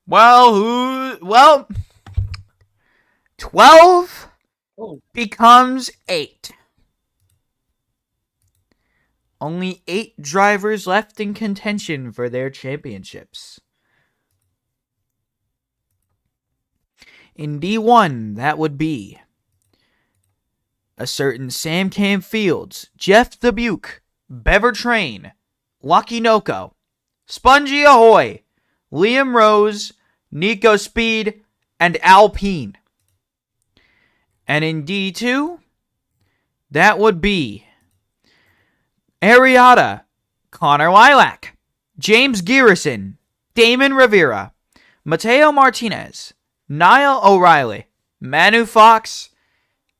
Well, 12 becomes 8. Only 8 drivers left in contention for their championships. In D1, that would be a certain Sam Cam Fields, Jeff the Buke, Bever Train, Lucky Noko, Spongy Ahoy, Liam Rose, Nico Speed, and Alpine. And in D2, that would be Ariata, Connor Lilac, James Garrison, Damon Rivera, Mateo Martinez, Niall O'Reilly, Manu Fox,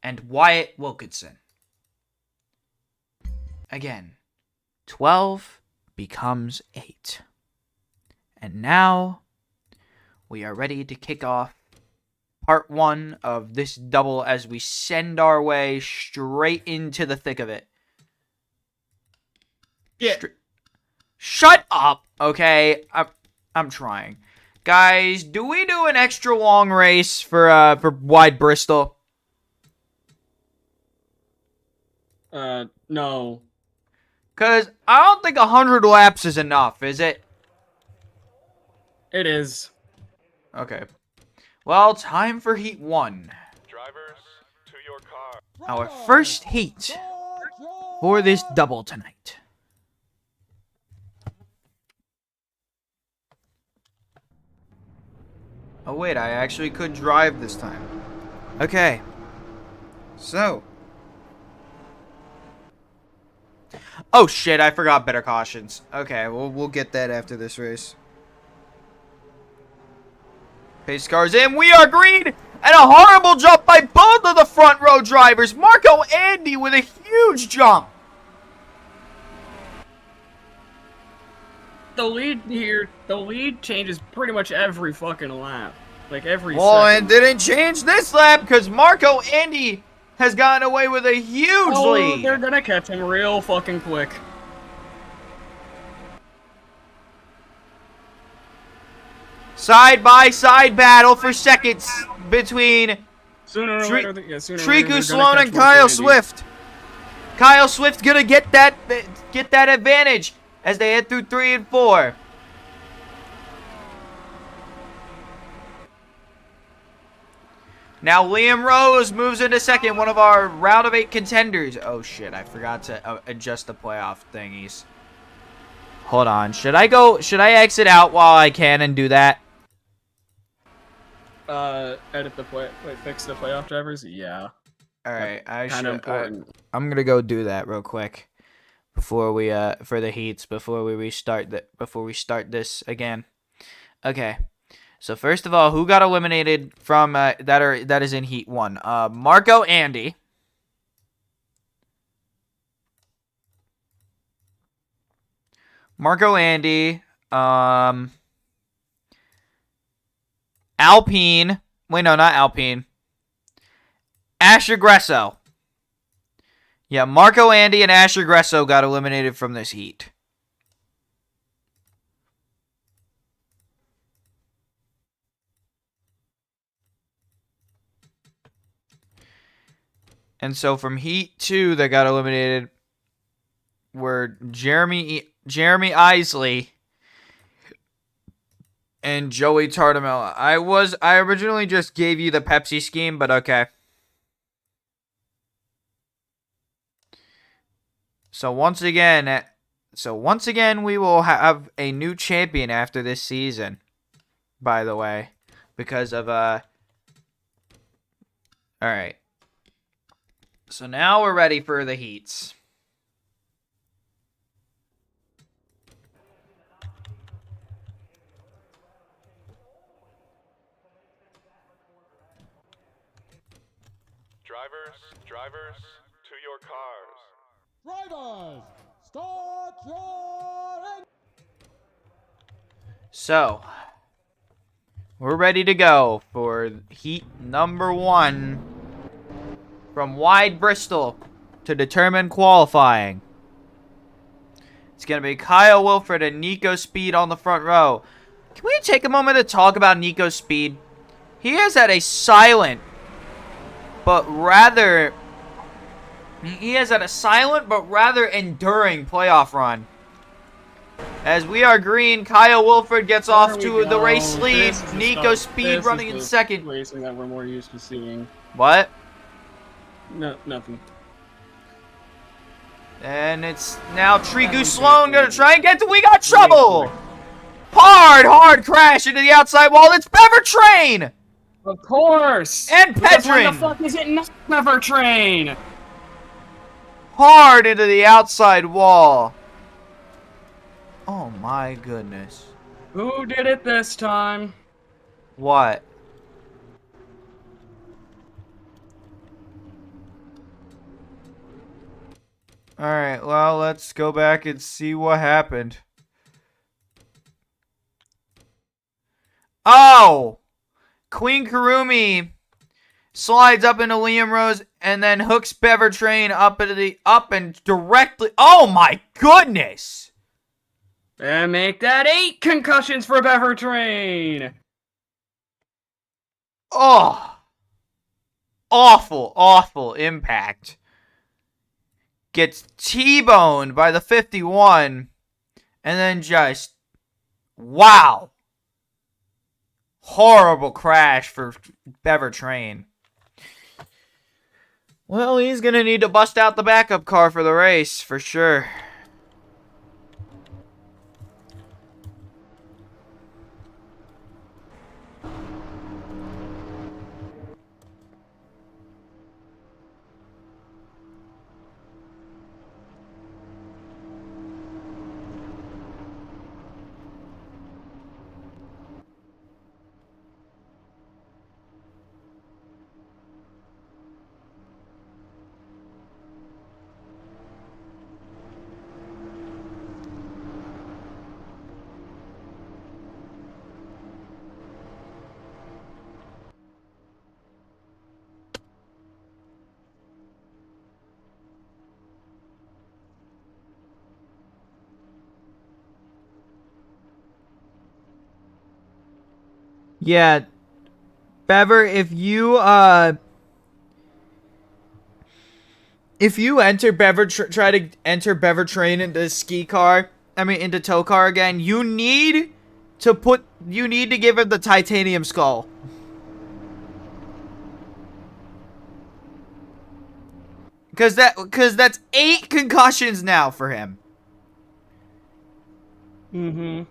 and Wyatt Wilkinson. Again, 12 becomes 8. And now, we are ready to kick off part 1 of this double as we send our way straight into the thick of it. Yeah. Shut up, okay? I'm trying. Guys, do we do an extra long race for Wide Bristol? No. Cause I don't think 100 laps is enough, is it? It is. Okay. Well, time for Heat 1. Drivers, to your car. Our first heat for this double tonight. Oh wait, I actually could drive this time. Okay. So. Oh shit, I forgot better cautions. Okay, we'll get that after this race. Pace cars in, we are green! And a horrible jump by both of the front row drivers. Marco Andy with a huge jump. The lead changes pretty much every fucking lap. Like every Oh, second. and didn't change this lap because Marco Andy has gotten away with a huge lead. They're gonna catch him real fucking quick. Side-by-side battle for seconds between Sooner or later, Triku Sloan and Kyle Swift. Kyle Swift gonna get that advantage as they head through 3 and 4. Now Liam Rose moves into second, one of our round of 8 contenders. Oh shit, I forgot to adjust the playoff thingies. Hold on, should I exit out while I can and do that? Fix the playoff drivers? Yeah. Alright, Important. I'm gonna go do that real quick before we for the heats before we start this again. Okay. So first of all, who got eliminated from that is in Heat 1? Marco Andy. Alpine. Wait, no, not Alpine. Asher Gresso. Yeah, Marco Andy and Asher Gresso got eliminated from this heat. And so from Heat 2 that got eliminated were Jeremy Isley and Joey Tartamella. I originally just gave you the Pepsi scheme, but okay. So once again we will have a new champion after this season. By the way, because of Alright. So now we're ready for the heats. Drivers, to your cars. Drivers, start your engine. So, we're ready to go for heat number 1 from Wide Bristol to determine qualifying. It's going to be Kyle Wilford and Nico Speed on the front row. Can we take a moment to talk about Nico's speed? He has had a silent, but rather enduring playoff run. As we are green, Kyle Wilford gets off to the race lead. Nico Speed running in second. Racing that we're more used to seeing. What? No, nothing. And it's now Trigu Sloan gonna try and get to. We got trouble! Hard crash into the outside wall. It's Bever Train! Of course! And Pedrin! What the fuck is it not Bever Train? Hard into the outside wall. Oh my goodness. Who did it this time? What? Alright, well, let's go back and see what happened. Oh! Queen Karumi slides up into Liam Rose and then hooks Bever Train up and directly. Oh my goodness! And make that 8 concussions for Bever Train! Oh! Awful impact. Gets T-boned by the 51. And then just... Wow! Horrible crash for Bever Train. Well, he's gonna need to bust out the backup car for the race, for sure. Yeah, Bever, if you enter try to enter Bever Train into into tow car again, you need to give him the titanium skull. Cause that's 8 concussions now for him. Mm-hmm.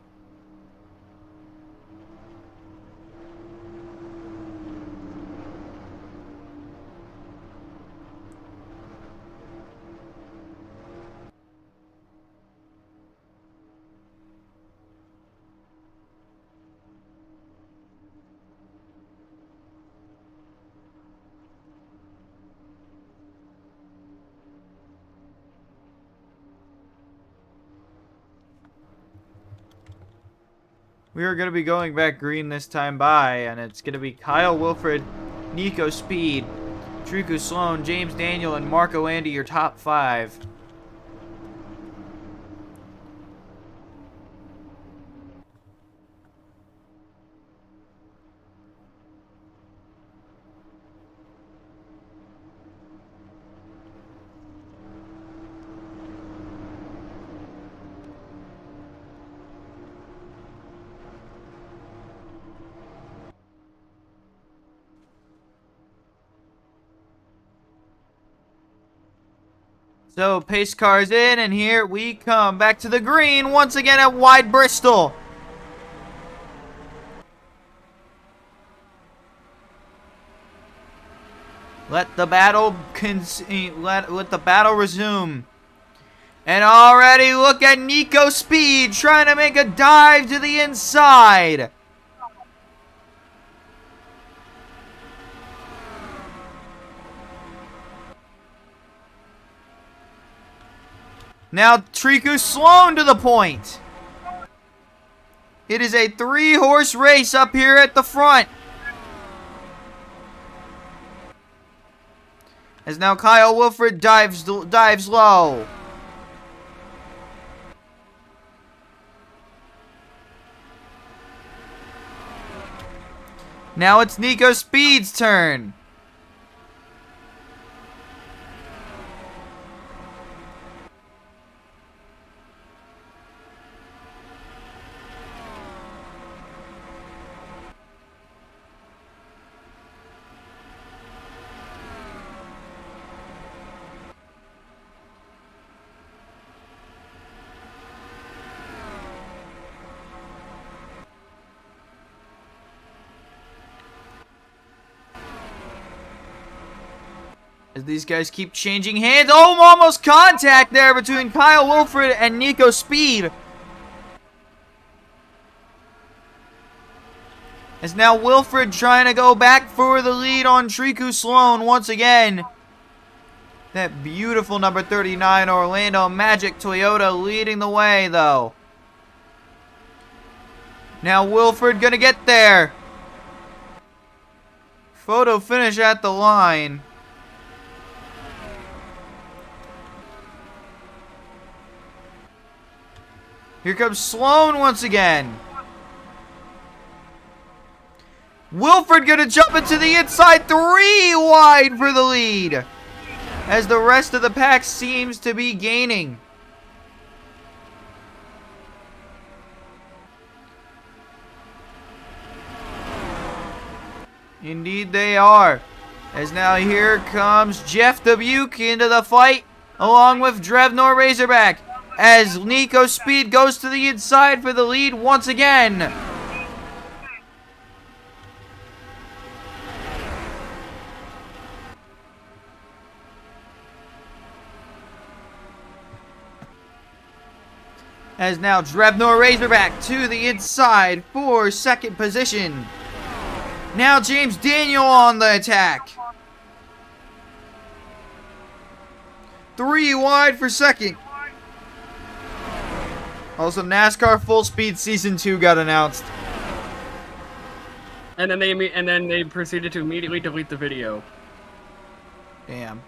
We are going to be going back green this time by, and it's going to be Kyle Wilfred, Nico Speed, Triku Sloan, James Daniel, and Marco Andy, your top 5. So, pace cars in, and here we come back to the green once again at Wide Bristol. Let the battle let the battle resume. And already look at Nico Speed trying to make a dive to the inside. Now Triku Sloan to the point. It is a 3-horse race up here at the front. As now Kyle Wilfred dives low. Now it's Nico Speed's turn. As these guys keep changing hands. Oh, almost contact there between Kyle Wilfred and Nico Speed. As now Wilfred trying to go back for the lead on Triku Sloan once again. That beautiful number 39 Orlando Magic Toyota leading the way though. Now Wilfred gonna get there. Photo finish at the line. Here comes Sloan once again. Wilfred gonna jump into the inside, 3 wide for the lead. As the rest of the pack seems to be gaining. Indeed they are. As now here comes Jeff Dubuque into the fight along with Drevnor Razorback. As Nico Speed goes to the inside for the lead once again. As now Drevnor Razorback to the inside for second position. Now James Daniel on the attack. 3 wide for second. Also, NASCAR Full Speed Season 2 got announced. And then they proceeded to immediately delete the video. Damn.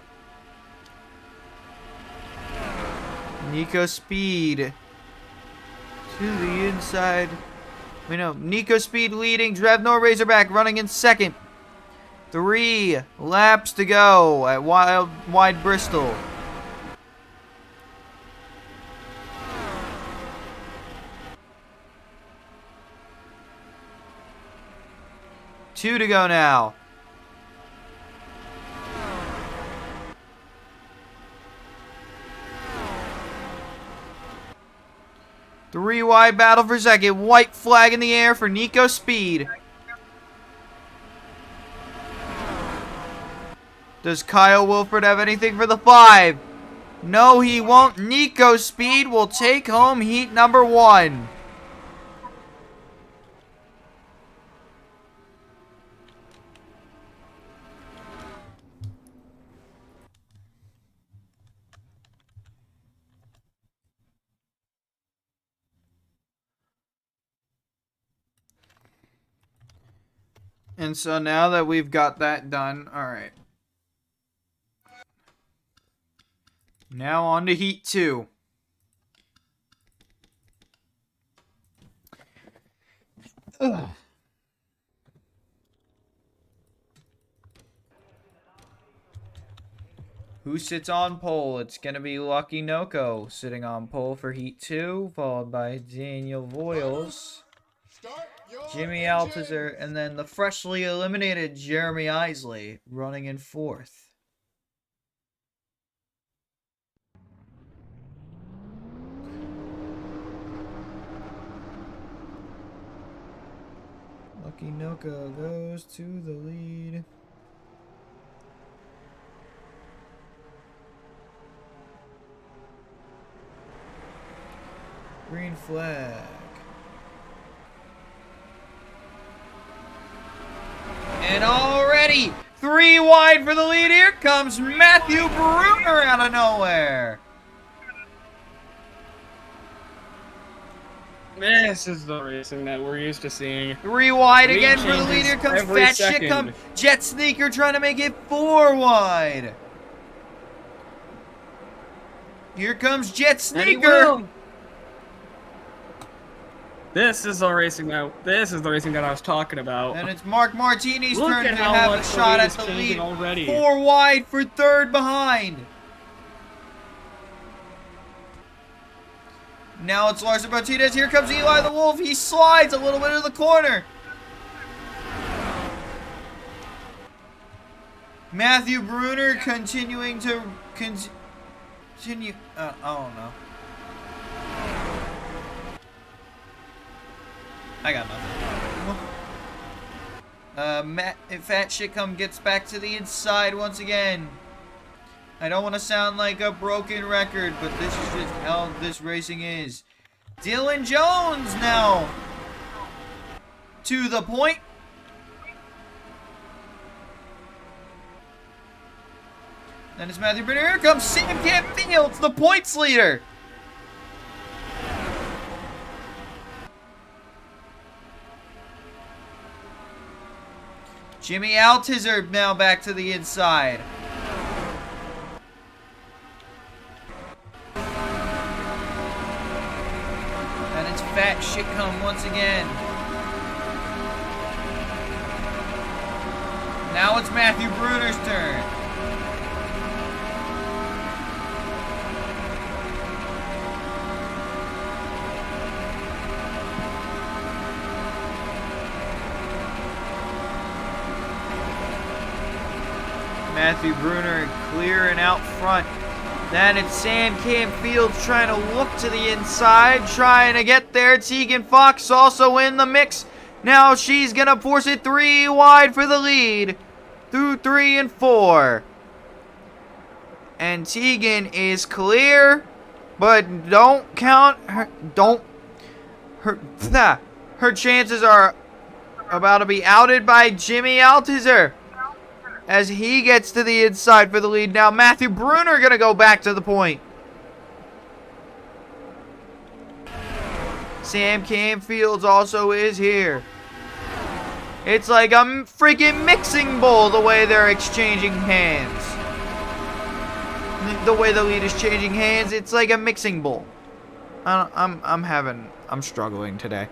Nico Speed to the inside. Wait, no. Nico Speed leading. Drevnor Razorback running in second. 3 laps to go at Wide Bristol. Two to go now. Three wide battle for second. White flag in the air for Nico Speed. Does Kyle Wilfred have anything for the 5? No, he won't. Nico Speed will take home heat number 1. And so now that we've got that done, alright. Now on to Heat 2. Ugh. Who sits on pole? It's going to be Lucky Noko sitting on pole for Heat 2, followed by Daniel Voiles, Jimmy Altuzer, and then the freshly eliminated Jeremy Isley running in 4th. Lucky Noko goes to the lead. Green flag. And already 3 wide for the lead. Here comes Matthew Bruner out of nowhere. This is the racing that we're used to seeing. 3 wide again for the lead. Here comes Fat Shit. Come Jet Sneaker trying to make it 4 wide. Here comes Jet Sneaker. This is the racing that I was talking about. And it's Mark Martini's Look turn at to how have a much the shot lead at is the changing lead. already. 4 wide for third behind. Now it's Larson Martinez. Here comes Eli the Wolf. He slides a little bit into the corner. Matthew Bruner continuing to continue. Oh no. I got nothing. Fat Shitcum gets back to the inside once again. I don't want to sound like a broken record, but this is just how this racing is. Dylan Jones now to the point. Then it's Matthew Bruner. Here comes Sam Fields, the points leader. Jimmy Altizer now back to the inside. And it's Fat Shitcum once again. Now it's Matthew Bruner's turn. Matthew Bruner clearing out front. Then it's Sam Fields trying to look to the inside, trying to get there. Tegan Fox also in the mix. Now she's going to force it 3 wide for the lead through 3 and 4. And Tegan is clear, but don't count her. Her chances are about to be outed by Jimmy Altizer as he gets to the inside for the lead. Now Matthew Bruner going to go back to the point. Sam Fields also is here. It's like a freaking mixing bowl the way they're exchanging hands. The way the lead is changing hands, it's like a mixing bowl. I'm struggling today.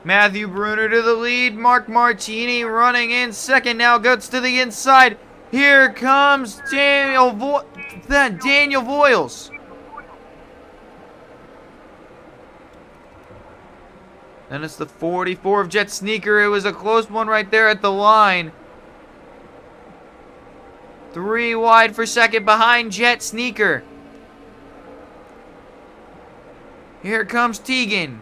Matthew Bruner to the lead. Mark Martini running in second. Now gets to the inside. Here comes Daniel Voiles. Then it's the 44 of Jet Sneaker. It was a close one right there at the line. 3 wide for second behind Jet Sneaker. Here comes Tegan.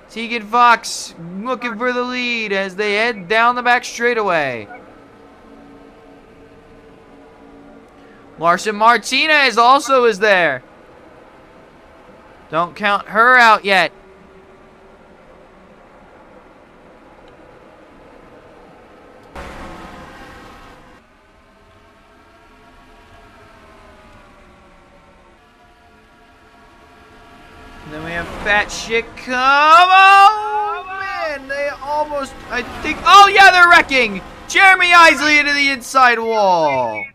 Tegan Fox looking for the lead as they head down the back straightaway. Larson Martinez also is there. Don't count her out yet. And then we have Fat Shitcum. Oh, man. They almost, I think. Oh, yeah, they're wrecking. Jeremy Isley into the inside wall.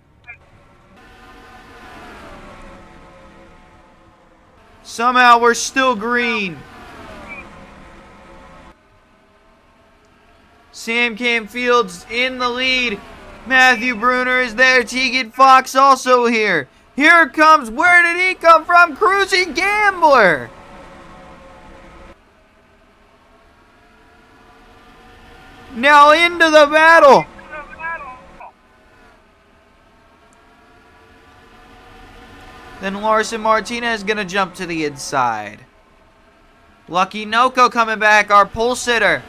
Somehow we're still green. Sam Fields in the lead. Matthew Bruner is there. Tegan Fox also here. Here comes, where did he come from? Cruising Gambler. Now into the battle. Then Larson Martinez gonna jump to the inside. Lucky Noko coming back, our pole sitter.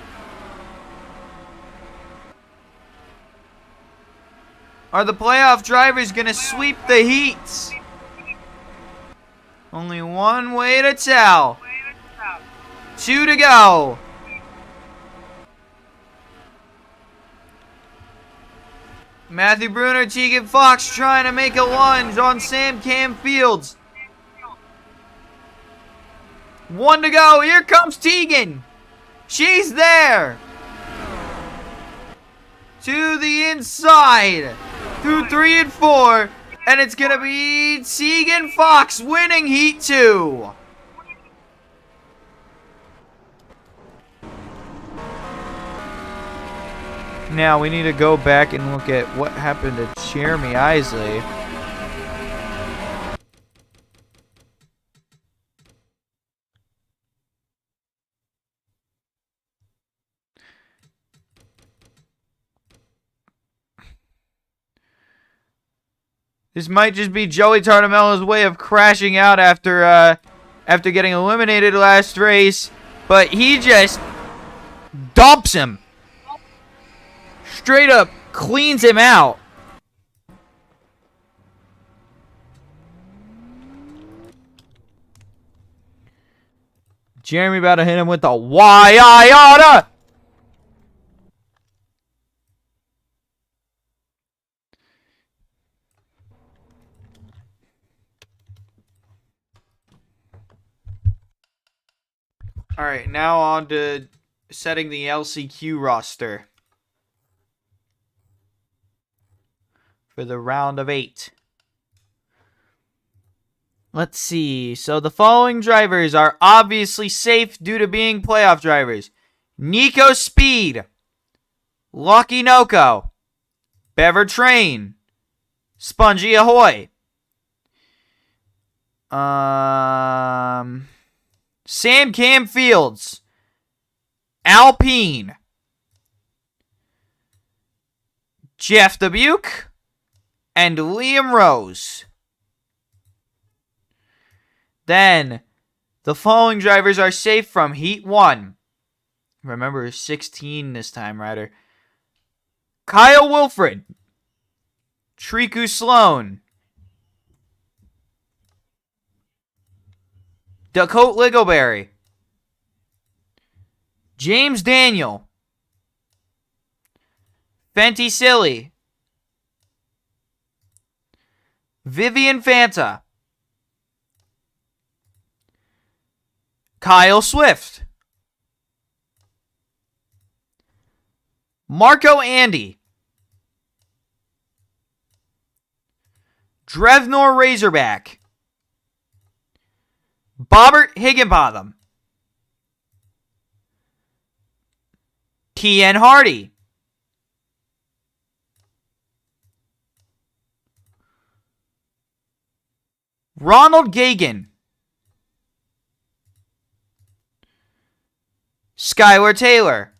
Are the playoff drivers gonna sweep the heats? Only one way to tell. 2 to go. Matthew Bruner, Tegan Fox trying to make a lunge on Sam Fields. 1 to go. Here comes Tegan. She's there. To the inside. Through 3 and 4. And it's going to be Tegan Fox winning Heat 2. Now we need to go back and look at what happened to Jeremy Isley. This might just be Joey Tartamella's way of crashing out after getting eliminated last race, but he just dumps him. Straight up cleans him out. Jeremy about to hit him with the why-I-oughta. Alright, now on to setting the LCQ roster for the round of 8. Let's see. So the following drivers are obviously safe due to being playoff drivers. Nico Speed, Lucky Noko, Bever Train, Spongy Ahoy, Sam Cam Fields, Alpine, Jeff Dubuque, and Liam Rose. Then, the following drivers are safe from Heat 1. Remember, 16 this time, Ryder. Kyle Wilfred, Triku Sloan, Dakota Littleberry, James Daniel, Fenty Silly, Vivian Fanta, Kyle Swift, Marco Andy, Drevnor Razorback, Bobbert Higginbotham, T.N. Hardy, Ronald Gagan, Skylar Taylor,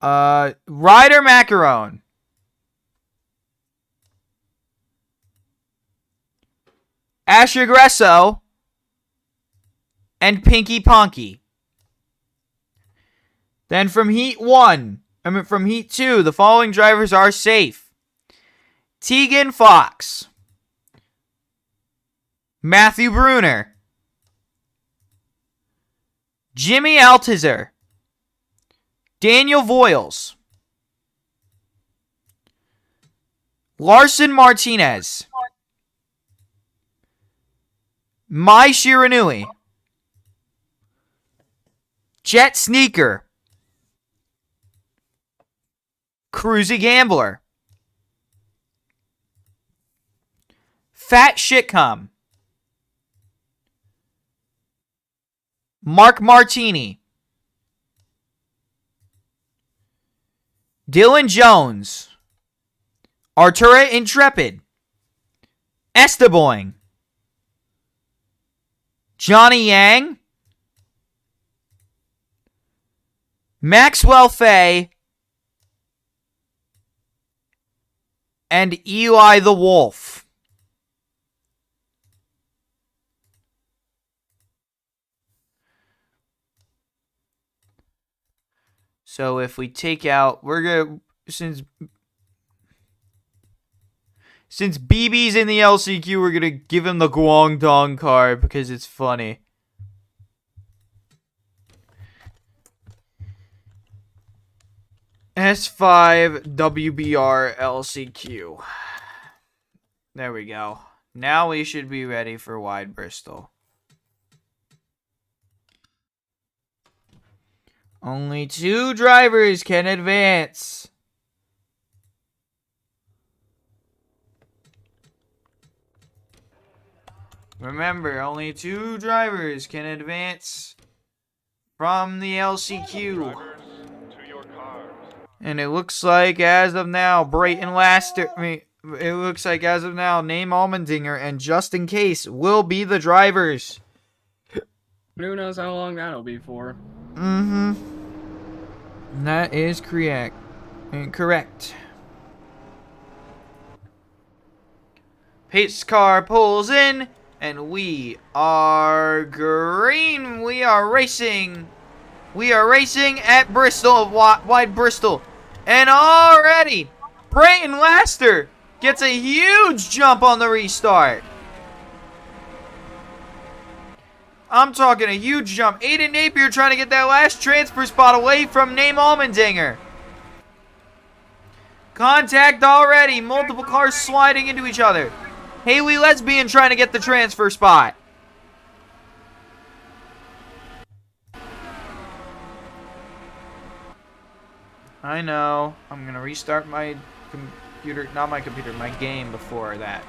Ryder Macaron, Asher Gresso, and Pinky Ponky. Then from Heat 2, the following drivers are safe. Tegan Fox, Matthew Bruner, Jimmy Altizer, Daniel Voiles, Larson Martinez, Mai Shiranui, Jet Sneaker, Cruzy Gambler, Fat Shitcom, Mark Martini, Dylan Jones, Artura Intrepid, Esteboing, Johnny Yang, Maxwell Fay, and Eli the Wolf. So if we take out, we're gonna, since BB's in the LCQ, we're gonna give him the Guangdong card because it's funny. S5 WBR LCQ. There we go. Now we should be ready for Wide Bristol. Only 2 drivers can advance. Remember, only 2 drivers can advance from the LCQ. Drivers, to your cars. And it looks like as of now, Brayton Laster, it looks like as of now, Name Allmendinger and Justin Case will be the drivers. Who knows how long that'll be for? Mm-hmm. That is correct. Incorrect. Pace car pulls in, and we are green. We are racing. We are racing at Bristol, Wide Bristol. And already, Brayton Laster gets a huge jump on the restart. I'm talking a huge jump. Aiden Napier trying to get that last transfer spot away from Name Allmendinger. Contact already. Multiple cars sliding into each other. Haley Lesbian trying to get the transfer spot. I know. I'm going to restart my computer. Not my computer, my game before that.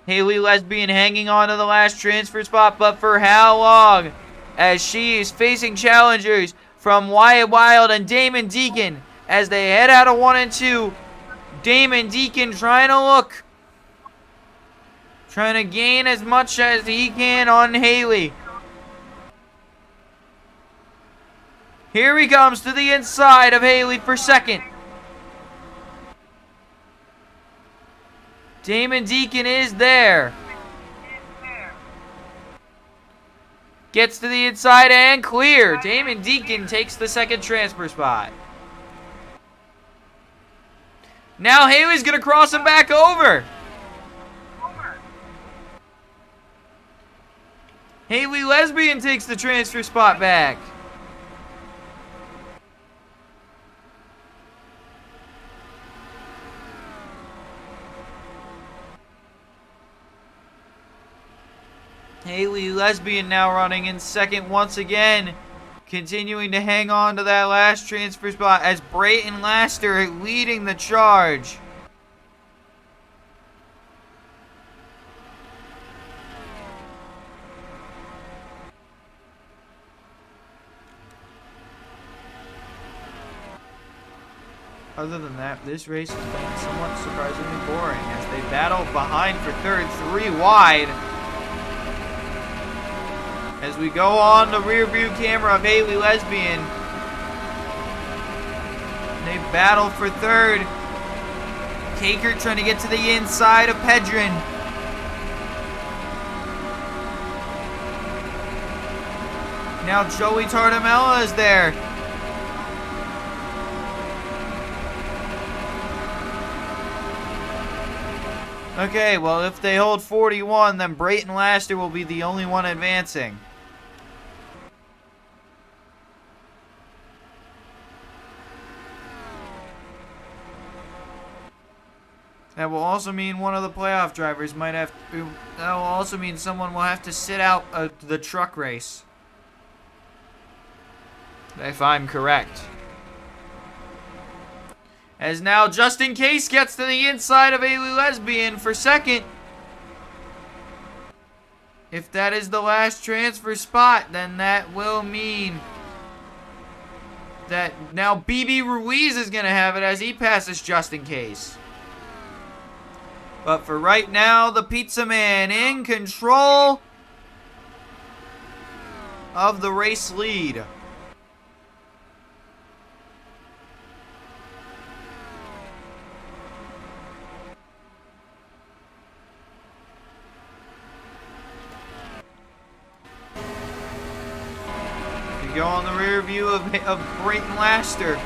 Haley Lesbian hanging on to the last transfer spot, but for how long? As she is facing challengers from Wyatt Wild and Damon Deacon as they head out of 1 and 2. Damon Deacon trying to gain as much as he can on Haley. Here he comes to the inside of Haley for second. Damon Deacon is there. Gets to the inside and clear. Damon Deacon takes the second transfer spot. Now Haley's going to cross him back over. Haley Lesbian takes the transfer spot back. Haley Lesbian now running in second once again. Continuing to hang on to that last transfer spot as Brayton Laster leading the charge. Other than that, this race has been somewhat surprisingly boring as they battle behind for third, 3 wide. As we go on the rear view camera of Haley Lesbian. They battle for third. Caker trying to get to the inside of Pedrin. Now Joey Tardamella is there. Okay, well if they hold 41, then Brayton Laster will be the only one advancing. That will also mean one of the playoff drivers might have to... That will also mean someone will have to sit out the truck race. If I'm correct. As now Justin Case gets to the inside of Haley Lesbian for second. If that is the last transfer spot, then that will mean that now BB Ruiz is going to have it as he passes Justin Case. But for right now, the Pizza Man in control of the race lead. We go on the rear view of Brayton Laster.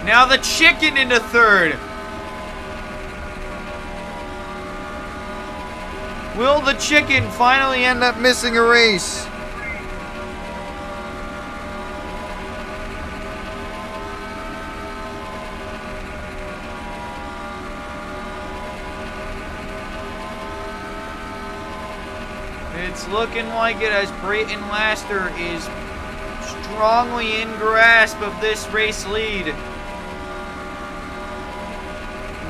Now the chicken into third. Will the chicken finally end up missing a race? it's looking like it as Brayton Laster is strongly in grasp of this race lead.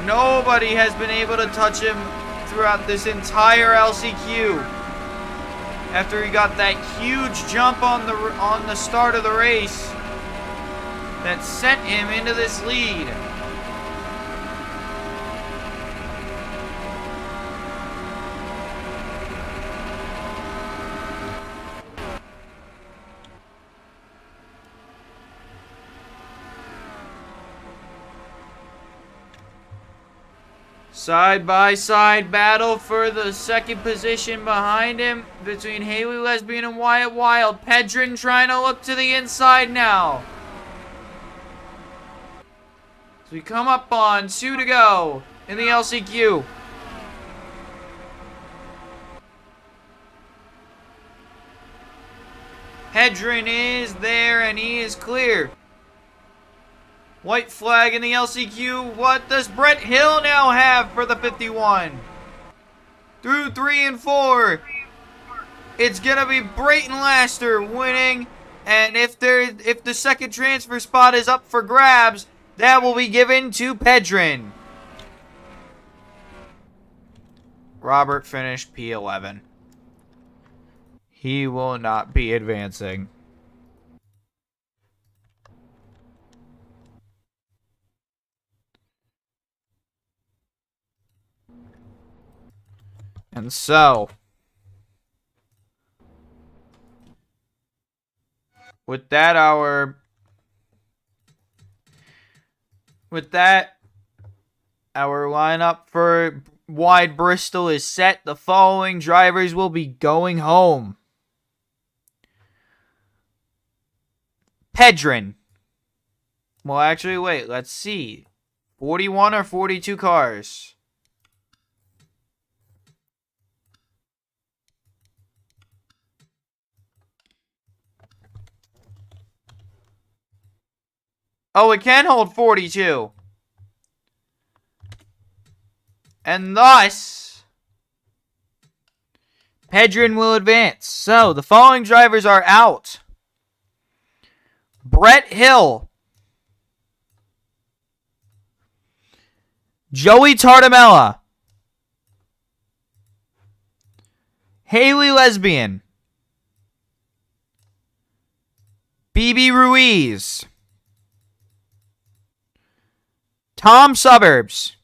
Nobody has been able to touch him throughout this entire LCQ. After he got that huge jump on the start of the race that sent him into this lead. Side-by-side battle for the second position behind him between Haley Lesbian and Wyatt Wild. Pedrin trying to look to the inside now. So we come up on 2 to go in the LCQ. Pedrin is there and he is clear. White flag in the LCQ. What does Brett Hill now have for the 51? Through 3 and 4. It's going to be Brayton Laster winning. And if the second transfer spot is up for grabs, that will be given to Pedrin. Robert finished P11. He will not be advancing. And so, with that, our lineup for Wide Bristol is set. The following drivers will be going home. Pedrin. Well, actually, wait, let's see. 41 or 42 cars? Oh, it can hold 42. And thus, Pedrin will advance. So, the following drivers are out. Brett Hill. Joey Tardamella. Haley Lesbian. BB Ruiz. Tom Suburbs.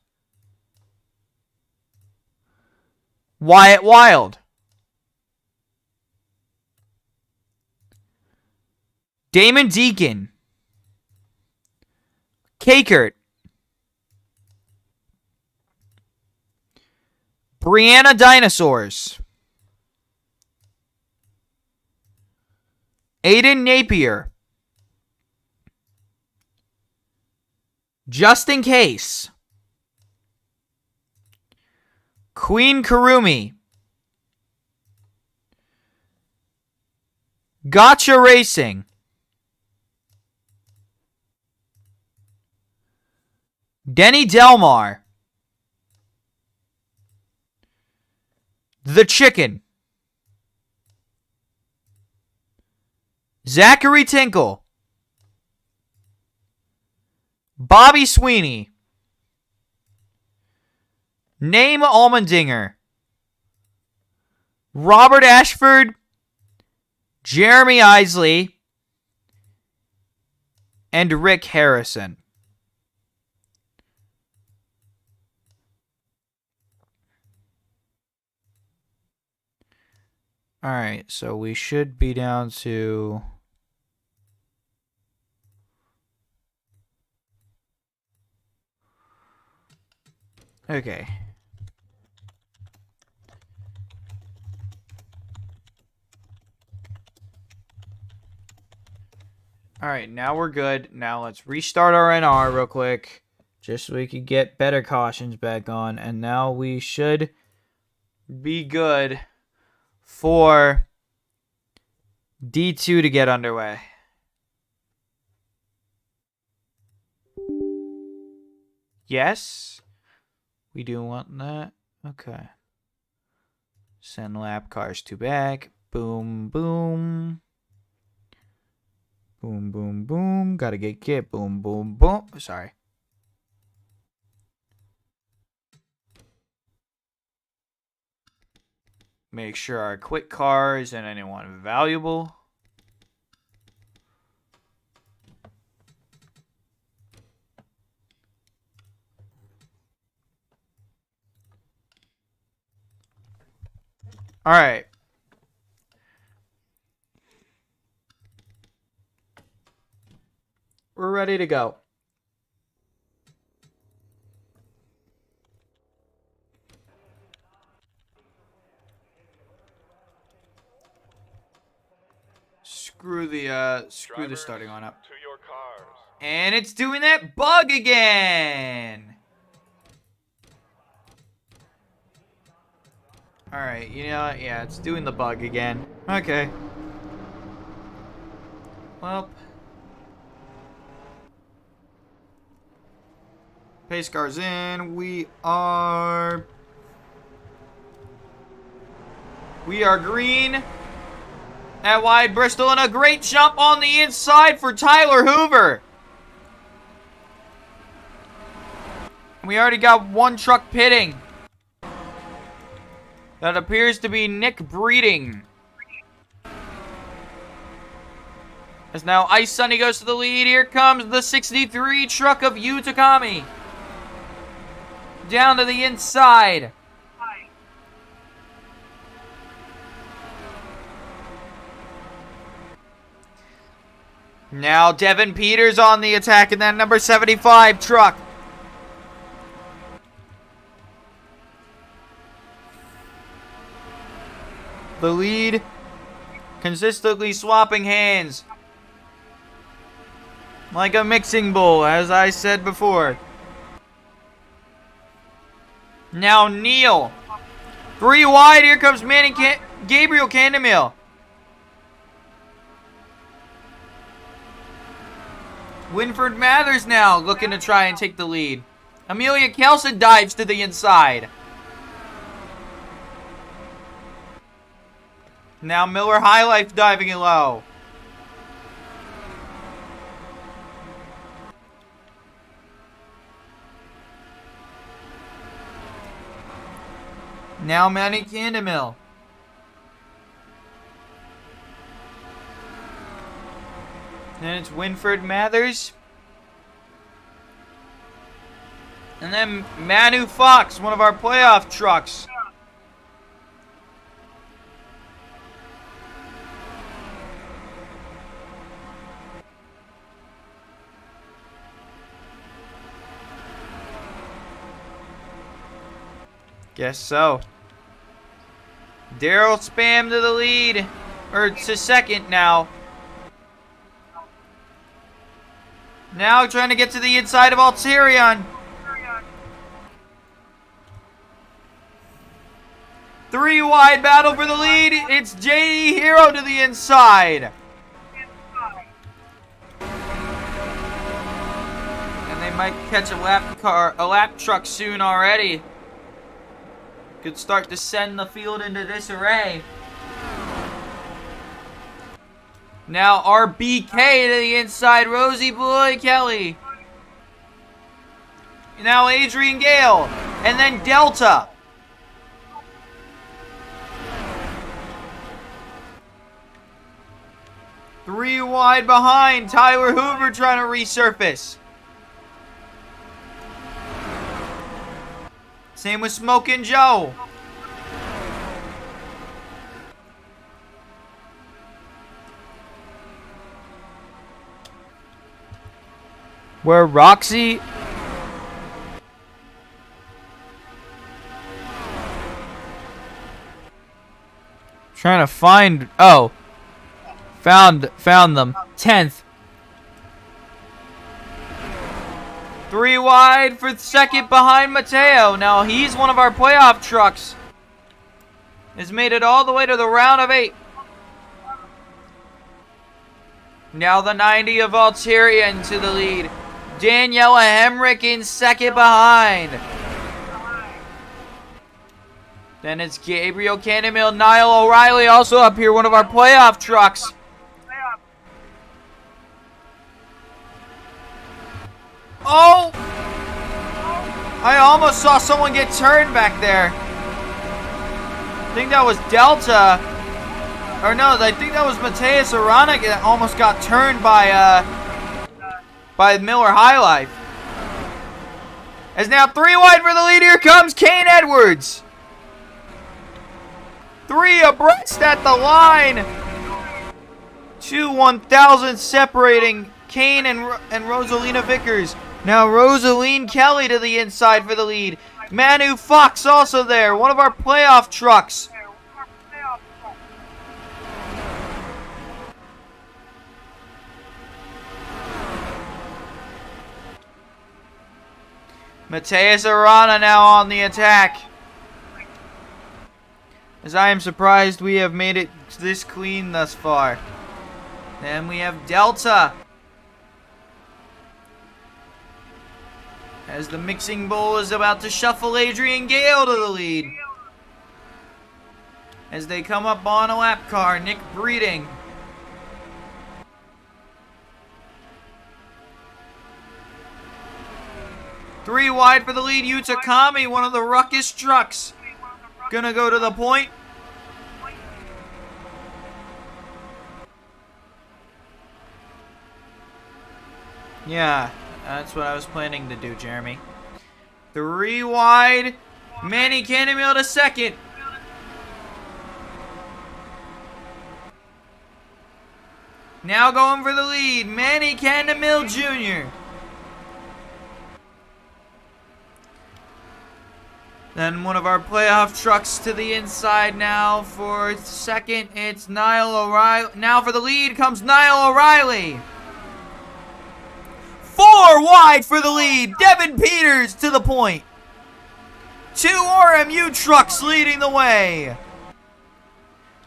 Wyatt Wild. Damon Deacon. Kakert. Brianna Dinosaurs. Aiden Napier. Just in Case. Queen Karumi. Gotcha Racing. Denny Delmar. The Chicken. Zachary Tinkle. Bobby Sweeney. Name Almendinger. Robert Ashford. Jeremy Isley. And Rick Harrison. Alright, so we should be down to... Okay. Alright, now we're good. Now let's restart our NR real quick. Just so we could get better cautions back on. And now we should be good for D2 to get underway. Yes? We do want that? Okay. Send lap cars to back. Boom, boom. Boom, boom, boom. Gotta get. Boom, boom, boom. Sorry. Make sure our quick car isn't anyone valuable. All right. We're ready to go. Screw the starting on up. To your cars. And it's doing that bug again. All right, you know what? Yeah, it's doing the bug again. Okay. Well, pace cars in. We are green at Wide Bristol, and a great jump on the inside for Tyler Hoover. We already got one truck pitting. That appears to be Nick Breeding. As now Ice Sunny goes to the lead. Here comes the 63 truck of Yu Takami. Down to the inside. Now Devin Peters on the attack in that number 75 truck. The lead consistently swapping hands. Like a mixing bowl, as I said before. Now Neil. 3 wide, here comes Gabriel Candemiel. Winford Mathers now looking to try and take the lead. Amelia Kelson dives to the inside. Now Miller High Life diving it low. Now Manny Candemill. Then it's Winford Mathers. And then Manu Fox, one of our playoff trucks. Guess so. Daryl Spam to the lead. Or to second now. Now trying to get to the inside of Alterion. 3 wide battle for the lead. It's JD Hero to the inside. And they might catch a lap truck soon already. Could start to send the field into disarray. Now RBK to the inside, Rosie Boy Kelly. Now Adrian Gale. And then Delta. Three wide behind, Tyler Hoover trying to resurface. Same with Smokin' Joe. Where Roxy trying to find found them. 10th. 3 wide for second behind Mateo. Now he's one of our playoff trucks. Has made it all the way to the round of 8. Now the 90 of Alterian to the lead. Daniela Hemrick in second behind. Then it's Gabriel Cannonmill, Niall O'Reilly also up here, one of our playoff trucks. Oh! I almost saw someone get turned back there. I think that was Delta. Or no, I think that was Mateus Arana that almost got turned by Miller High Life. As now 3 wide for the lead, here comes Kane Edwards. 3 abreast at the line. 2 1,000 separating Kane and Rosalina Vickers. Now Rosaline Kelly to the inside for the lead. Manu Fox also there, one of our playoff trucks. Mateus Arana now on the attack. As I am surprised we have made it this clean thus far. Then we have Delta. As the mixing bowl is about to shuffle Adrian Gale to the lead. As they come up on a lap car, Nick Breeding. Three wide for the lead, Yuta Kami, one of the ruckus trucks. Gonna go to the point. Yeah, that's what I was planning to do, Jeremy. 3 wide. Manny Cannonmill to second. Now going for the lead, Manny Cannonmill Jr. Then one of our playoff trucks to the inside now for second. It's Niall O'Reilly. Now for the lead comes Niall O'Reilly. 4 wide for the lead. Devin Peters to the point. 2 RMU trucks leading the way.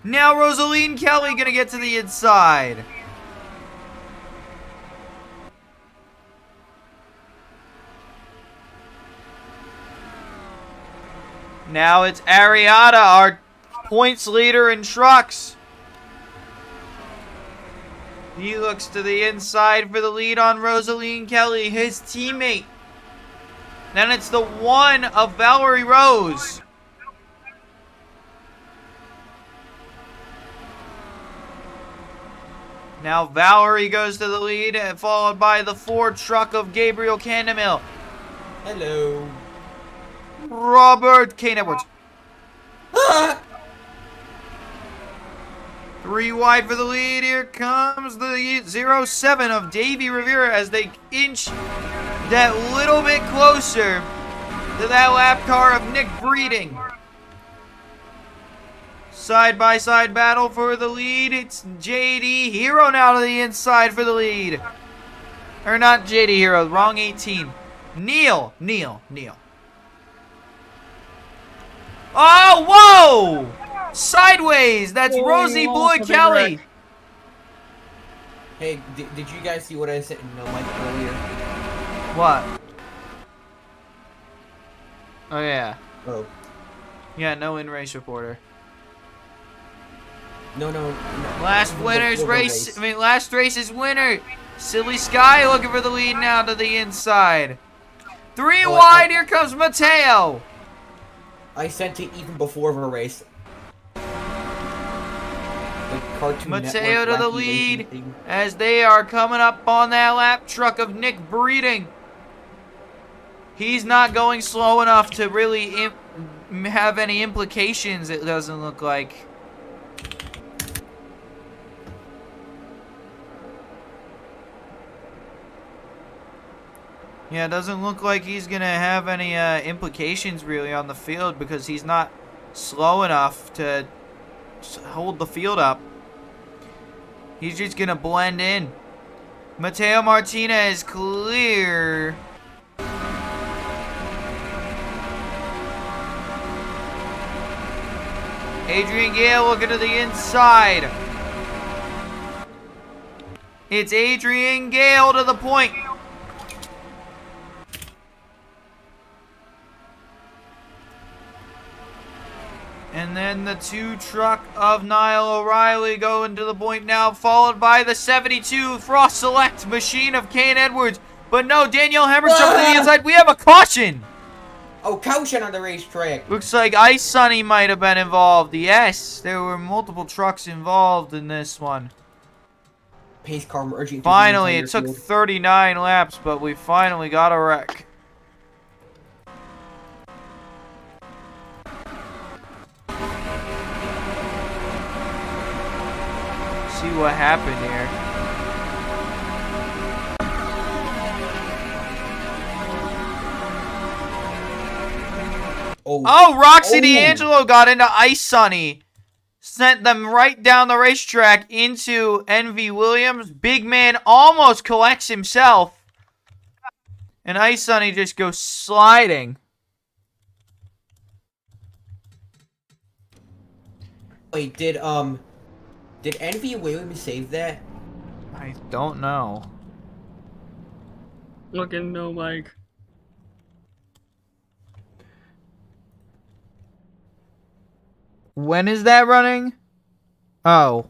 Now Rosaline Kelly gonna get to the inside. Now it's Ariata, our points leader in trucks. He looks to the inside for the lead on Rosaline Kelly, his teammate. Then it's the 1 of Valerie Rose. Now Valerie goes to the lead, followed by the 4 truck of Gabriel Cannonmill. Hello. Robert Kane Edwards. 3 wide for the lead. Here comes the 07 of Davey Rivera as they inch that little bit closer to that lap car of Nick Breeding. Side-by-side battle for the lead. It's JD Hero now to the inside for the lead. Or not JD Hero, wrong 18. Neil. Oh, whoa! Sideways! That's Rosie Boyd Kelly. Hey, did you guys see what I said in the mic earlier? What? Oh, yeah. Oh. Yeah, no in-race reporter. No. Last winner's race. Last race's winner. Silly Sky looking for the lead now to the inside. 3 wide, here comes Mateo. I sent it even before the race. Mateo to the lead as they are coming up on that lap truck of Nick Breeding. He's not going slow enough to really have any implications, it doesn't look like. Yeah, it doesn't look like he's going to have any implications really on the field because he's not slow enough to hold the field up. He's just going to blend in. Mateo Martinez clear. Adrian Gale looking to the inside. It's Adrian Gale to the point. And then the 2 truck of Niall O'Reilly going to the point now, followed by the 72 Frost Select machine of Kane Edwards. But no, Danielle Hemrick jumped to the inside. We have a caution. Oh, caution on the racetrack. Looks like Ice Sunny might have been involved. Yes, there were multiple trucks involved in this one. Pace car merging. Finally, it took 39 laps, but we finally got a wreck. See what happened here. Oh, Roxy D'Angelo got into Ice Sunny. Sent them right down the racetrack into Envy Williams. Big man almost collects himself. And Ice Sunny just goes sliding. Wait, did Envy Williams save that? I don't know. Looking no Mike. When is that running? Oh.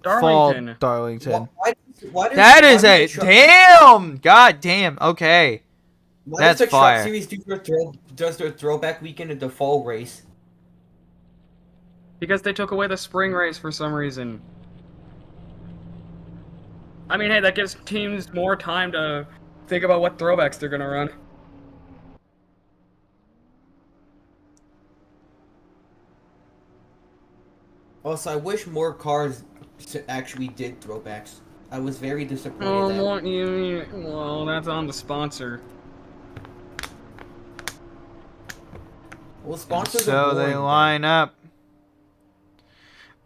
Darlington. Fall Darlington. Why That is a damn. God damn. Okay. Why That's does the fire. Truck Series does their throwback weekend in the fall race? Because they took away the spring race for some reason. I mean, hey, that gives teams more time to think about what throwbacks they're gonna run. Also, I wish more cars actually did throwbacks. I was very disappointed. Oh, what you mean? Well, that's on the sponsor. Well, sponsors So are they boring, line up.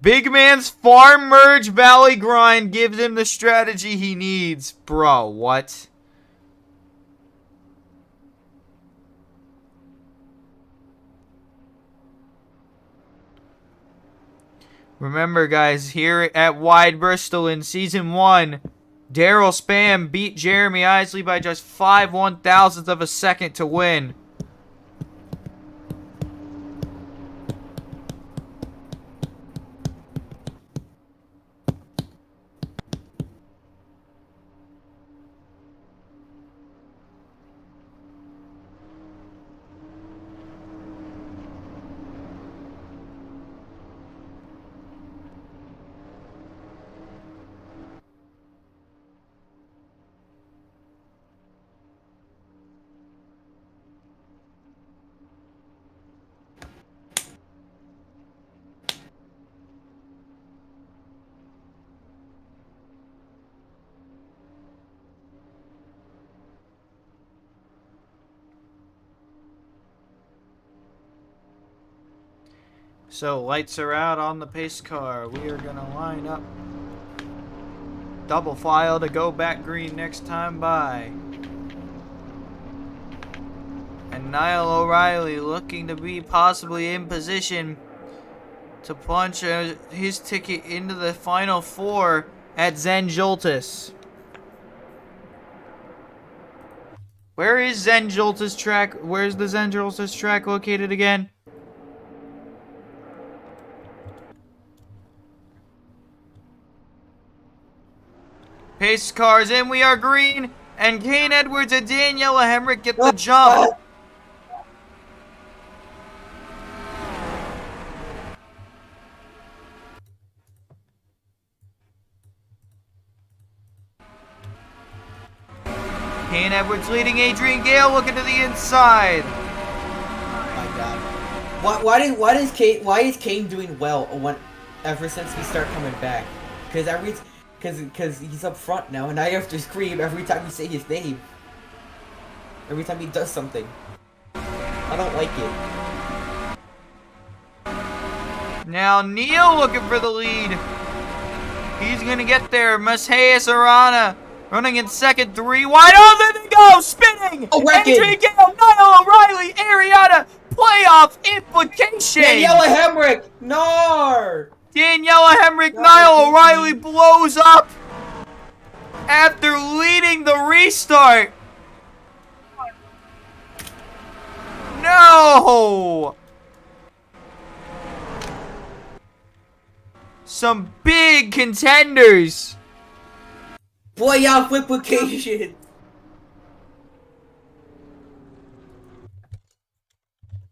Big man's farm merge valley grind gives him the strategy he needs. Bro, what? Remember, guys, here at Wide Bristol in Season 1, Daryl Spam beat Jeremy Isley by just 5/1000th of a second to win. So, lights are out on the pace car. We are going to line up. Double file to go back green next time by. And Niall O'Reilly looking to be possibly in position to punch his ticket into the final 4 at Zen Joltis. Where is Zen Joltis track? Where's the Zen Joltis track located again? Pace cars in, we are green, and Kane Edwards and Daniela Hemrick get the jump. Kane Edwards leading Adrian Gale, looking to the inside. Oh my god. Why is Kane doing well ever since he started coming back? Because he's up front now, and I have to scream every time you say his name. Every time he does something. I don't like it. Now Neil looking for the lead. He's gonna get there. Macias Arana running in second, 3 wide. Oh, there they go, spinning. Oh, Adrian Gale, Niall O'Reilly, Ariana, playoff implication. Daniela Hemrick, no. Daniela Hemrick, Niall O'Reilly blows up after leading the restart. No! some big contenders. Playoff implications.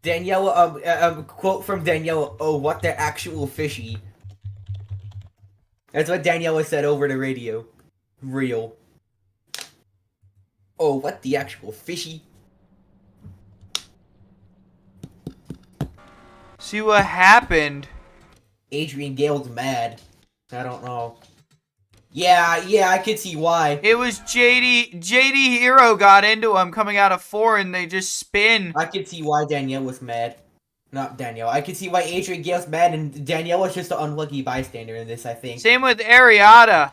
Daniela, quote from Daniela. Oh, what the actual fishy. That's what Daniela said over the radio. Real. Oh, what the actual fishy. See what happened? Adrian Gale's mad. I don't know. Yeah, I could see why. It was JD Hero got into him coming out of 4 and they just spin. I could see why Danielle was mad. Not Danielle. I could see why Adrian Gale's mad and Danielle was just an unlucky bystander in this, I think. Same with Ariada.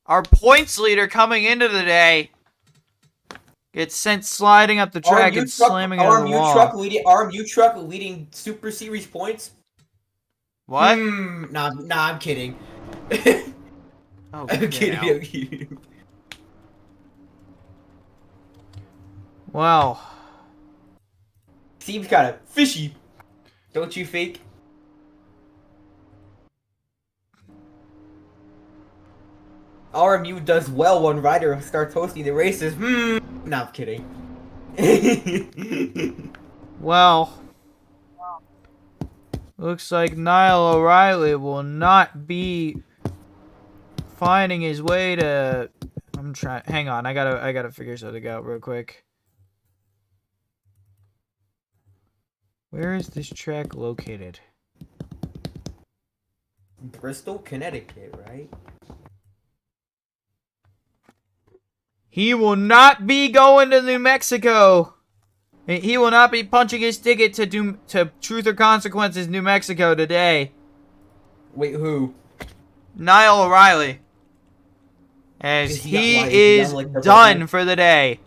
Our points leader coming into the day gets sent sliding up the track and slamming into the wall. RMU truck leading Super Series points? What? Nah, I'm kidding. Oh, I'm kidding. Wow. Seems kind of fishy. Don't you think? RMU does well when Ryder starts hosting the races. No, I'm kidding. Well, looks like Niall O'Reilly will not be finding his way to. I'm trying. Hang on, I gotta figure something out real quick. Where is this track located? Bristol, Connecticut, right? He will not be going to New Mexico. He will not be punching his ticket to Truth or Consequences, New Mexico today. Wait, who? Niall O'Reilly. As he is done for the day.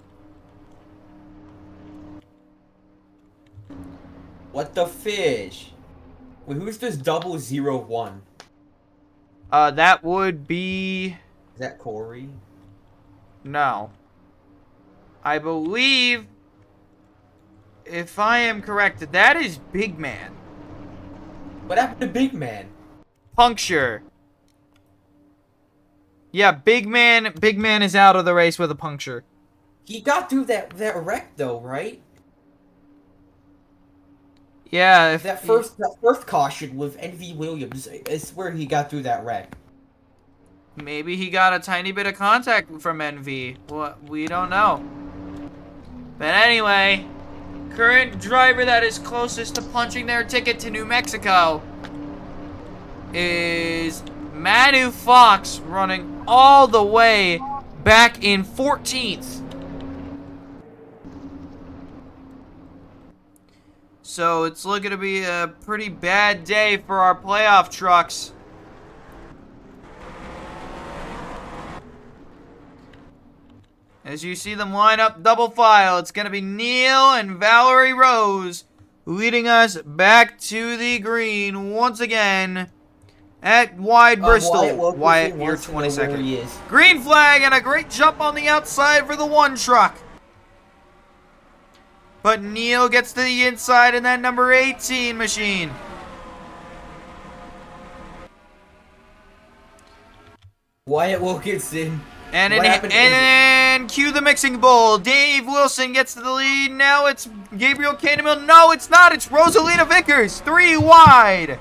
What the fish? Wait, who's this 001? That would be... Is that Corey? No. I believe, if I am correct, that is Big Man. What happened to Big Man? Puncture. Yeah, Big Man is out of the race with a puncture. He got through that wreck though, right? Yeah, that first caution with NV Williams is where he got through that wreck. Maybe he got a tiny bit of contact from NV. Well, we don't know. But anyway, current driver that is closest to punching their ticket to New Mexico is Manu Fox, running all the way back in 14th. So it's looking to be a pretty bad day for our playoff trucks. As you see them line up double file, it's going to be Neil and Valerie Rose leading us back to the green once again at Wide Bristol. Wyatt, you're 22nd. Green flag and a great jump on the outside for the one truck. But Neil gets to the inside in that number 18 machine. Wyatt Wilkinson. And cue the mixing bowl. Dave Wilson gets to the lead. Now it's Gabriel Kahneman. No, it's not. It's Rosalina Vickers. 3 wide.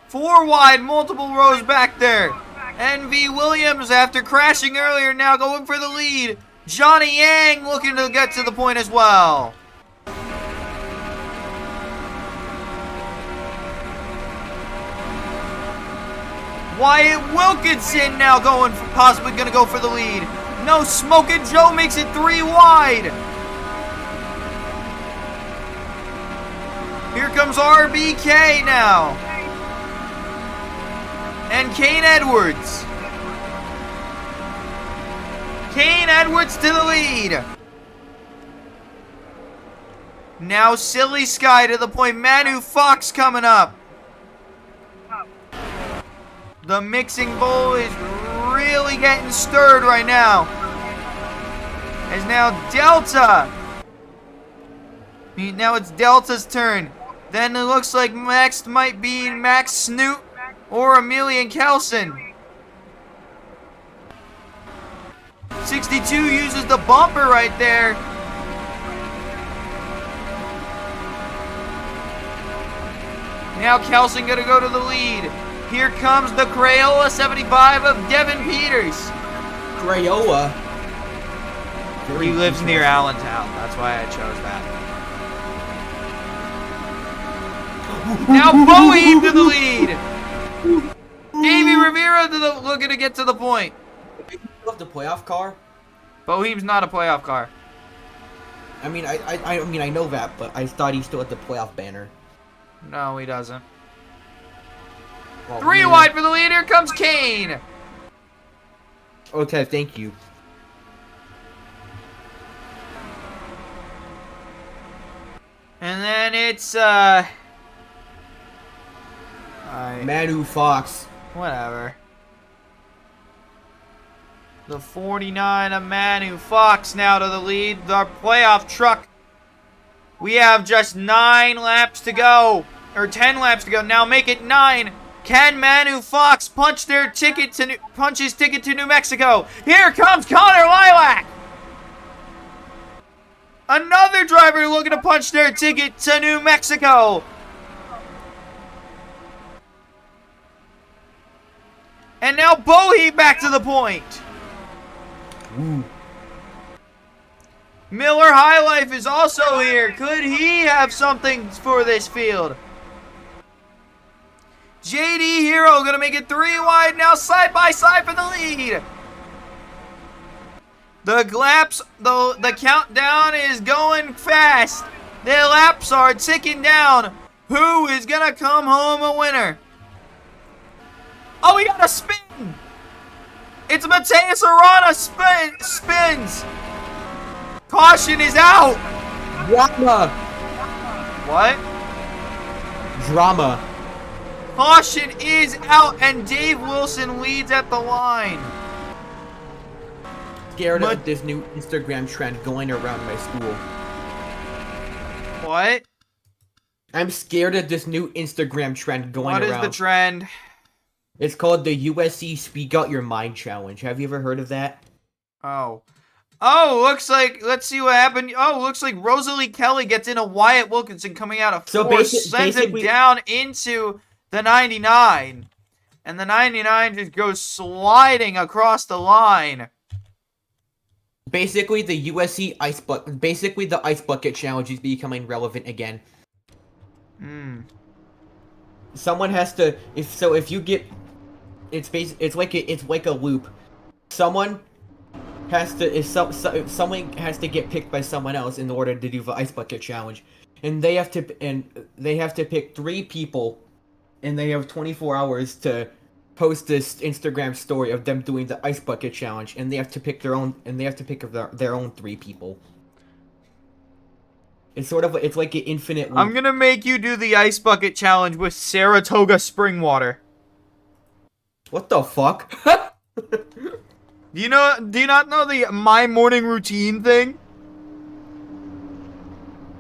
Four wide, multiple rows back there. NV Williams, after crashing earlier, now going for the lead. Johnny Yang looking to get to the point as well. Wyatt Wilkinson now possibly going to go for the lead. No, Smokin' Joe makes it 3 wide. Here comes RBK now. And Kane Edwards. Kane Edwards to the lead. Now Silly Sky to the point. Manu Fox coming up. The mixing bowl is really getting stirred right now. is now Delta. Now it's Delta's turn. Then it looks like next might be Max Snoot or Emilian Kelson. 62 uses the bumper right there. Now Kelson gonna go to the lead. Here comes the Crayola 75 of Devin Peters. Crayola. He lives near Allentown. That's why I chose that. Now Boeing to the lead. Davey Rivera looking to get to the point. Love the playoff car. Bohem's not a playoff car. I mean, I know that, but I thought he still had the playoff banner. No, he doesn't. Well, 3 wide for the lead. Here comes Kane. Okay, thank you. And then it's Manu Fox. whatever. The 49 of Manu Fox now to the lead. The playoff truck. We have just 9 laps to go. Or 10 laps to go. Now make it 9. Can Manu Fox punch his ticket to New Mexico? Here comes Connor Lilac. Another driver looking to punch their ticket to New Mexico. And now Bohe back to the point. Ooh. Miller High Life is also here. Could he have something for this field? JD Hero gonna make it 3 wide now, side by side for the lead. The laps, the countdown is going fast. The laps are ticking down. Who is gonna come home a winner? Oh, we got a spin. It's Mateus Arana spins. Caution is out. Drama. What? Drama. Caution is out, and Dave Wilson leads at the line. Scared of this new Instagram trend going around my school. What? I'm scared of this new Instagram trend going around. What is the trend? It's called the USC Speak Out Your Mind Challenge. Have you ever heard of that? Oh. Oh, looks like, let's see what happened. Oh, looks like Rosalie Kelly gets in a Wyatt Wilkinson coming out of force, sends him down into the 99. And the 99 just goes sliding across the line. Basically, the USC Ice Bucket, basically the Ice Bucket Challenge is becoming relevant again. Someone has to, if you get, it's like a loop. Someone has to, someone has to get picked by someone else in order to do the Ice Bucket Challenge, and they have to pick 3 people, and they have 24 hours to post this Instagram story of them doing the Ice Bucket Challenge, and they have to pick their own 3 people. It's sort of, it's like an infinite loop. I'm gonna make you do the Ice Bucket Challenge with Saratoga spring water. What the fuck? Do you not know the My Morning Routine thing?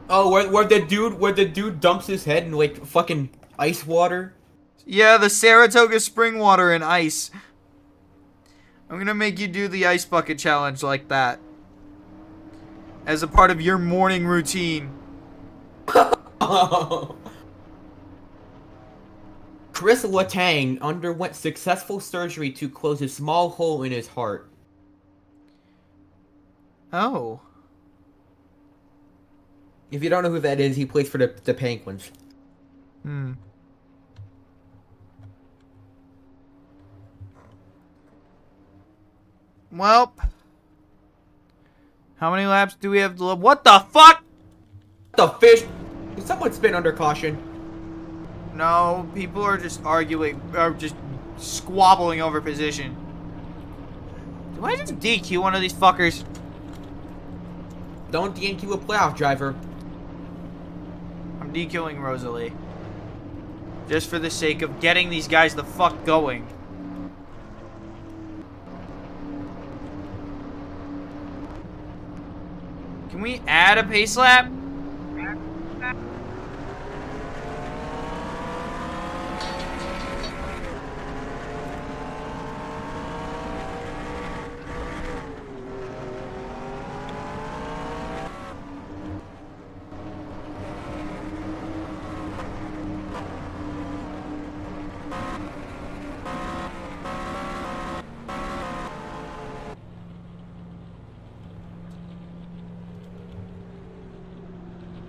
Oh, where the dude dumps his head in like fucking ice water? Yeah, the Saratoga spring water and ice. I'm gonna make you do the Ice Bucket Challenge like that. As a part of your morning routine. Chris Letang underwent successful surgery to close a small hole in his heart. Oh. If you don't know who that is, he plays for the Penguins. Well. How many laps do we have to live? What the fuck? The fish! Did someone spin under caution? No, people are just arguing, or just squabbling over position. Do I just DQ one of these fuckers? Don't DQ a playoff driver. I'm DQing Rosalie. Just for the sake of getting these guys the fuck going. we add a pace lap?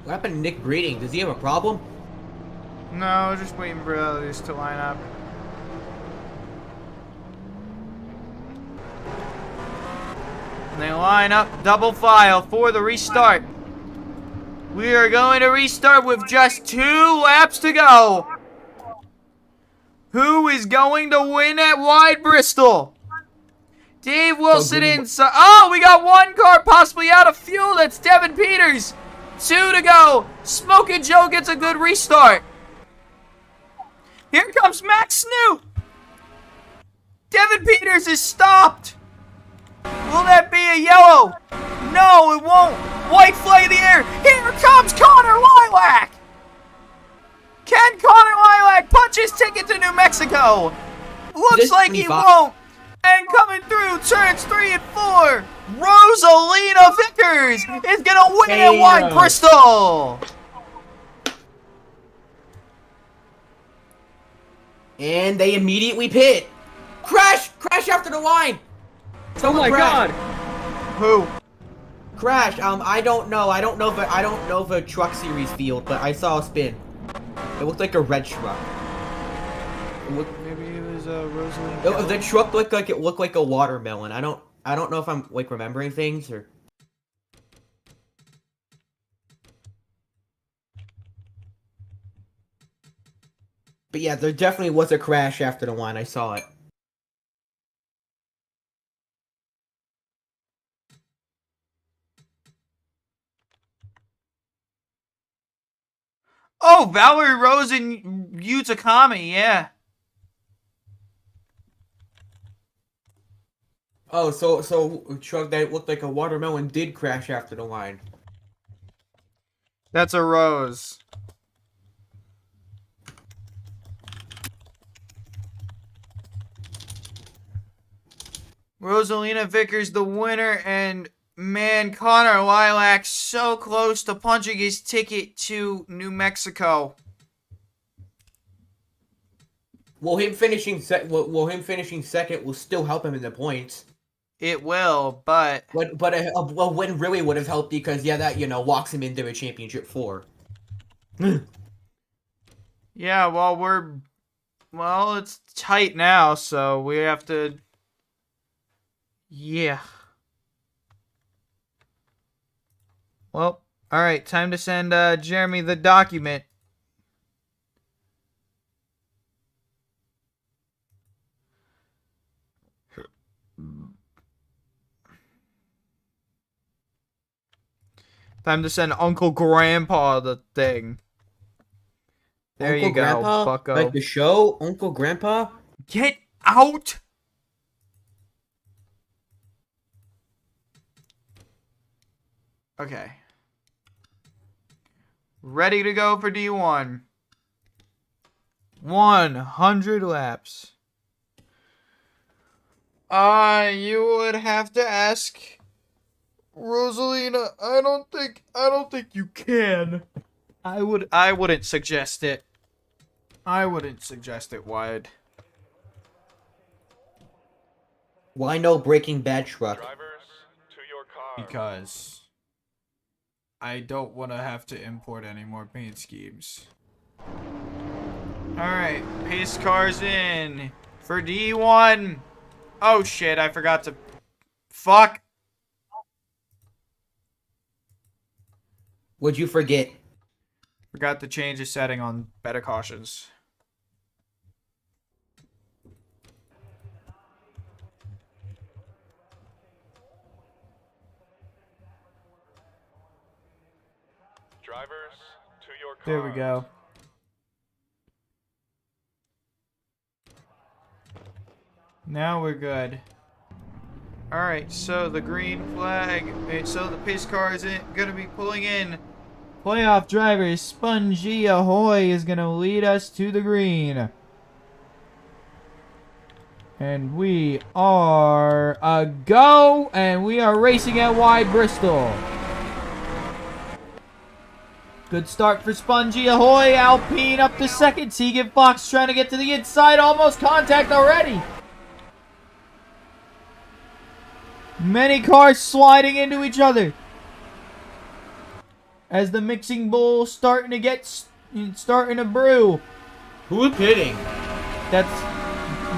What happened to Nick Breeding? Does he have a problem? No, just waiting for others to line up. And they line up double file for the restart. We are going to restart with just 2 laps to go. Who is going to win at Wide Bristol? Dave Wilson inside. Oh, we got 1 car possibly out of fuel. That's Devin Peters. 2 to go. Smokin' Joe gets a good restart. Here comes Max Snoop. Devin Peters is stopped. Will that be a yellow? No, it won't. White flag in the air. Here comes Connor Lilac. Can Connor Lilac punch his ticket to New Mexico? Looks like he won't. And coming through turns 3 and 4, Rosalina Vickers is gonna win at Wide Bristol. And they immediately pit. Crash after the line. Oh my god! Who? Crash. I don't know. I don't know the truck series field, but I saw a spin. It looked like a red truck. Maybe it was Rosalina. The truck looked like a watermelon. I don't know if I'm like remembering things or. But yeah, there definitely was a crash after the line. I saw it. Oh, Valerie Rose and Yuta Kami, yeah. Oh, so a truck that looked like a watermelon did crash after the line. That's a Rose. Rosalina Vickers the winner, and man, Connor Lilac so close to punching his ticket to New Mexico. Well, him finishing second will still help him in the points. It will, but a win really would have helped because that locks him into a championship 4. yeah, well, it's tight now, so we have to. Yeah. Well, all right, time to send Jeremy the document. Time to send Uncle Grandpa the thing. There Uncle you go, Grandpa? bucko. Like the show, Uncle Grandpa? Get out! Okay. Ready to go for D1. 100 laps. You would have to ask Rosalina. I don't think you can. I wouldn't suggest it. I wouldn't suggest it, Wide. Why no Breaking Bad truck? Drivers, to your car. Because I don't want to have to import any more paint schemes. Alright, pace cars in for D1. Oh shit, I forgot to. Fuck. What'd you forget? Forgot to change the setting on better cautions. Drivers, to your car. There we go. Now we're good. Alright, so the green flag. So the pace car is going to be pulling in. Playoff driver Spongy Ahoy is going to lead us to the green. And we are a go, and we are racing at Wide Bristol. Good start for Spongy Ahoy. Alpine up to second. Tegan Fox trying to get to the inside. Almost contact already. Many cars sliding into each other. As the mixing bowl starting to brew. Who's pitting?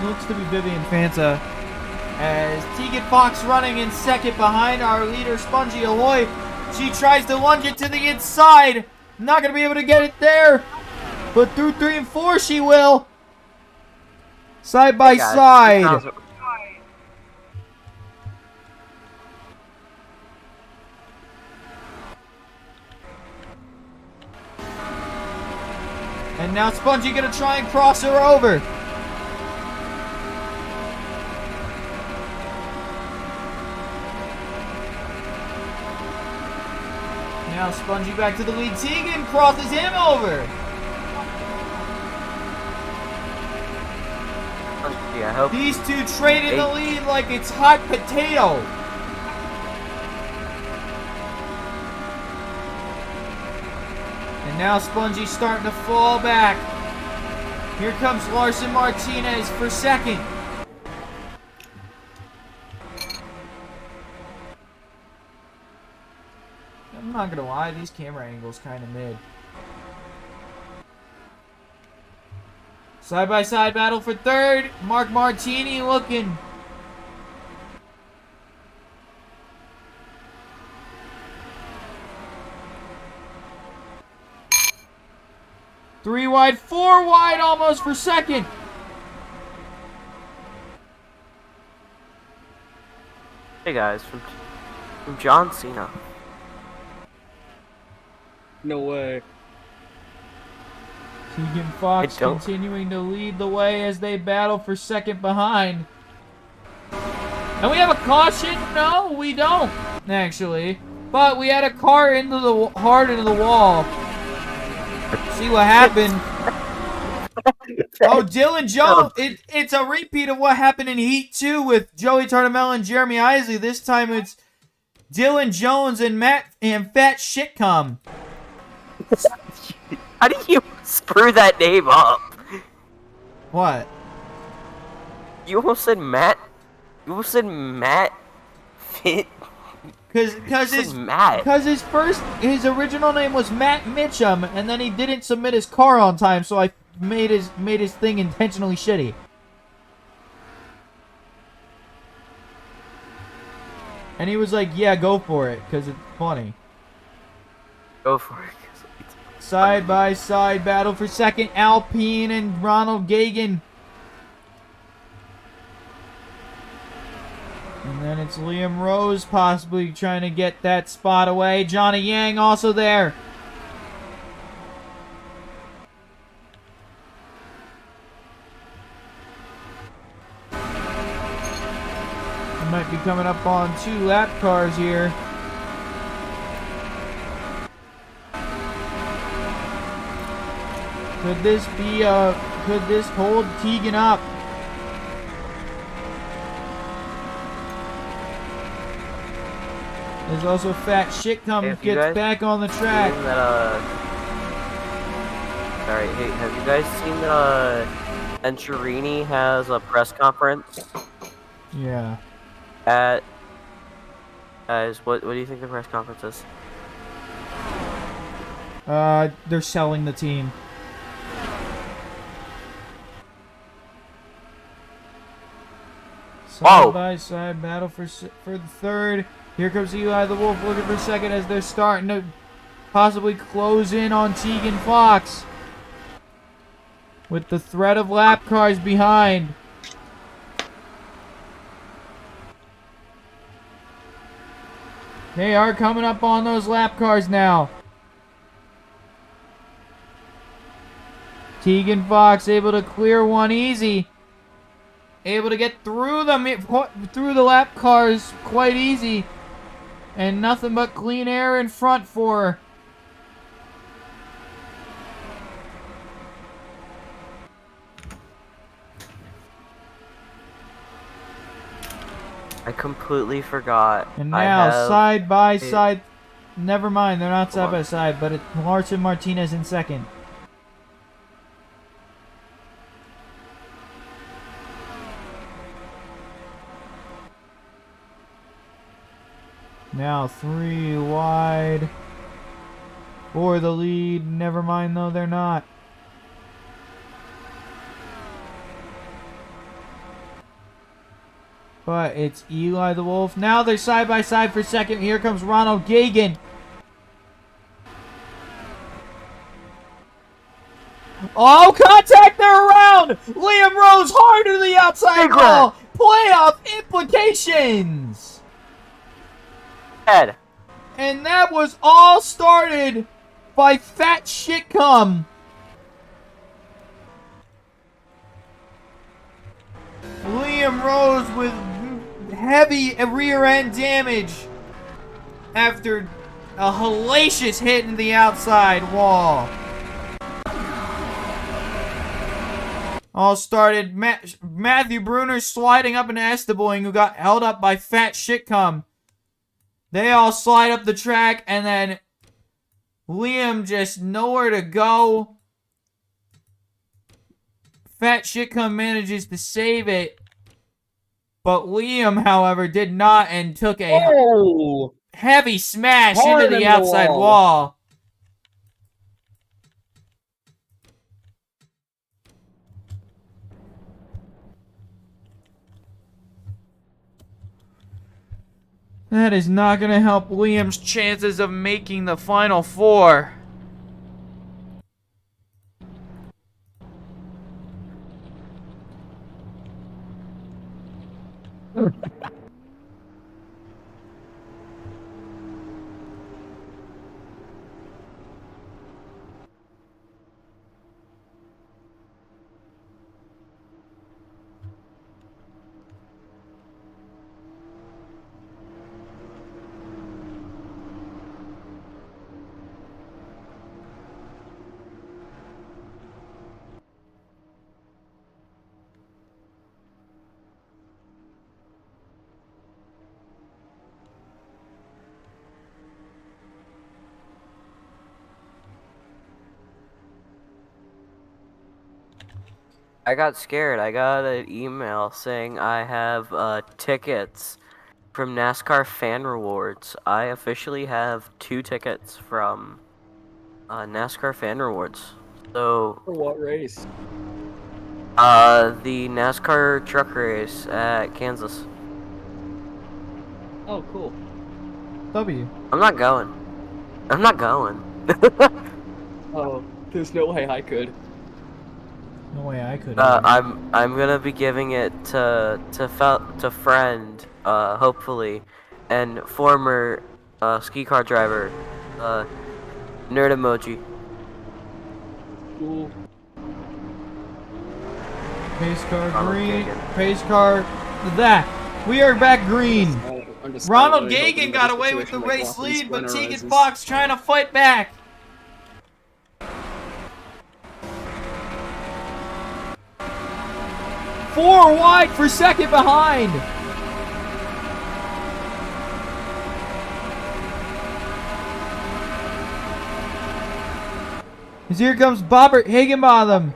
Looks to be Vivian Fanta. As Tegan Fox running in second behind our leader Spongy Ahoy. She tries to lunge it to the inside. Not going to be able to get it there. But through 3 and 4 she will. Side by side. And now Spongy going to try and cross her over. Now Spongy back to the lead. Tegan crosses him over. Yeah, I hope These two trade in the lead like it's hot potato. And now Spongy's starting to fall back. Here comes Larson Martinez for second. I'm not gonna lie, these camera angles kind of mid. Side-by-side battle for third. Mark Martini looking. Three wide, 4 wide almost for second. Hey guys, from John Cena. No way. Tegan Fox continuing to lead the way as they battle for second behind. And we have a caution? No, we don't, actually. But we had a car into the hard into the wall. See what happened. Oh, Dylan Jones. It's a repeat of what happened in Heat 2 with Joey Tartamel and Jeremy Isley. This time it's Dylan Jones and Fat Shitcom. How do you screw that name up? What? You almost said Matt. You almost said Matt Fit. Cause his original name was Matt Mitchum, and then he didn't submit his car on time, so I made his thing intentionally shitty. And he was like, "Yeah, go for it, cause it's funny." Go for it. Side by side battle for second. Alpine and Ronald Gagan. And then it's Liam Rose possibly trying to get that spot away. Johnny Yang also there. We might be coming up on 2 lap cars here. Could this hold Tegan up? There's also Fat Shitcom gets back on the track. Sorry, hey, have you guys seen that Venturini has a press conference? Yeah. Guys, what do you think the press conference is? They're selling the team. Side by side battle for the third. Here comes Eli the Wolf looking for second as they're starting to possibly close in on Tegan Fox. With the threat of lap cars behind. They are coming up on those lap cars now. Tegan Fox able to clear one easy. able to get through the lap cars quite easy. And nothing but clean air in front for her. I completely forgot. And I now, have side by a- side. Never mind, they're not side Hold by on. side, but it's Larson Martinez in second. Now 3 wide for the lead. Never mind, though, they're not. But it's Eli the Wolf. Now they're side by side for second. Here comes Ronald Gagan. Oh, contact, they're around! Liam Rose hard to the outside Big wall. Playoff implications. Ed. And that was all started by Fat Shitcum. Liam Rose with heavy rear end damage after a hellacious hit in the outside wall. All started Matthew Bruner sliding up into Esteboing, who got held up by Fat Shitcum. They all slide up the track, and then Liam just nowhere to go. Fat Shitcum manages to save it. But Liam, however, did not and took a Oh! heavy smash Hard into the into the outside wall. wall. That is not going to help Liam's chances of making the Final Four. I got scared. I got an email saying I have tickets from NASCAR Fan Rewards. I officially have 2 tickets from NASCAR Fan Rewards. So, For what race? the NASCAR truck race at Kansas. Oh, cool. W. I'm not going. I'm not going. Oh, there's no way I could. No way I could. I'm gonna be giving it to friend, hopefully, and former SKICAR driver, Nerd Emoji. Cool. Pace car Ronald green. Gagan. Pace car. That. We are back green. I'm just Ronald really hoping Gagan that got this away with the situation like race Lachlan lead, but Splinter Tegan arises. Fox trying to fight back. Four wide for second behind. As here comes Bobbert Higginbotham.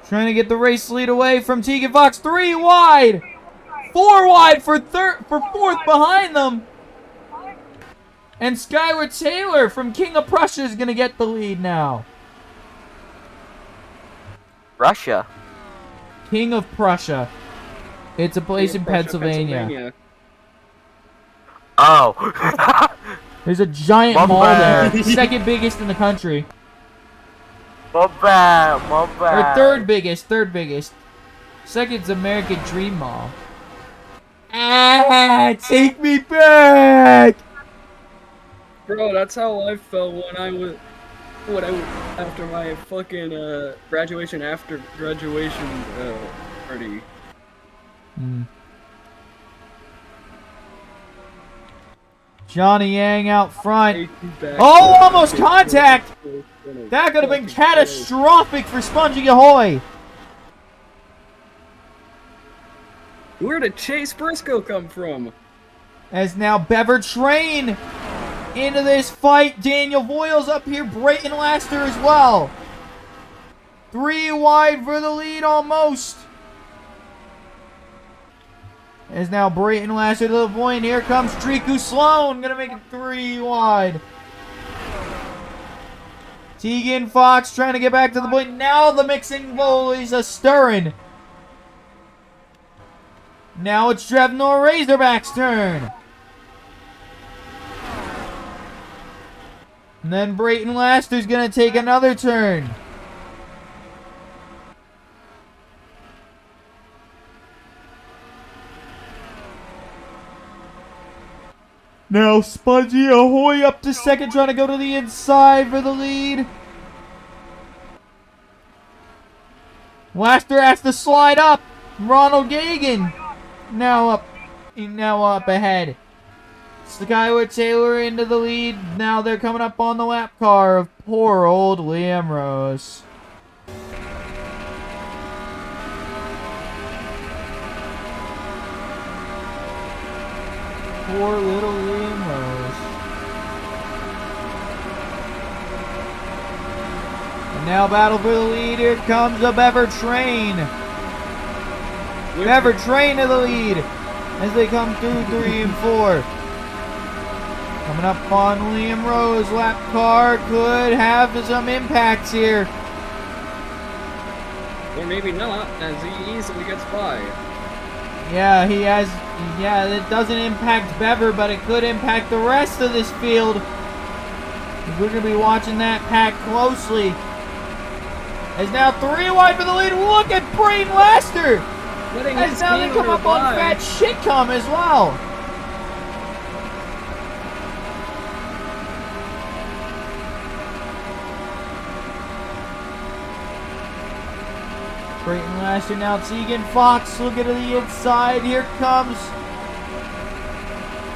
Trying to get the race lead away from Tegan Fox. 3 wide. 4 wide for fourth behind them. And Skyward Taylor from King of Prussia is going to get the lead now. Russia. King of Prussia. It's a place in Pennsylvania. Oh. There's a giant My mall bad. there. Second biggest in the country. My bad. My Or bad. third biggest. Second's American Dream Mall. Ah, take me back! Bro, that's how I felt when I was after my fucking graduation after graduation party. Johnny Yang out front. Take you back Oh, to- almost contact! That could have been catastrophic for Spongy Ahoy. Where did Chase Briscoe come from? As now Bever Train into this fight. Daniel Voiles up here. Brayton Laster as well. 3 wide for the lead almost. As now Brayton Laster to the point. Here comes Triku Sloan. Gonna make it 3 wide. Tegan Fox trying to get back to the point. Now the mixing volleys are stirring. Now it's Drevnor Razorback's turn. And then Brayton Laster's going to take another turn. Now Spongy Ahoy up to second, trying to go to the inside for the lead. Laster has to slide up. Ronald Gagan now up ahead. Skyward Taylor into the lead. Now they're coming up on the lap car of poor old Liam Rose. Poor little Liam Rose. And now battle for the lead. Here comes a Bever Train. Bever Train to the lead as they come through 3 and 4. Coming up on Liam Rose. Lap car could have some impacts here. Or maybe not, as he easily gets by. Yeah, he has. Yeah, it doesn't impact Bever, but it could impact the rest of this field. We're going to be watching that pack closely. As now 3 wide for the lead. Look at Brayton Laster. As now they come up on Fat Shitcom as well. Brayton Laster, now Tegan Fox looking to the inside. Here comes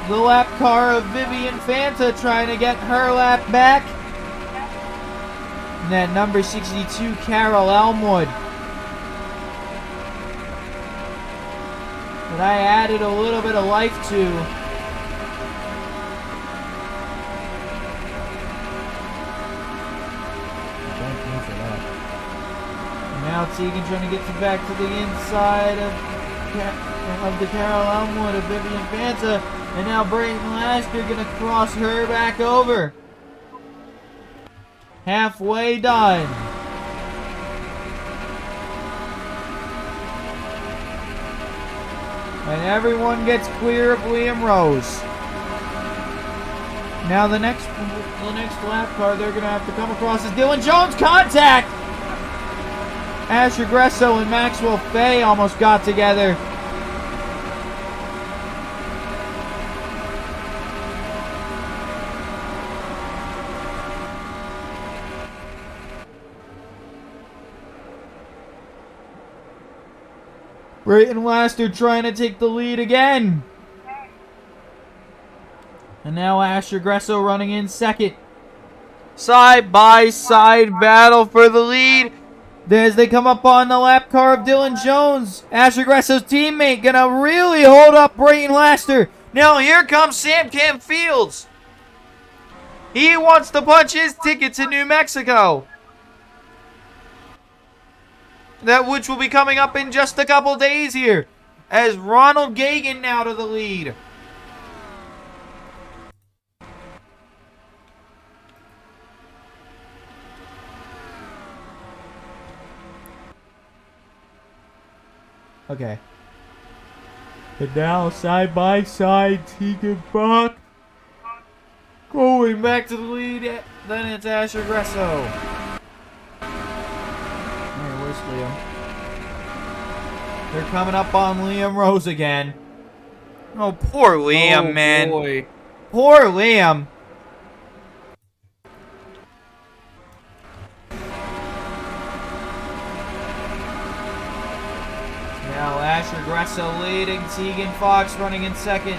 the lap car of Vivian Fanta trying to get her lap back. And that number 62, Carol Elmwood. That I added a little bit of life to. Thank you for that. Now Tegan trying to get back to the inside of the Carol Elmwood of Vivian Fanta. And now Brayton Laster going to cross her back over. Halfway done. And everyone gets clear of Liam Rose. Now the next lap car they're going to have to come across is Dylan Jones. Contact! Asher Gresso and Maxwell Fay almost got together. Brayton Laster trying to take the lead again. And now Asher Gresso running in second. Side-by-side battle for the lead. As they come up on the lap car of Dylan Jones. Asher Gresso's teammate gonna really hold up Brayton Laster. Now here comes Sam Cam Fields. He wants to punch his ticket to New Mexico. That which will be coming up in just a couple days here. As Ronald Gagan now to the lead. Okay. And now side by side, Tegan Bach going back to the lead. Then it's Asher Gresso. Where's Liam? They're coming up on Liam Rose again. Oh, poor Liam, man. Boy. Poor Liam. Asher Gressa leading, Tegan Fox running in second.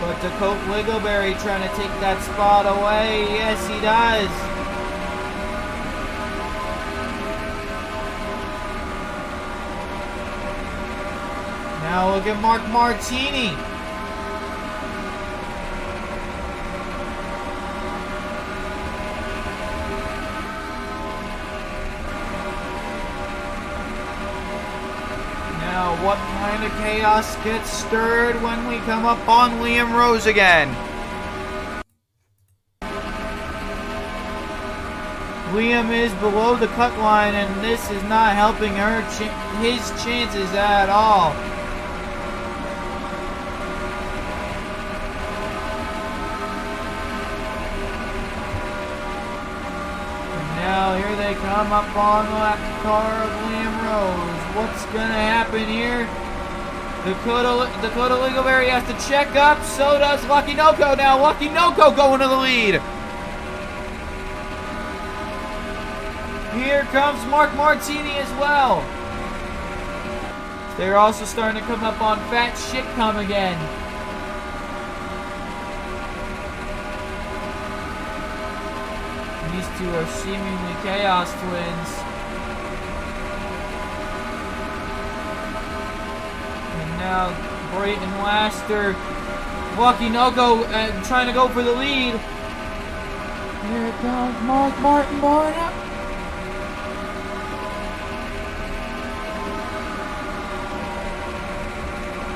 But Dakota Littleberry trying to take that spot away. Yes, he does. Now look at Mark Martini. Now, what kind of chaos gets stirred when we come up on Liam Rose again? Liam is below the cut line, and this is not helping his chances at all. And now here they come up on the car of Liam Rose. What's gonna happen here? Dakota Littleberry has to check up. So does Lucky Noko. Now Lucky Noko going to the lead. Here comes Mark Martini as well. They're also starting to come up on Fat Shit Come again. These two are seemingly chaos twins. And now Brayton Laster, Lucky Noko trying to go for the lead. Here comes Mark Martin going up.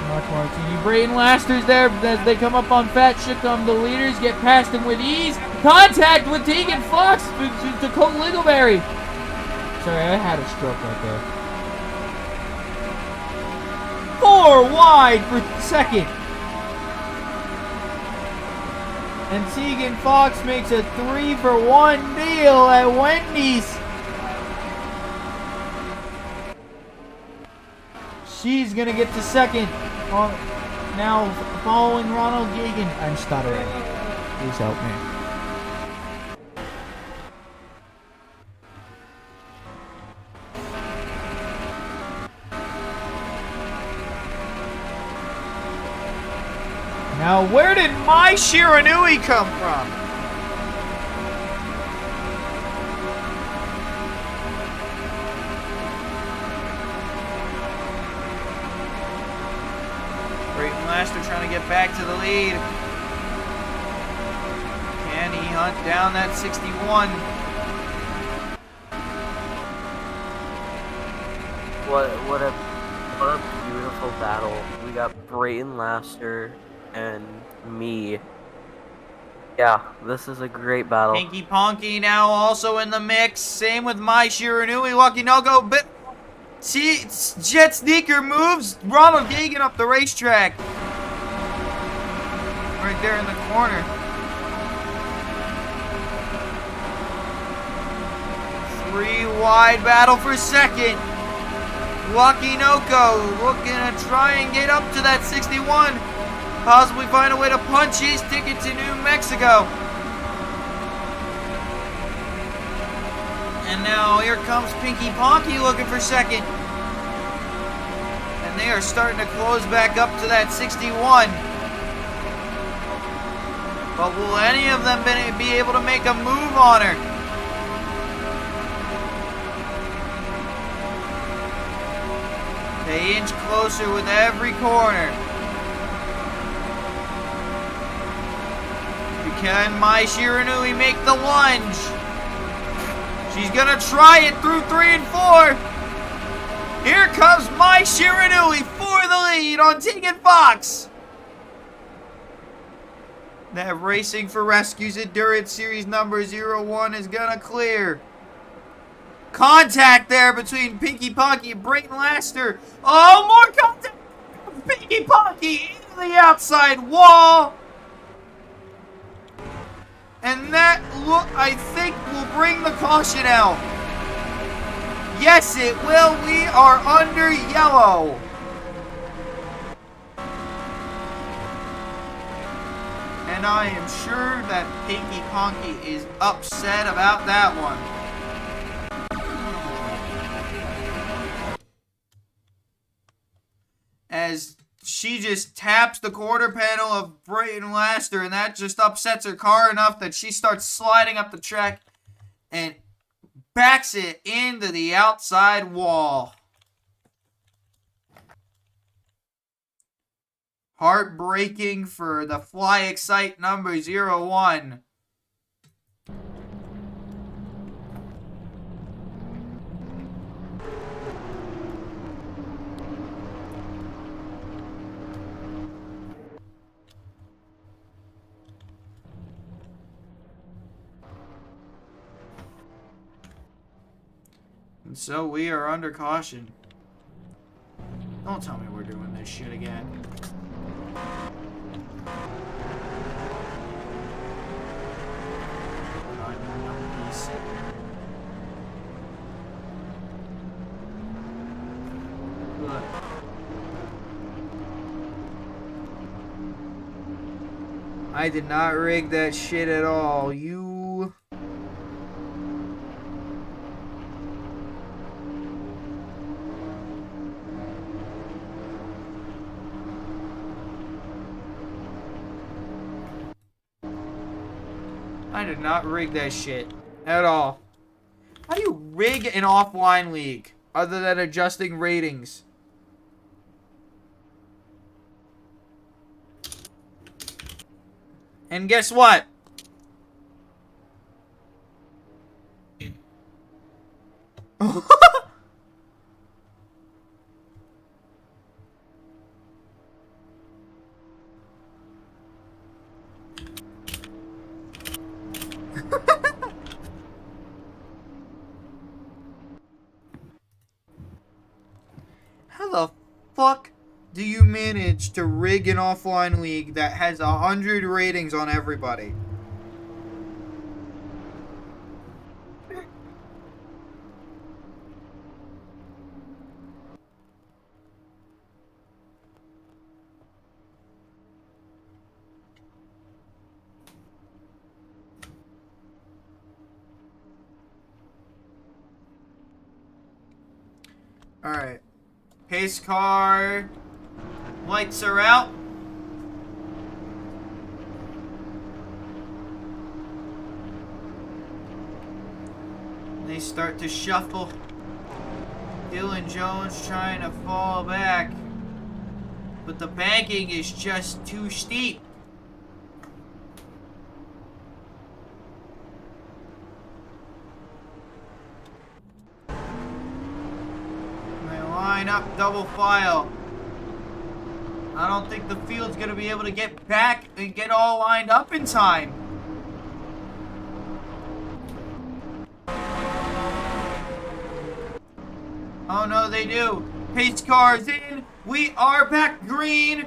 Mark Martini, Brayton Laster's there as they come up on Fat Shitcom. The leaders get past him with ease. Contact with Tegan Fox to Colt Littleberry. Sorry, I had a stroke right there. 4 wide for second. And Tegan Fox makes a 3-for-1 deal at Wendy's. She's gonna get to second. Now following Ronald Gagan. I'm stuttering. Please help me. Now where did my Shiranui come from? Brayton Laster trying to get back to the lead. Can he hunt down that 61? What a beautiful battle. We got Brayton Laster and me. Yeah, this is a great battle. Pinky Ponky now also in the mix. Same with my Shiranui. Lucky Noko, but see, Jet Sneaker moves Ronald Gagan up the racetrack. Right there in the corner. 3 wide battle for second. Lucky Noko looking to try and get up to that 61. Possibly find a way to punch his ticket to New Mexico. And now here comes Pinky Ponky looking for second. And they are starting to close back up to that 61. But will any of them be able to make a move on her? They inch closer with every corner. Can my Shiranui make the lunge? She's gonna try it through 3 and 4. Here comes my Shiranui for the lead on Tegan Fox. That Racing for Rescues Endurance Series number 01 is gonna clear. Contact there between Pinky Ponky and Brayton Laster. Oh, more contact! Pinky Ponky into the outside wall. And that, look, I think will bring the caution out. Yes, it will. We are under yellow. And I am sure that Pinky Ponky is upset about that one. she just taps the quarter panel of Brayton Laster, and that just upsets her car enough that she starts sliding up the track and backs it into the outside wall. Heartbreaking for the Fly Excite number 01. And so we are under caution. Don't tell me we're doing this shit again. Look. I did not rig that shit at all. You... I did not rig that shit at all. How do you rig an offline league other than adjusting ratings? And guess what? How the fuck do you manage to rig an offline league that has 100 ratings on everybody? Alright. Pace car. Lights are out. They start to shuffle. Dylan Jones trying to fall back. But the banking is just too steep. Line up double file. I don't think the field's gonna be able to get back and get all lined up in time. Oh no, they do. Pace car's in. We are back green.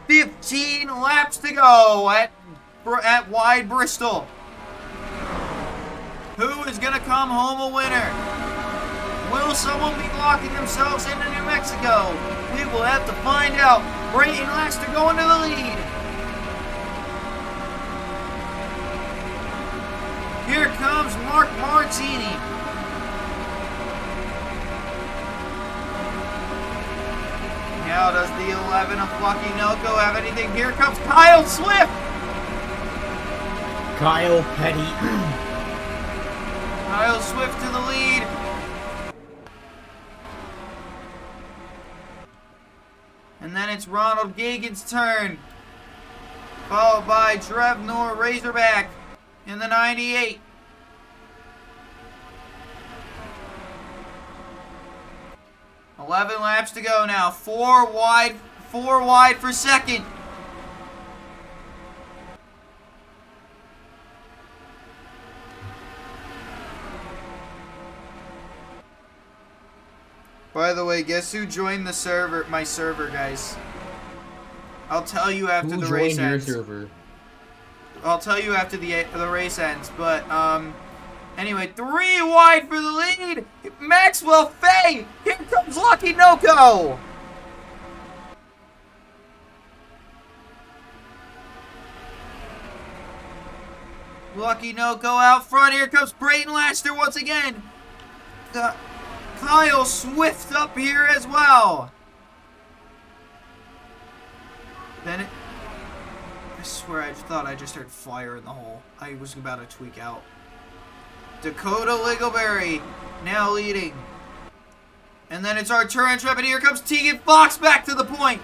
15 laps to go at Wide Bristol. Who is gonna come home a winner? Will someone be locking themselves into New Mexico? We will have to find out. Brayton Laster going to the lead. Here comes Mark Martini. Now does the 11 of Lucky Noco have anything? Here comes Kyle Swift. Kyle Petty. Kyle Swift to the lead. And then it's Ronald Gagan's turn. Followed by Trevnor Razorback in the 98. "11 laps to go now. Four wide for second. By the way, guess who joined the server? My server, guys. I'll tell you after the race ends. Server? I'll tell you after the race ends. But anyway, 3 wide for the lead. Maxwell Fay. Here comes Lucky Noco. Lucky Noco out front. Here comes Brayton Laster once again. Kyle Swift up here as well. Then it... I swear I thought I just heard fire in the hole. I was about to tweak out. Dakota Liggleberry now leading. And then it's our turn trap, and here comes Tegan Fox back to the point.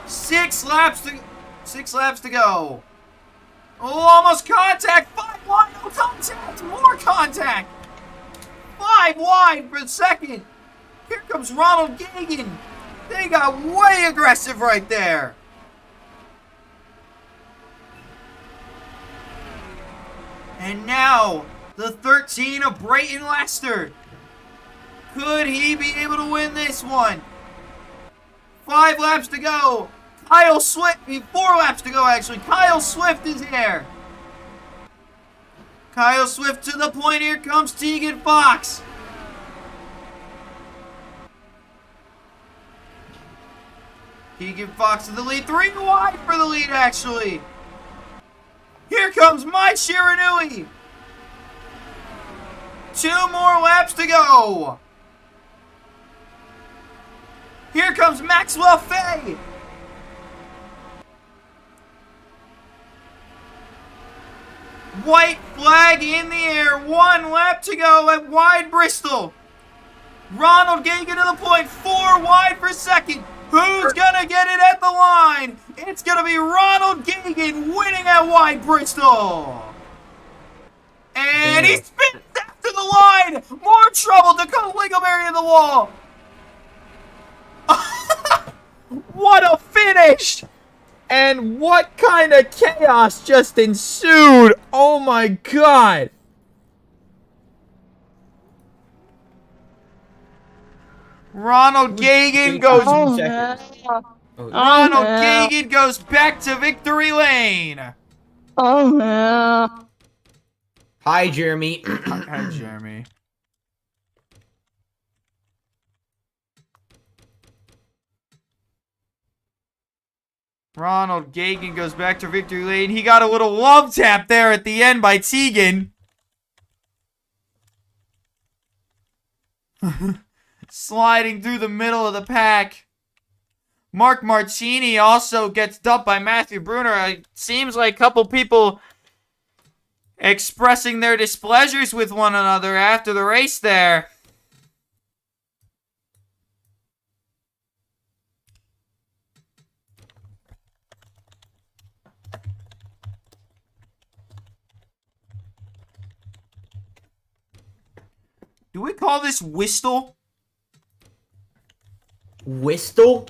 6 laps to go. Oh, almost contact. 5 wide, no contact. More contact. 5 wide for the second. Here comes Ronald Gagan. They got way aggressive right there. And now, the 13 of Brayton Lester. Could he be able to win this one? 5 laps to go. Kyle Swift, 4 laps to go actually. Kyle Swift is here. Kyle Swift to the point. Here comes Tegan Fox. Tegan Fox to the lead. 3 wide for the lead actually. Here comes Mai Shiranui. 2 more laps to go. Here comes Maxwell Fay. White flag in the air. 1 lap to go at Wide Bristol. Ronald Gagan to the point. 4 wide for second. Who's gonna get it at the line? It's gonna be Ronald Gagan winning at Wide Bristol. And he spins after the line. More trouble. Dakota Liggleberry in the wall. What a finish! And what kind of chaos just ensued? Oh my god! Ronald Gagan goes. Ronald Gagan goes back to victory lane. Oh yeah. Hi, Jeremy. Hi, Jeremy. Ronald Gagan goes back to victory lane. He got a little love tap there at the end by Tegan. Sliding through the middle of the pack. Mark Martini also gets dumped by Matthew Bruner. It seems like a couple people expressing their displeasures with one another after the race there. Do we call this Whistle? Whistle?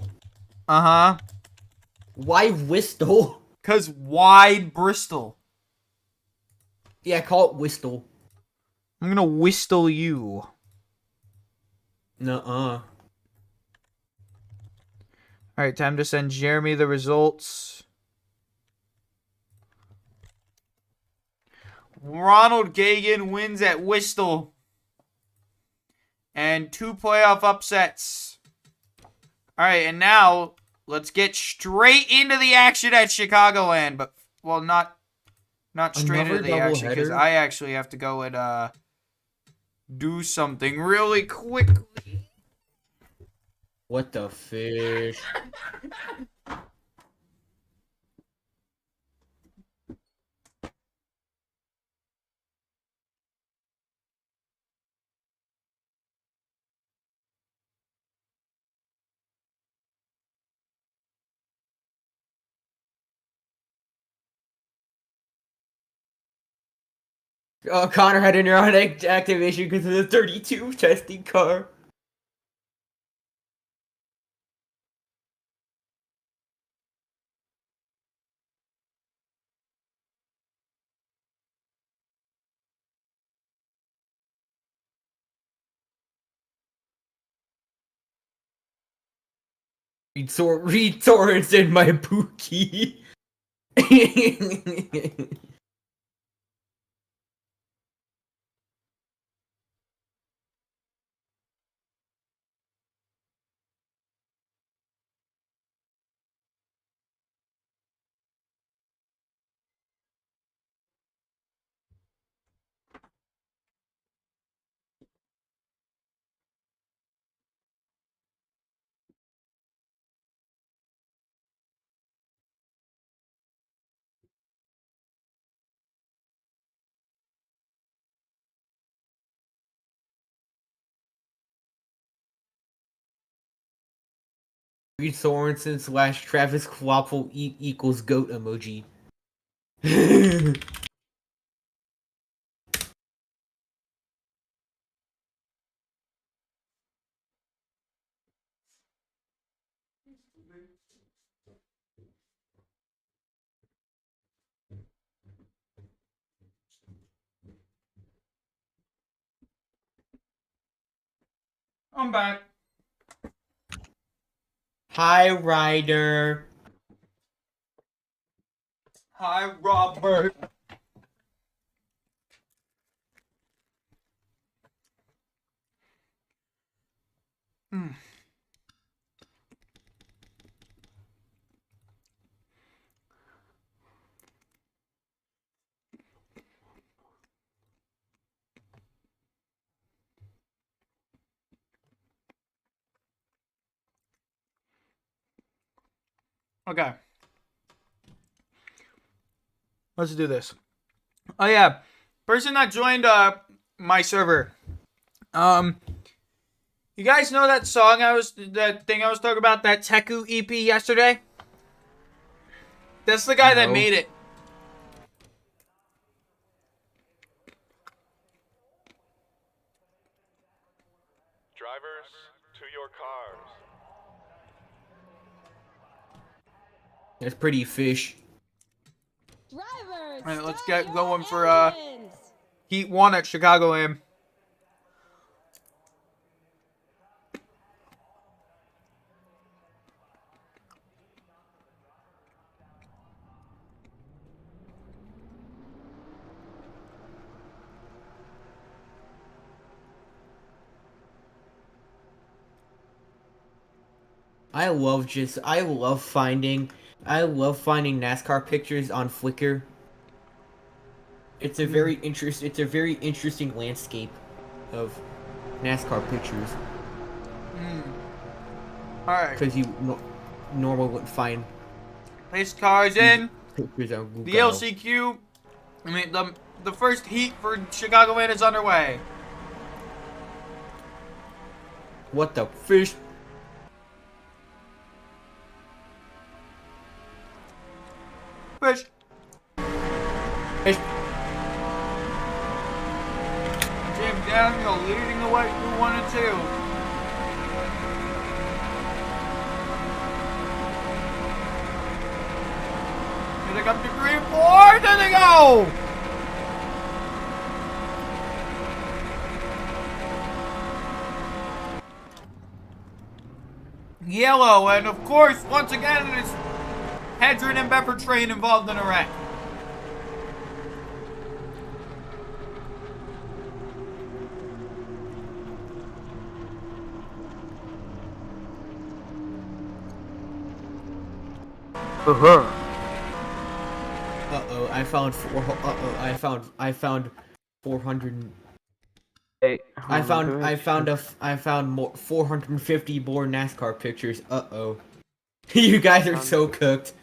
Uh-huh. Why Whistle? 'Cause Wide Bristol. Yeah, call it Whistle. I'm gonna whistle you. Nuh-uh. Alright, time to send Jeremy the results. Ronald Gagan wins at Whistle. And 2 playoff upsets. Alright, and now let's get straight into the action at Chicagoland. But, well, not straight Another into the action, because doubleheader? I actually have to go and do something really quickly. What the fish? Oh, Connor had a neurotic activation because of the 32 testing car. Read torrents in my Pookie. Reed Sorensen / Travis Quapple equals goat emoji. I'm back. Hi, Ryder. Hi, Robert. Okay. Let's do this. Oh yeah, person that joined my server. You guys know that thing I was talking about, that Teku EP yesterday? That's the guy that No. made it. Drivers, to your cars. That's pretty fish. Drivers, All right, let's start get going your for engines. Heat 1 at Chicagoland. I love finding NASCAR pictures on Flickr. It's a very interesting landscape of NASCAR pictures Alright, because you normally wouldn't find place cars in. pictures on Google. The LCQ, I mean, the first heat for Chicagoland is underway. What the fish? Fish. Fish. Jim Daniel leading the way through 1 and 2. Here they come to 3 and 4. There they go. Yellow, and of course, once again, it's Hedron and Pepper Train involved in a wreck. Uh-oh, I found 400. Hey, I found more 450 more NASCAR pictures. Uh-oh. You guys are so cooked.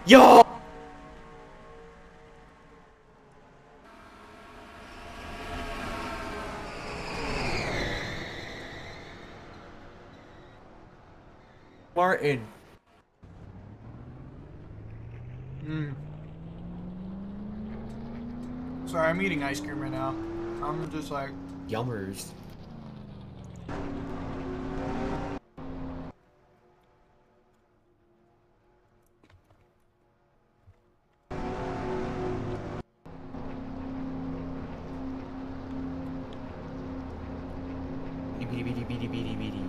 Yo! Martin. Sorry, I'm eating ice cream right now. I'm just like... Yummers. Beady.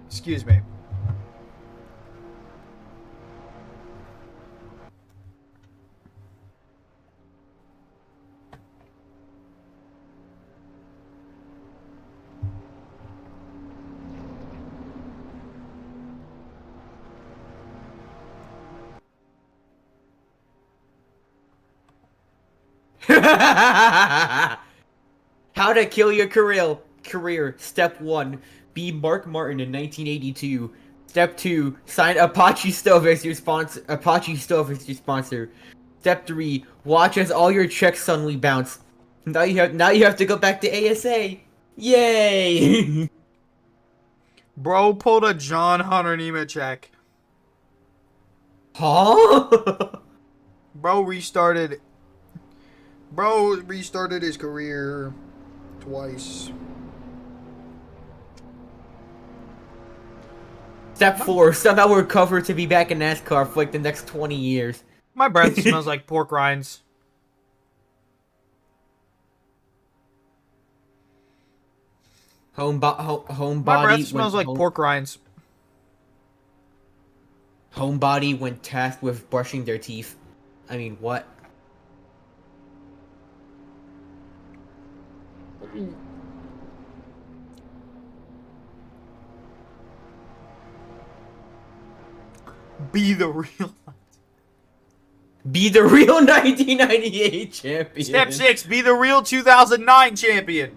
Excuse me. How to kill your career. Step 1. Be Mark Martin in 1982. Step 2. Sign Apache Stove as your sponsor. Step 3. Watch as all your checks suddenly bounce. Now you have to go back to ASA. Yay! Bro pulled a John Hunter Nemechek. Huh? Bro restarted his career twice. Step 4. Somehow recover to be back in NASCAR for like the next 20 years. My breath smells like pork rinds. Homebody. My breath smells like pork rinds. Homebody when tasked with brushing their teeth. I mean, what? Be the real. Be the real 1998 champion. Step 6. Be the real 2009 champion.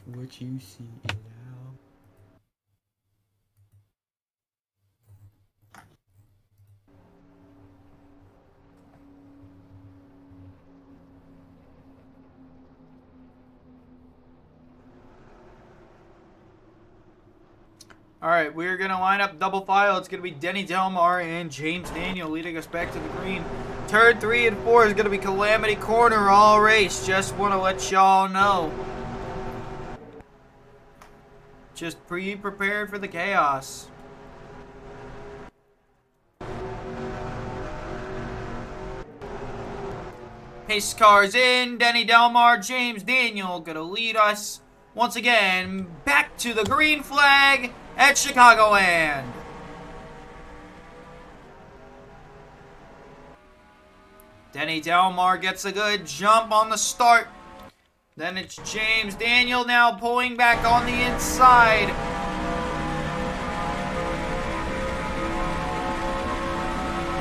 What you see now? Alright, we're going to line up double file. It's going to be Denny Delmar and James Daniel leading us back to the green. Turn 3 and 4 is going to be Calamity Corner all race. Just want to let y'all know. Just prepared for the chaos. Pace cars in. Denny Delmar, James Daniel going to lead us once again back to the green flag at Chicagoland. Denny Delmar gets a good jump on the start. Then it's James Daniel now pulling back on the inside.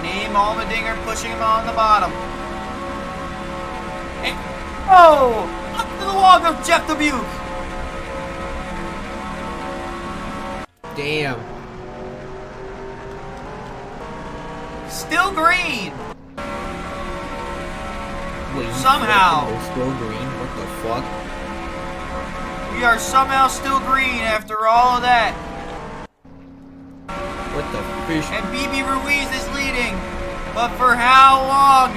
Name Almendinger pushing him on the bottom. And, oh! Up to the wall goes Jeff Dubuque. Damn. Still green. Wait, Somehow. Still green? What the fuck? We are somehow still green after all of that. What the fish? And BB Ruiz is leading. But for how long?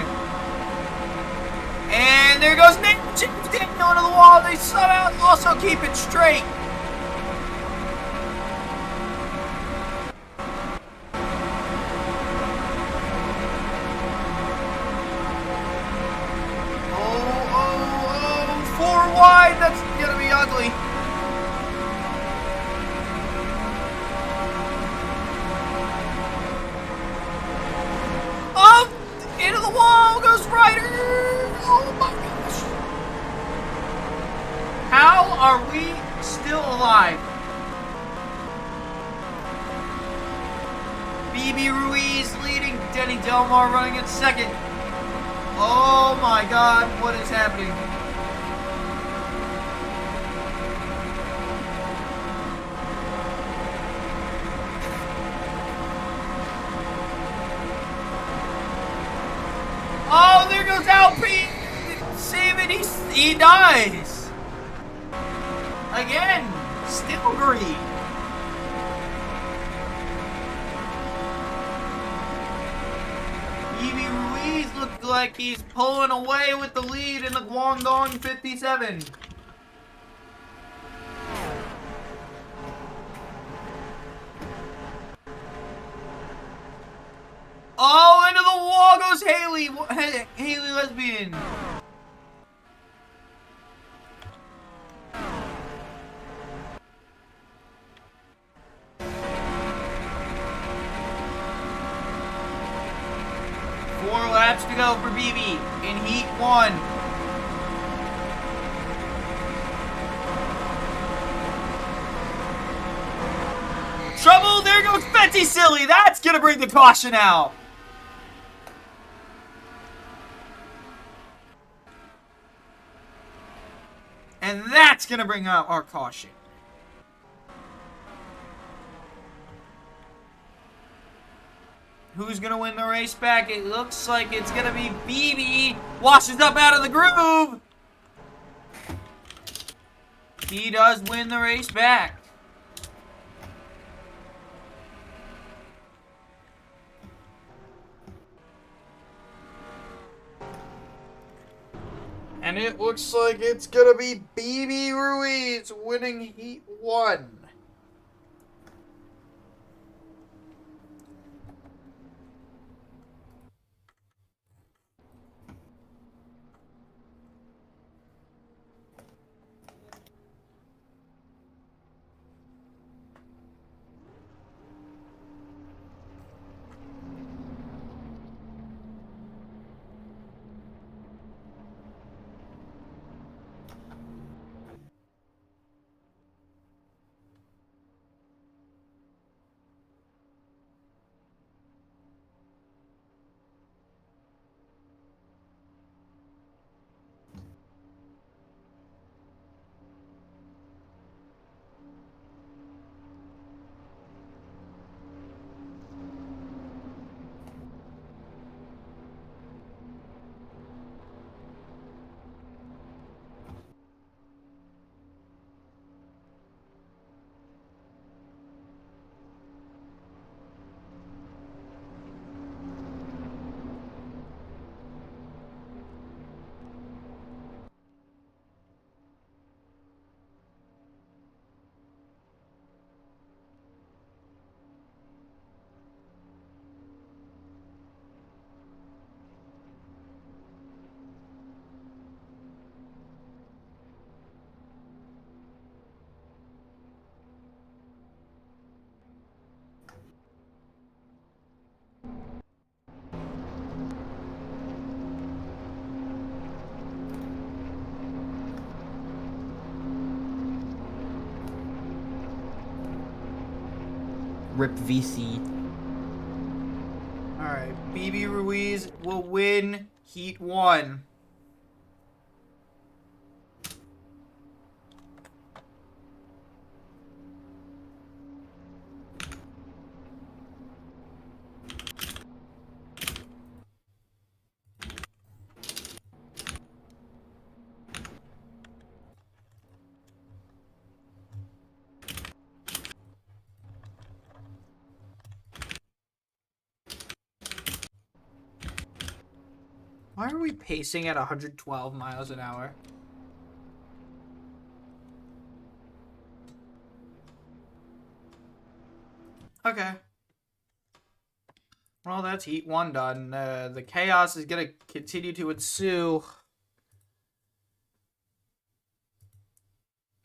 And there goes Nick James Daniel into the wall. They somehow also keep it straight. Wide, that's gonna be ugly. Oh, into the wall goes Ryder. Oh my gosh. How are we still alive? BB Ruiz leading, Denny Delmar running in second. Oh my God, what is happening? Oh, there goes Alpine! Save it, he dies! Again, still green. BB Ruiz looks like he's pulling away with the lead in the Guangdong 57. Oh, into the wall goes Haley. Haley Lesbian. Four laps to go for BB in Heat 1. Trouble, there goes Fetty Silly. That's gonna bring the caution out. And that's gonna bring out our caution. Who's gonna win the race back? It looks like it's gonna be BB. Washes up out of the groove. He does win the race back. And it looks like it's gonna be BB Ruiz winning Heat 1. Rip VC. Alright, BB Ruiz will win Heat 1. Why are we pacing at 112 miles an hour? Okay. Well, that's Heat 1 done. The chaos is going to continue to ensue.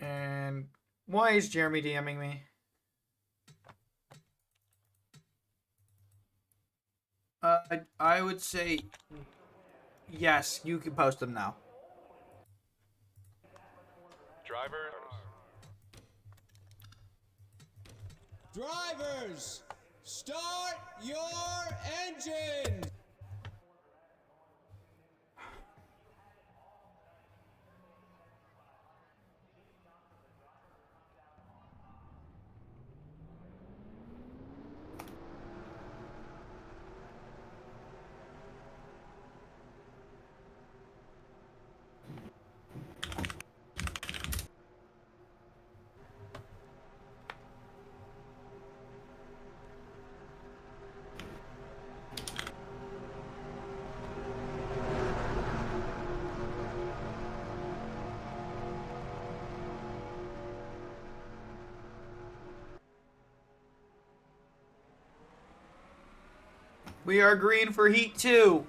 And why is Jeremy DMing me? I would say yes, you can post them now. Drivers. Drivers, start your engines! We are green for heat 2.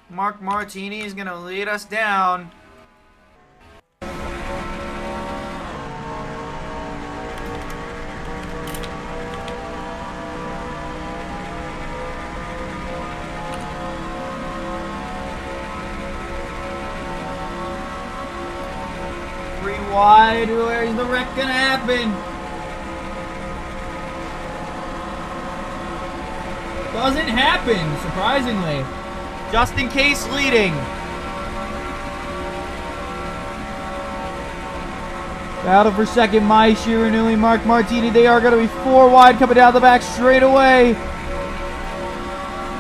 Mark Martini is going to lead us down. Wide, where's the wreck gonna happen? Doesn't happen, surprisingly. Just in case leading. Battle for second, Mai Shiranui, Mark Martini. They are gonna be 4 wide coming down the back straight away.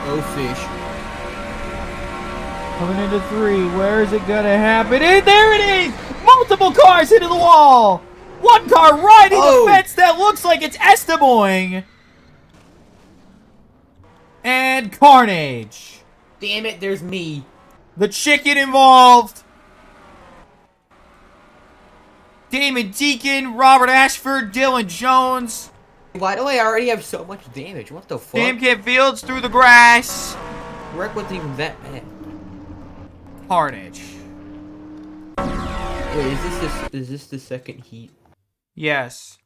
Oh, fish. Coming into 3, where is it gonna happen? And there it is! Multiple cars into the wall! One car riding the fence that looks like it's Estemoing! And carnage! Damn it, there's me. The chicken involved! Damon Deacon, Robert Ashford, Dylan Jones. Why do I already have so much damage? What the fuck? Sam Kent Fields through the grass. Wreck wasn't even that bad. Carnage. Wait, is this the second heat? Yes.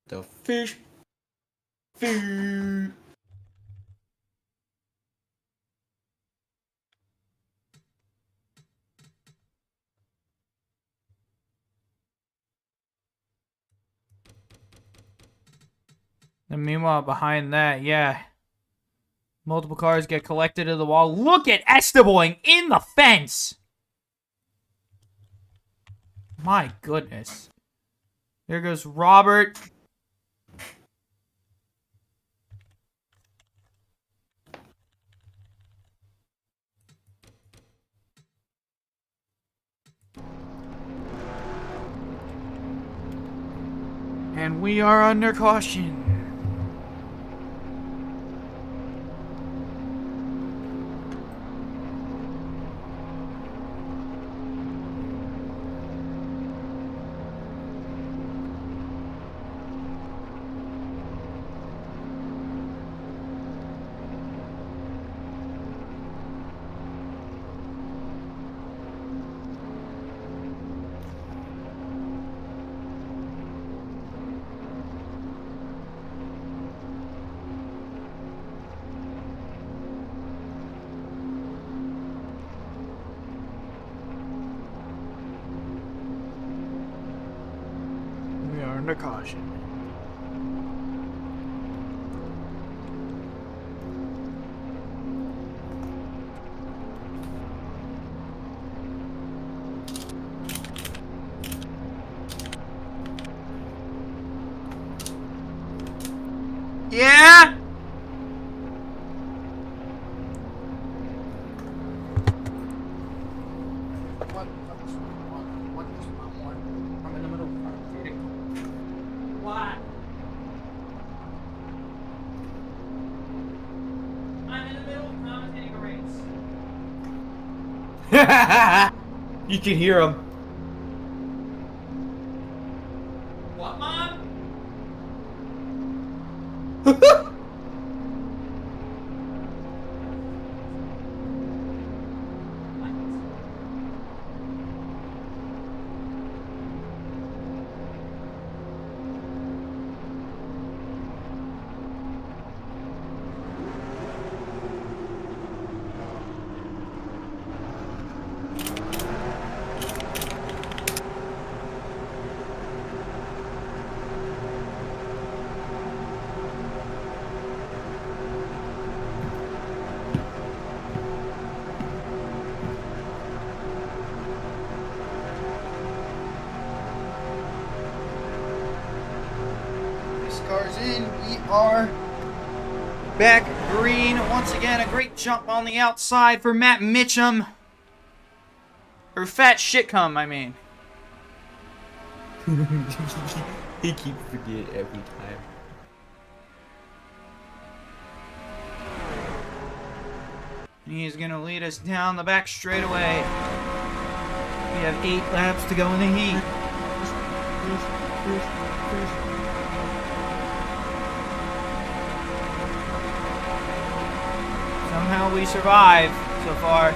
The fish. Food. And meanwhile, behind that, yeah. Multiple cars get collected to the wall. Look at Estemoing in the fence! My goodness. There goes Robert. And we are under caution. Under caution. Yeah? What? I'm in the middle of commentating a race. You can hear him. What, Mom? Car's in. We are back green once again. A great jump on the outside for Matt Mitchum. Or Fat Shitcum, I mean. He keeps forgetting every time. He's gonna lead us down the back straightaway. have 8 laps to go in the heat. Somehow we survive so far.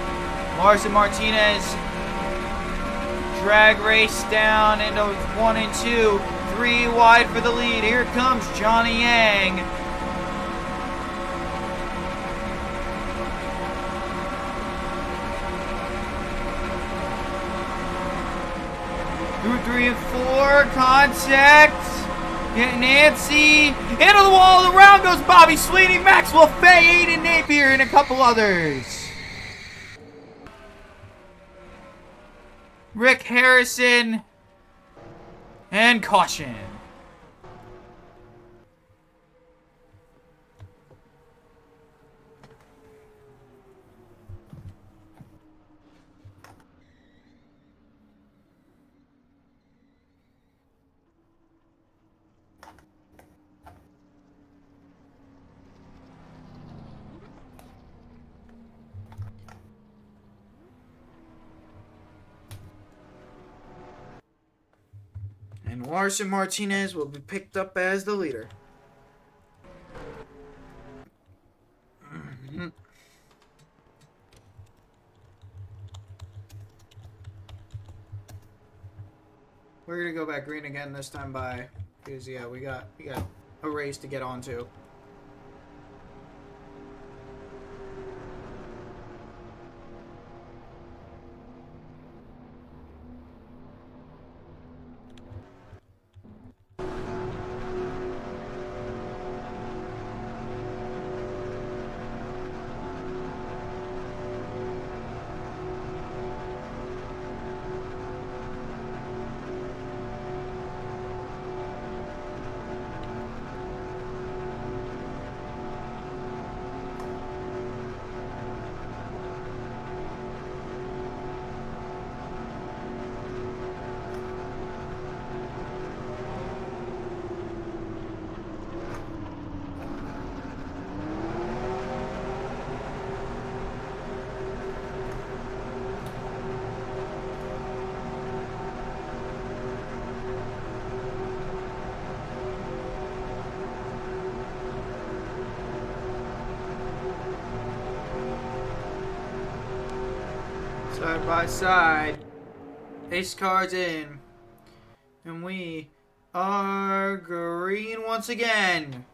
Larson Martinez drag race down into 1 and 2. 3 wide for the lead. Here comes Johnny Yang. Through 3 and 4. Contact. Getting Nancy. Into the wall. Around goes Bobby Sweeney, Maxwell Fay, Aiden Napier, and a couple others. Rick Harrison. And caution. And Larson Martinez will be picked up as the leader. We're gonna go back green again this time by, because yeah, we got a race to get onto. Side by side. Ace cards in. And we are green once again.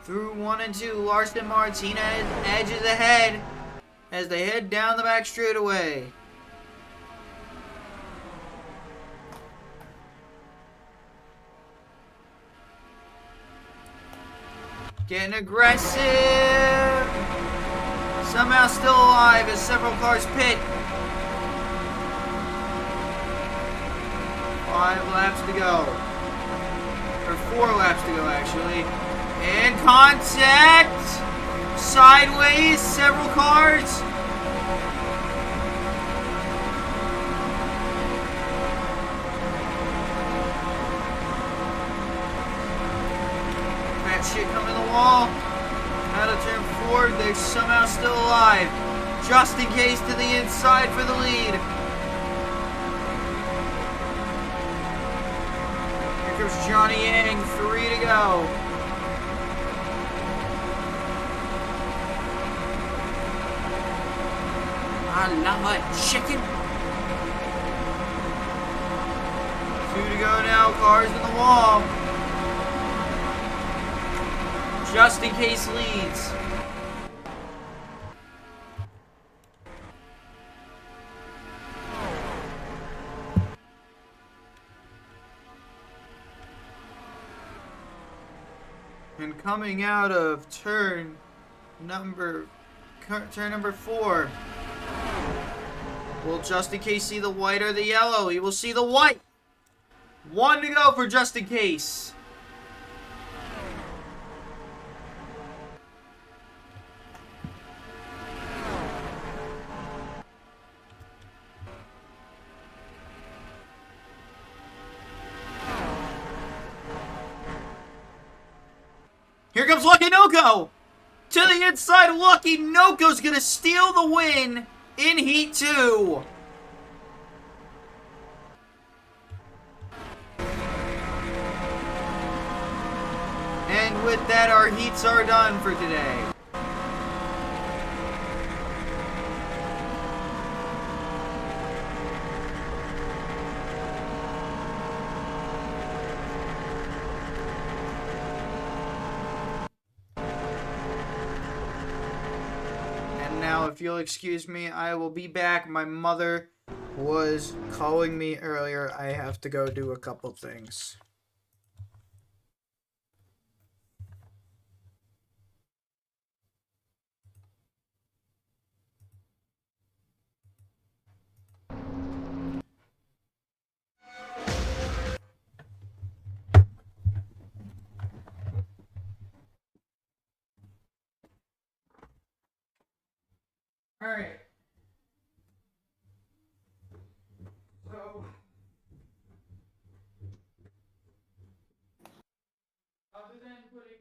Through 1 and 2, Larson Martinez edges ahead as they head down the back straightaway. Getting aggressive. Somehow still alive as several cars pit. 5 laps to go. Or 4 laps to go, actually. And contact. Sideways, several cars. Shit coming the wall. Out of turn 4, they're somehow still alive. Just in case to the inside for the lead. Here comes Johnny Yang, 3 to go. I love a chicken. 2 to go now, cars in the wall. Just in case leads. And coming out of turn number 4, will just in case see the white or the yellow. He will see the white. 1 to go for just in case. Here comes Lucky Noko! To the inside, Lucky Noko's gonna steal the win in Heat 2. And with that, our heats are done for today. And now, if you'll excuse me, I will be back. My mother was calling me earlier. I have to go do a couple things. Alright. So, other than putting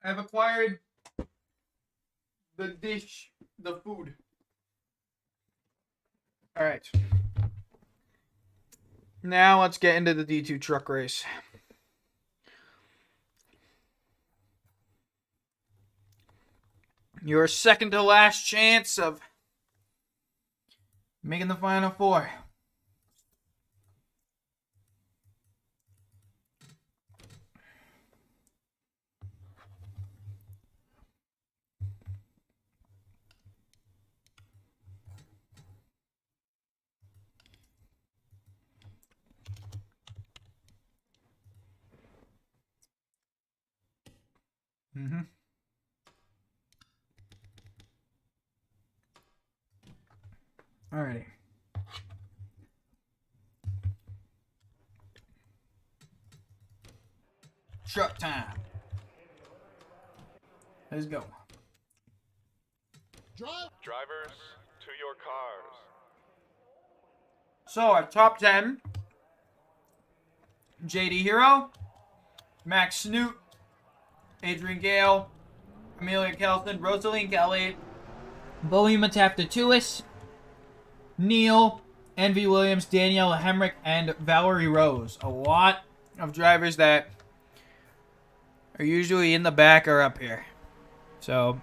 I've acquired the dish, the food. Alright. Now let's get into the D2 truck race. Your second to last chance of making the Final Four. Alrighty. Truck time. Let's go. Drivers, to your cars. So our top 10. JD Hero, Max Snoot, Adrian Gale, Amelia Kelson, Rosaline Kelly, Bohema Taftatulis, Neil, Envy Williams, Danielle Hemrick, and Valerie Rose. A lot of drivers that are usually in the back or up here. So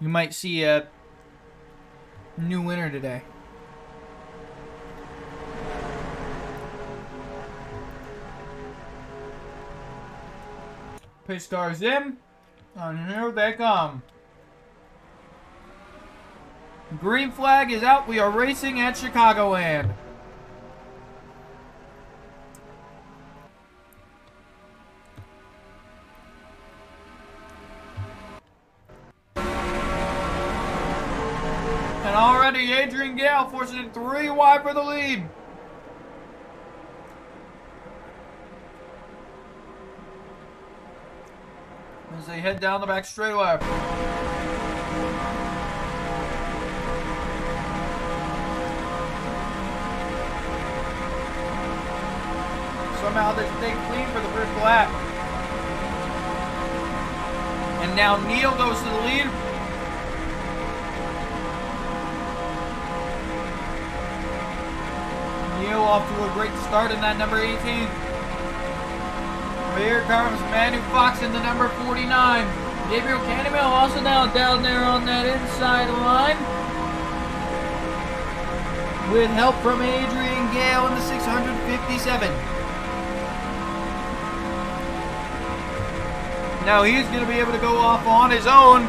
you might see a new winner today. Pitch cars in, and here they come. Green flag is out. We are racing at Chicagoland. And already Adrian Gale forcing it 3 wide for the lead. As they head down the back straightaway. Somehow they stay clean for the first lap. And now Neil goes to the lead. Neil off to a great start in that number 18. Here comes Manu Fox in the number 49. Gabriel Cannonball also now down there on that inside line. With help from Adrian Gale in the 657. Now he's going to be able to go off on his own.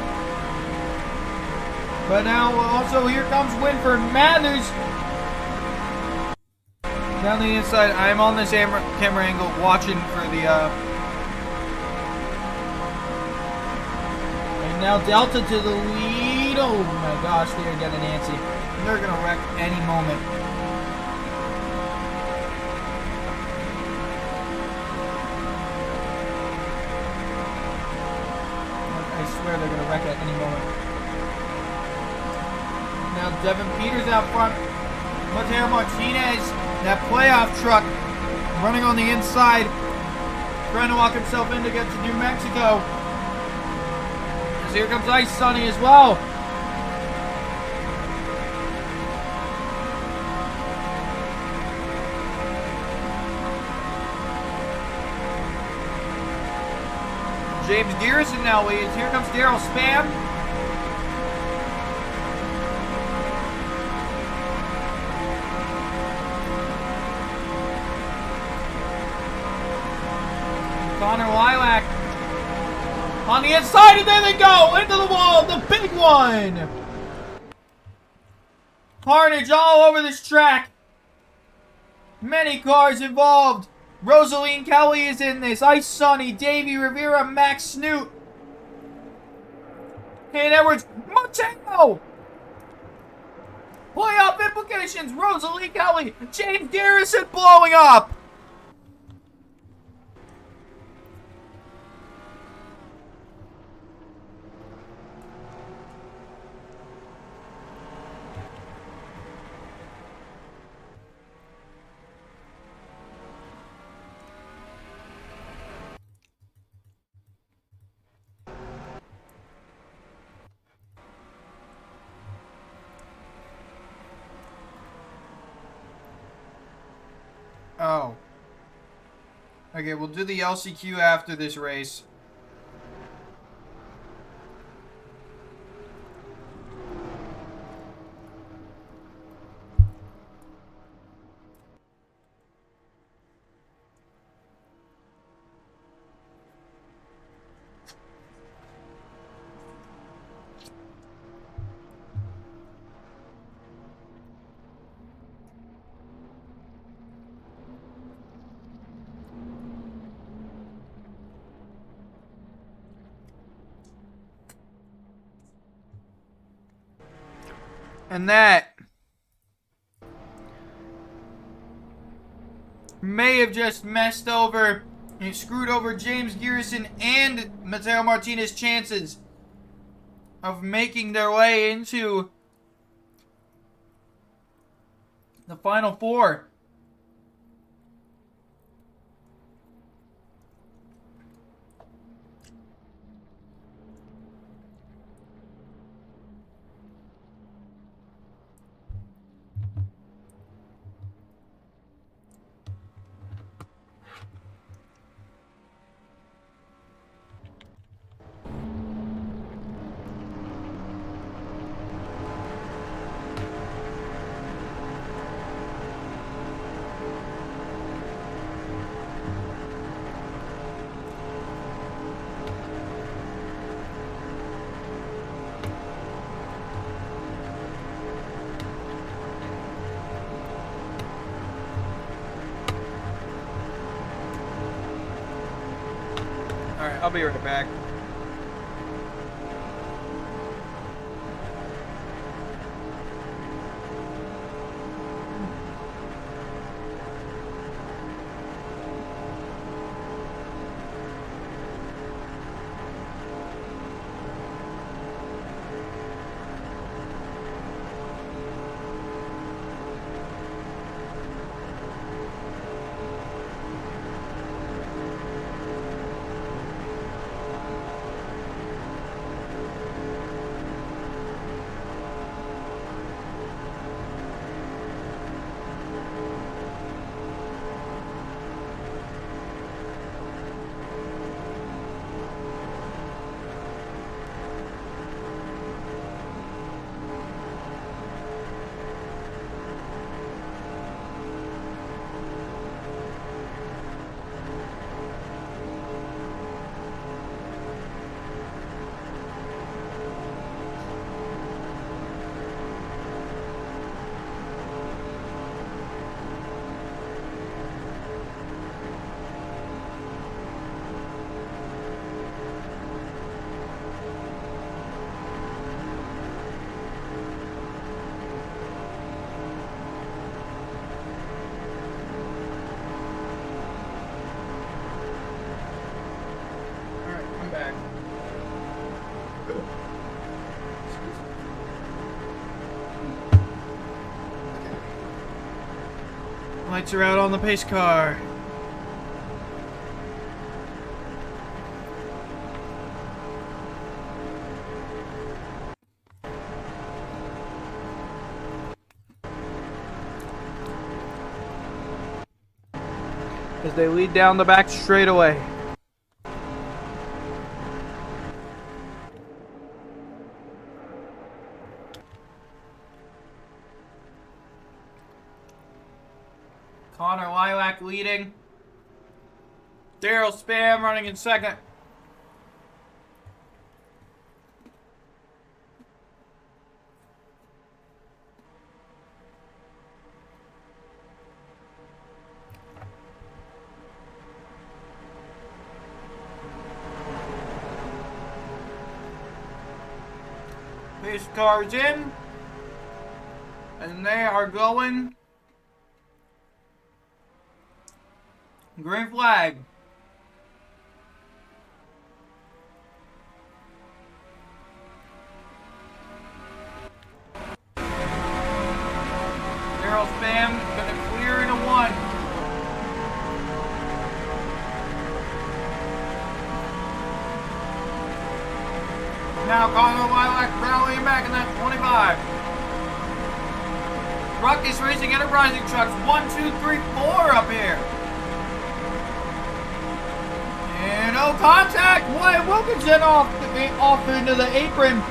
But now also here comes Winford Mathers. Down the inside, I'm on this camera angle watching for the, and now Delta to the lead. Oh my gosh, they're getting antsy. They're gonna wreck any moment. I swear they're gonna wreck at any moment. Now Devin Peters out front. Mateo Martinez. That playoff truck running on the inside, trying to walk himself in to get to New Mexico. As here comes Ice Sunny as well. James Garrison now leads. Here comes Daryl Spam. Connor Lilac on the inside, and there they go into the wall. The big one. Carnage all over this track. Many cars involved. Rosaline Kelly is in this. Ice Sunny, Davey Rivera, Max Snoot, Kane Edwards, Mateo. Playoff implications. Rosaline Kelly, James Garrison blowing up. Oh. Okay, we'll do the LCQ after this race. And that may have just messed over and screwed over James Garrison and Mateo Martinez's chances of making their way into the Final Four. Alright, I'll be right back. Lights are out on the pace car. As they lead down the back straightaway. Connor Lilac leading. Daryl Spam running in second. Pace car's in. And they are going. Green flag. Daryl Spam gonna clear in a 1. Now Connor Lilac rallying back in that 25. Ruckus Racing Enterprising trucks 1, 2, 3, 4 up here. And no contact. Wyatt Wilkinson off into the apron.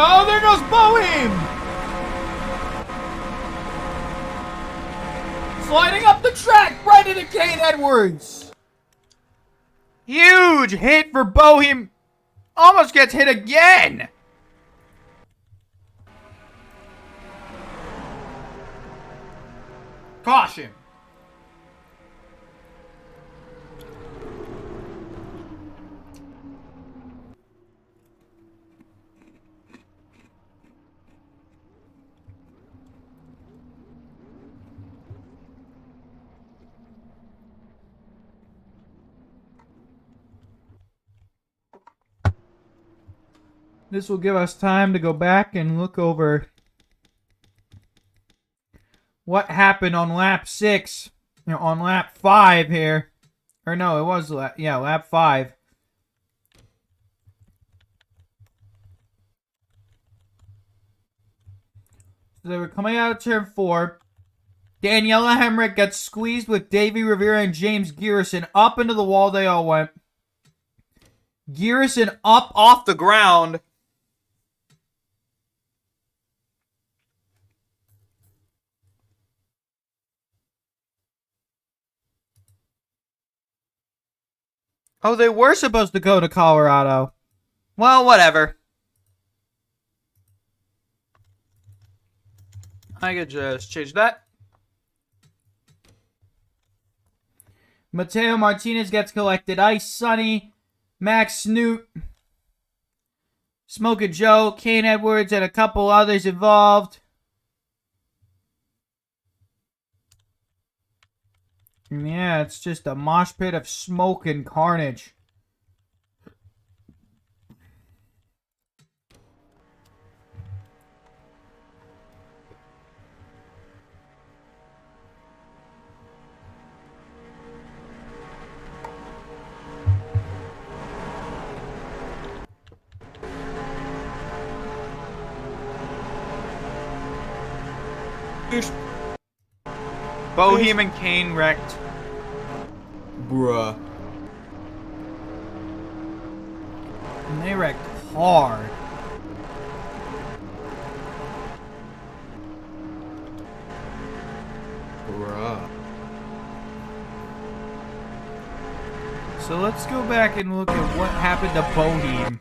Oh, there goes Boehm! Sliding up the track right into Kane Edwards. Huge hit for Boehm. Almost gets hit again. Caution. This will give us time to go back and look over what happened on lap 6, on lap 5 here. Or no, it was lap 5. So they were coming out of turn 4. Daniela Hemrick gets squeezed with Davey Rivera and James Garrison up into the wall. They all went. Garrison up off the ground. Oh, they were supposed to go to Colorado. Well, whatever. I could just change that. Mateo Martinez gets collected. Ice Sunny, Max Snoot, Smokin' Joe, Kane Edwards, and a couple others involved. Yeah, it's just a mosh pit of smoke and carnage. Boehm and Kane wrecked. Bruh. And they wrecked hard. Bruh. So let's go back and look at what happened to Boehm.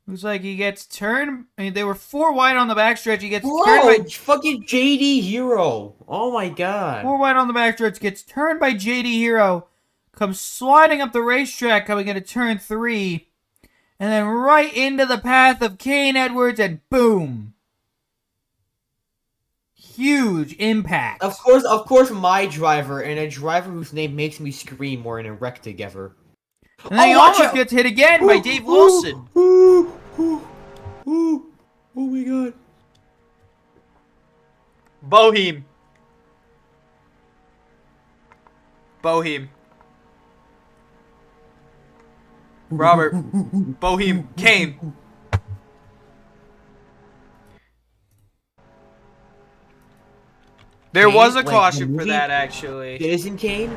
Looks like he gets turned. I mean, they were 4 wide on the backstretch. He gets turned by fucking JD Hero. Oh my god. 4 wide on the backstretch. Gets turned by JD Hero. Comes sliding up the racetrack, coming into turn 3, and then right into the path of Kane Edwards, and boom! Huge impact. Of course, my driver and a driver whose name makes me scream were in a wreck together. And then he almost gets hit again by Dave Wilson. Oh my god. Boehm. Robert. Boehm. Kane. There was a caution for that, actually. Citizen Kane?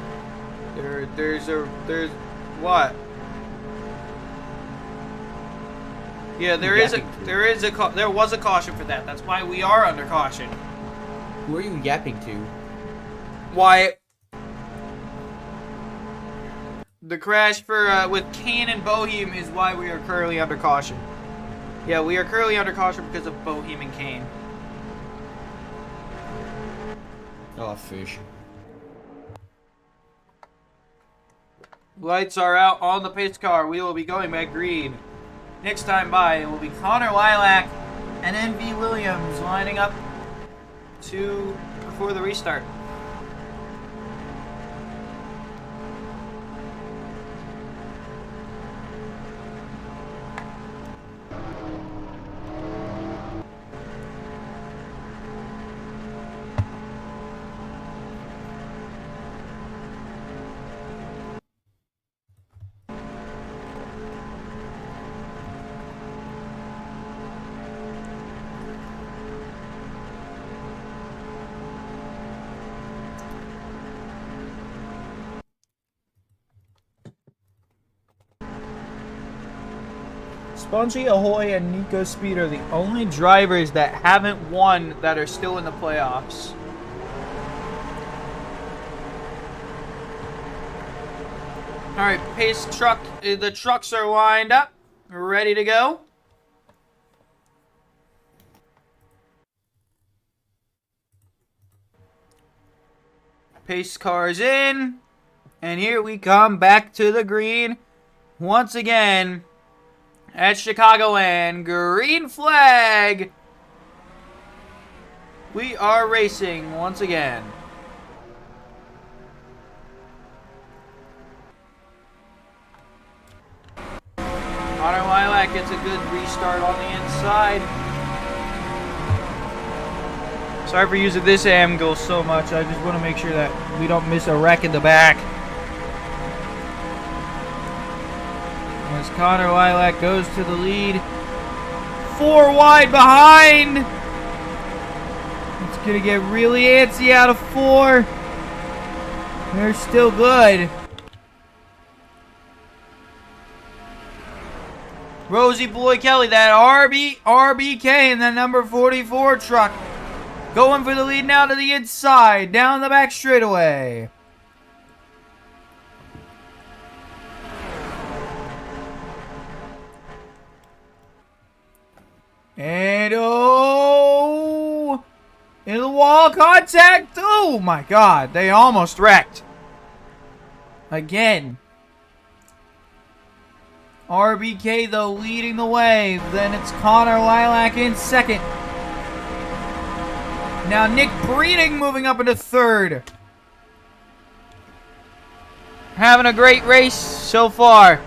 There's what? Yeah, there was a caution for that. That's why we are under caution. Who are you yapping to? Why? The crash for with Kane and Boehm is why we are currently under caution. Yeah, we are currently under caution because of Boehm and Kane. Oh, fish. Lights are out on the pace car. We will be going back green. Next time by, it will be Connor Lilac and NV Williams lining up before the restart. Spongy, Ahoy, and Nico Speed are the only drivers that haven't won that are still in the playoffs. Alright, pace truck. The trucks are lined up. Ready to go. Pace cars in. And here we come back to the green. Once again. At Chicagoland. Green flag. We are racing once again. Connor Lilac gets a good restart on the inside. Sorry for using this angle so much. I just want to make sure that we don't miss a wreck in the back. As Connor Lilac goes to the lead. 4 wide behind. It's going to get really antsy out of 4. They're still good. Rosie Boy Kelly, that RBK in the number 44 truck. Going for the lead now to the inside, down the back straightaway. And oh, into the wall, contact. Oh my God, they almost wrecked. Again. RBK, though, leading the way. Then it's Connor Lilac in second. Now Nick Breeding moving up into third. Having a great race so far.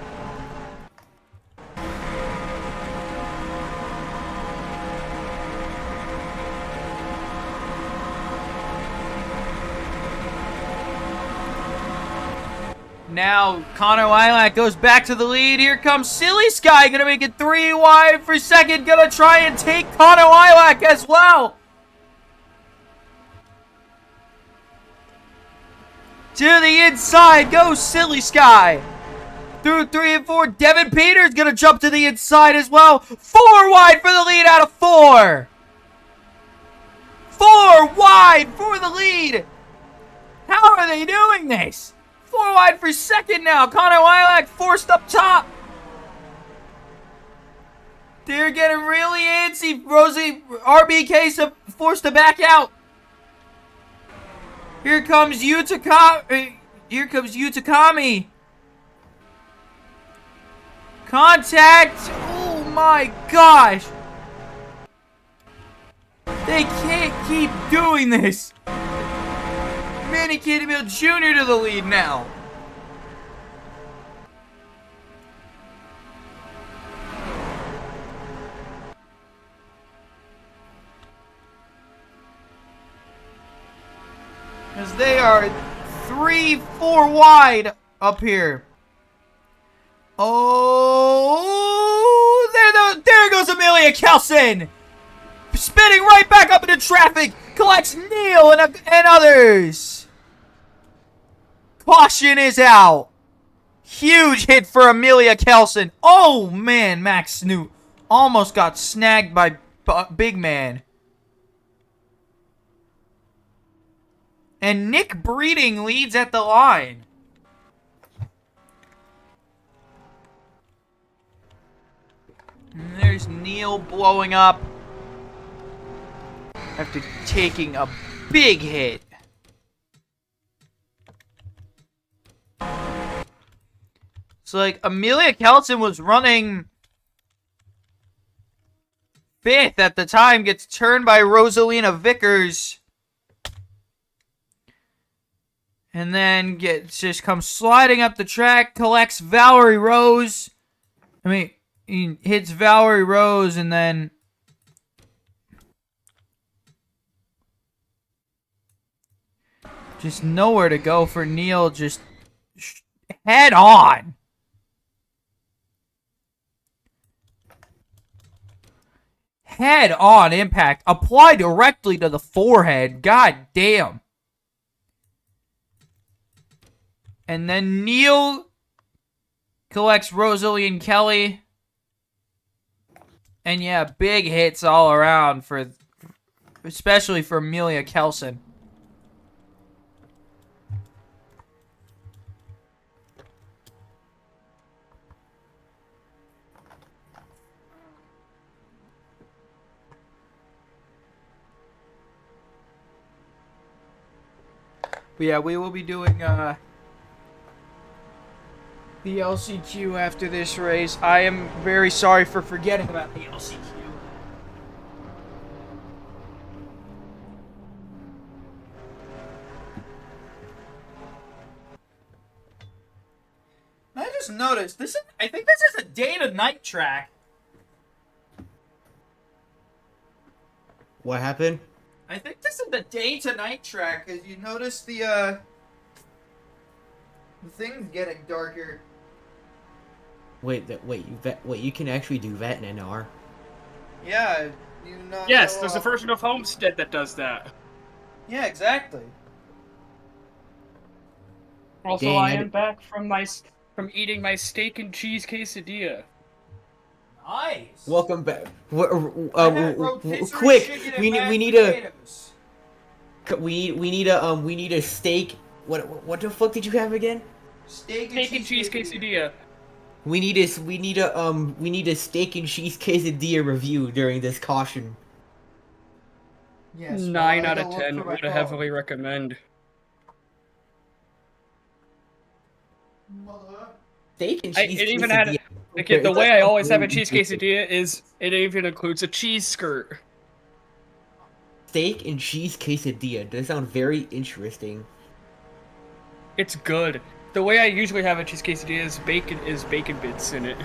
Now, Connor Lilac goes back to the lead. Here comes Silly Sky. Gonna make it 3 wide for second. Gonna try and take Connor Lilac as well. To the inside goes Silly Sky. Through 3 and 4. Devin Peters gonna jump to the inside as well. 4 wide for the lead out of 4. 4 wide for the lead. How are they doing this? 4 wide for second now. Connor Lilac forced up top. They're getting really antsy. Rosie RBK forced to back out. Here comes Utakami. Contact. Oh my gosh. They can't keep doing this. Manny Cademill Jr. to the lead now. As they are 3-4 wide up here. Oh, there goes Amelia Kelson. Spinning right back up into traffic. Collects Neil and others. Caution is out. Huge hit for Amelia Kelson. Oh, man, Max Snoot almost got snagged by Big Man. And Nick Breeding leads at the line. And there's Neil blowing up after taking a big hit. So, like, Amelia Kelson was running 5th at the time, gets turned by Rosalina Vickers. And then just comes sliding up the track, collects Valerie Rose. I mean, he hits Valerie Rose and then just nowhere to go for Neil, just head on. Head on impact. Apply directly to the forehead. God damn. And then Neil collects Rosalie and Kelly. And yeah, big hits all around for, especially for Amelia Kelson. But yeah, we will be doing the LCQ after this race. I am very sorry for forgetting about the LCQ. I just noticed this. I think this is a day to night track. What happened? I think this is the day to night track because you notice the thing's getting darker. Wait, you can actually do that in NR. Yeah, you know. Yes, there's a version of Homestead that does that. Yeah, exactly. Also, Dang, I I am d- back from eating my steak and cheese quesadilla. Nice. Welcome back. I had rotisserie Quick, chicken and we mashed need a potatoes. we need a steak. What the fuck did you have again? Steak Steak and cheese quesadilla. We need a steak and cheese quesadilla review during this caution. Yes, 9 well, I out of gotta look 10 for my would phone. heavily recommend. Steak and It cheese even had quesadilla. like, the way I always have a cheese quesadilla is it even includes a cheese skirt. Steak and cheese quesadilla. Does sound very interesting. It's good. The way I usually have a cheese quesadilla is bacon bits in it.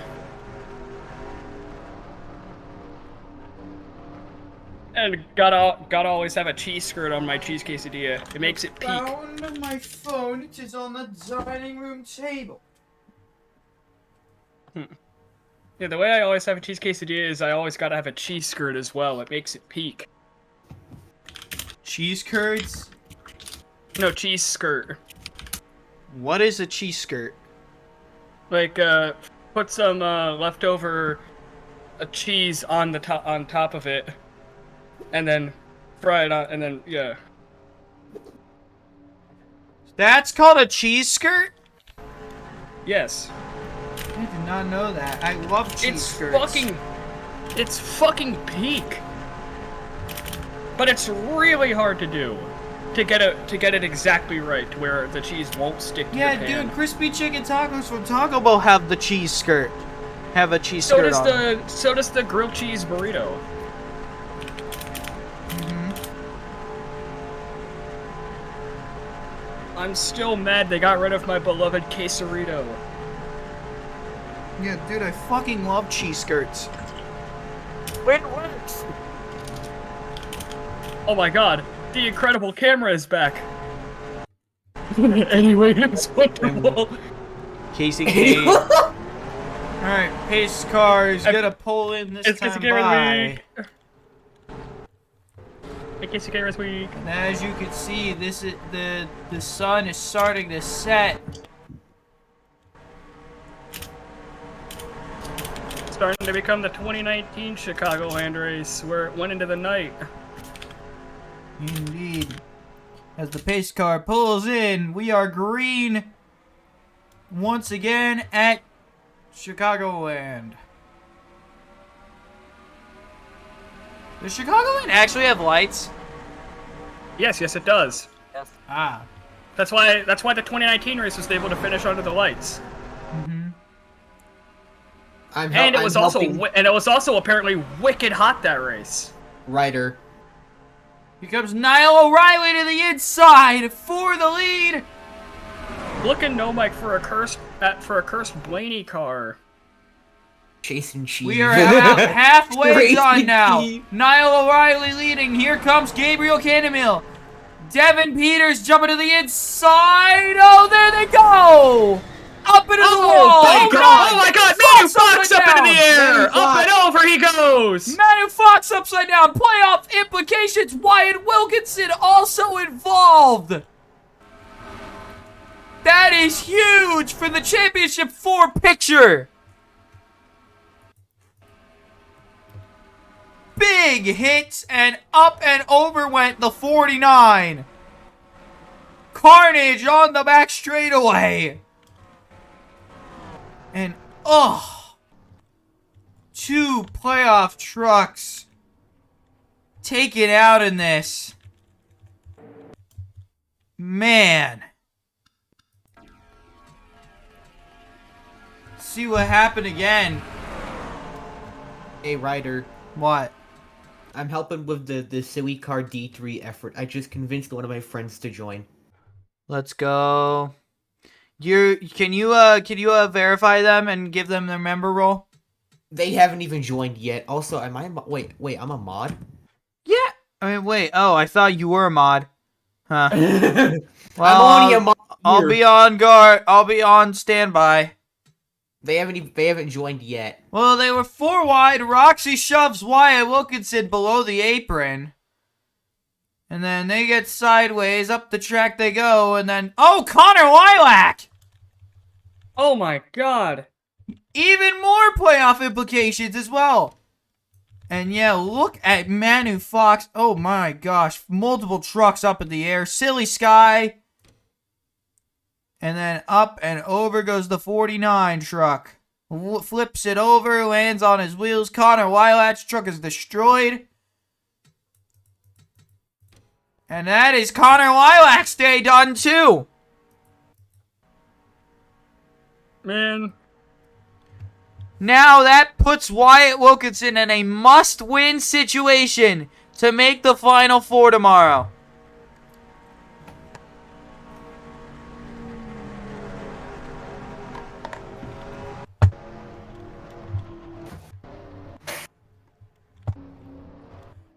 And gotta always have a cheese skirt on my cheese quesadilla. It makes it peak. Found my phone. It is on the dining room table. Yeah, the way I always have a cheese quesadilla is I always gotta have a cheese skirt as well. It makes it peak. Cheese curds. No, cheese skirt. What is a cheese skirt? Like, put some leftover cheese on the top of it, and then fry it on, and then yeah. That's called a cheese skirt? Yes. I did not know that. I love cheese skirts. It's fucking peak. But it's really hard to do. To get it exactly right, to where the cheese won't stick to Yeah, the pan. dude, crispy chicken tacos from Taco Bell have the cheese skirt. Have a cheese skirt on. So does the grilled cheese burrito. I'm still mad they got rid of my beloved quesarito. Yeah, dude, I fucking love cheese skirts. It works. Oh my god, the incredible camera is back. Anyway, it's wonderful. Casey K. Alright, pace car is gonna pull in this It's time Casey K by. week. Hey, Casey K week. And as you can see, this is the sun is starting to set. Starting to become the 2019 Chicagoland race, where it went into the night. Indeed. As the pace car pulls in, we are green once again at Chicagoland. Does Chicagoland actually have lights? Yes, it does. Yes. Ah. That's why the 2019 race was able to finish under the lights. And it was also apparently wicked hot that race. Ryder. Here comes Niall O'Reilly to the inside for the lead. Looking no Mike for a cursed Blaney car. Chasing cheese. We are about halfway Crazy done now. cheese. Niall O'Reilly leading. Here comes Gabriel Candemill. Devin Peters jumping to the inside. Oh, there they go. Up into the wall. Oh my god! Matthew Fox up into the air! Matthew Up Fox. and over he goes! Manu Fox upside down. Playoff implications. Wyatt Wilkinson also involved. That is huge for the championship 4 picture. big hits, and up and over went the 49. Carnage on the back straightaway. And, oh, 2 playoff trucks taken out in this. Man. See what happened again. Hey, Ryder. What? I'm helping with the SKICAR D3 effort. I just convinced one of my friends to join. Let's go. Can you verify them and give them their member role? They haven't even joined yet. Also, wait, I'm a mod? Yeah. I mean, wait. Oh, I thought you were a mod. Huh. I'm Well, only a mod. I'll here. be on guard. I'll be on standby. They haven't joined yet. Well, they were 4 wide. Roxy shoves Wyatt Wilkinson below the apron. And then they get sideways. Up the track they go. And then, oh, Connor Lilac! Oh my god. Even more playoff implications as well. And yeah, look at Manu Fox. Oh my gosh. Multiple trucks up in the air. Silly Sky. And then up and over goes the 49 truck. Flips it over, lands on his wheels. Connor Wilac's truck is destroyed. And that is Connor Wilac's day done too. Man. Now that puts Wyatt Wilkinson in a must-win situation to make the Final Four tomorrow.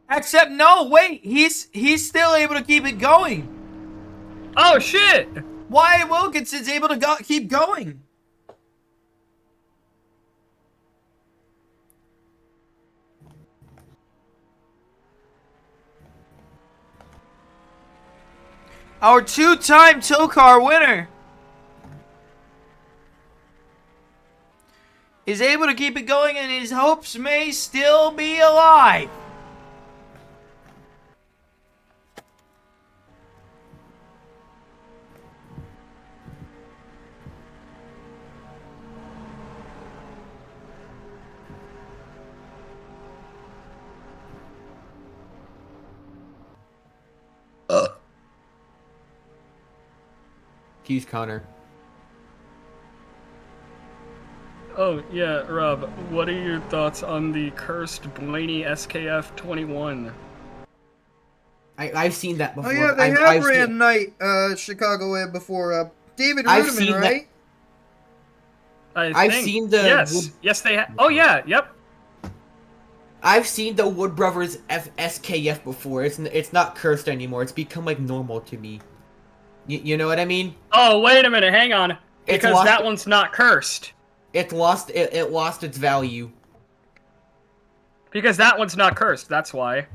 Except no, wait, he's still able to keep it going. Oh shit! Wyatt Wilkinson's able to keep going. Our 2-time Tokar winner is able to keep it going, and his hopes may still be alive. Excuse Connor. Oh yeah, Rob, what are your thoughts on the cursed Blaney SKF 21? I've seen that before. Oh yeah, they have ran night Chicagoland before. David I've Ruderman, seen that. right? I've seen the Yes, they have. Oh yeah, yep. I've seen the Wood Brothers SKF before. It's not cursed anymore. It's become like normal to me. You know what I mean? Oh wait a minute, hang on. It's Because lost- that one's not cursed. It lost its value. Because that one's not cursed. That's why.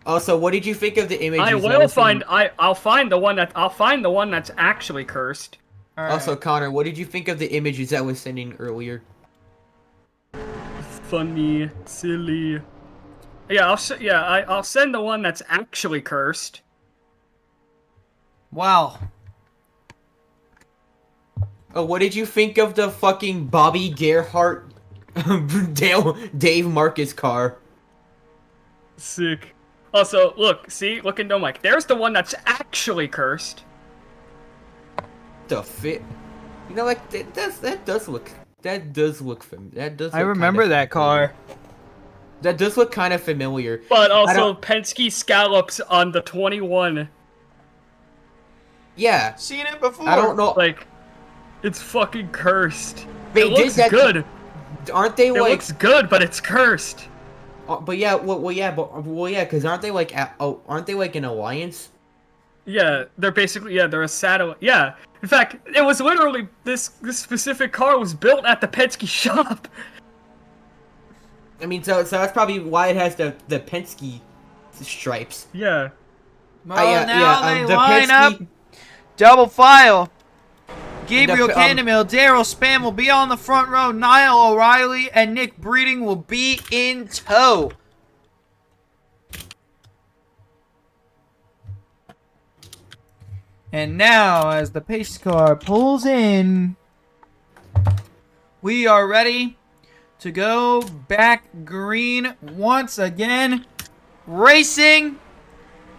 Also, what did you think of the images? I'll find the one that's actually cursed. Also, Connor, what did you think of the images I was sending earlier? Funny, silly. Yeah, I'll send the one that's actually cursed. Wow. Oh, what did you think of the fucking Bobby Gerhardt, Dave Marcus car? Sick. Also, look into Mike. There's the one that's actually cursed. The fit. You know, like that does look I remember that car. That does look kind of familiar. But also Penske scallops on the 21. Yeah. Seen it before. I don't know. Like, it's fucking cursed. They it looks did that, good. Aren't they It like? looks good, but it's cursed. But yeah, because aren't they like? Aren't they like an alliance? Yeah, they're they're a satellite. Yeah, in fact, it was literally this specific car was built at the Penske shop. I mean, so that's probably why it has the Penske stripes. Yeah. Well, yeah, now yeah, they the line up Penske- double file. Gabriel Candemill, Daryl Spam will be on the front row. Niall O'Reilly and Nick Breeding will be in tow. And now, as the pace car pulls in, we are ready to go back green once again. Racing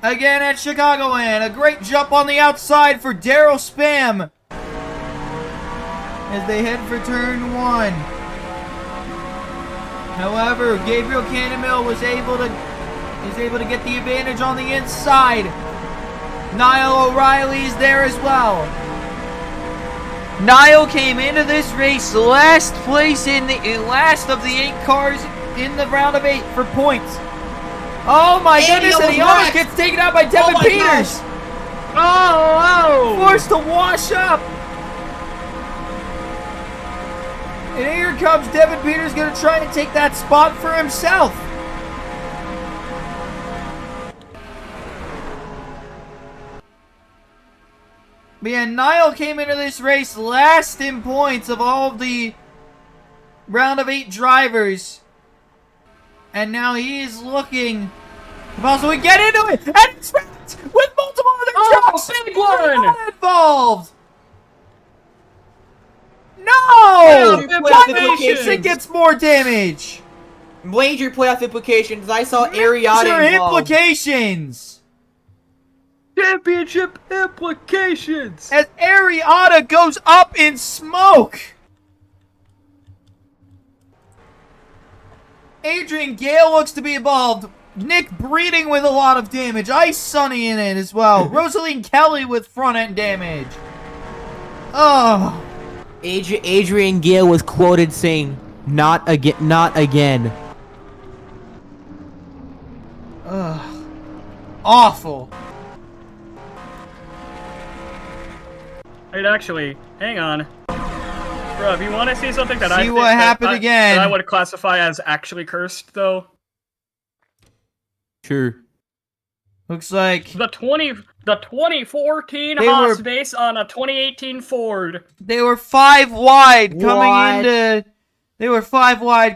again at Chicagoland. A great jump on the outside for Daryl Spam as they head for turn 1. However, Gabriel Candemill was able to get the advantage on the inside. Niall O'Reilly's there as well. Niall came into this race last place in the last of the 8 cars in the round of 8 for points. Oh my goodness, and he almost gets taken out by Devin Peters. Oh! Forced to wash up. And here comes Devin Peters, going to try to take that spot for himself. But yeah, Niall came into this race last in points of all of the round of 8 drivers. And now he is looking to possibly get into it. And it's with multiple other trucks. Big one! Involved. No! Playoff It gets more damage. Major playoff implications. I saw Ariana Major involved. implications. Championship implications! As Ariana goes up in smoke. Adrian Gale looks to be involved. Nick Breeding with a lot of damage. Ice Sunny in it as well. Rosaline Kelly with front end damage. Oh. Adrian Gale was quoted saying, "Not again, not again." Ugh. Awful. Wait, actually, hang on. Bro, if you want to see something that See what happened again. that I would classify as actually cursed, though. Sure. Looks like The 2014 They Haas were- base on a 2018 Ford. they were 5 wide What?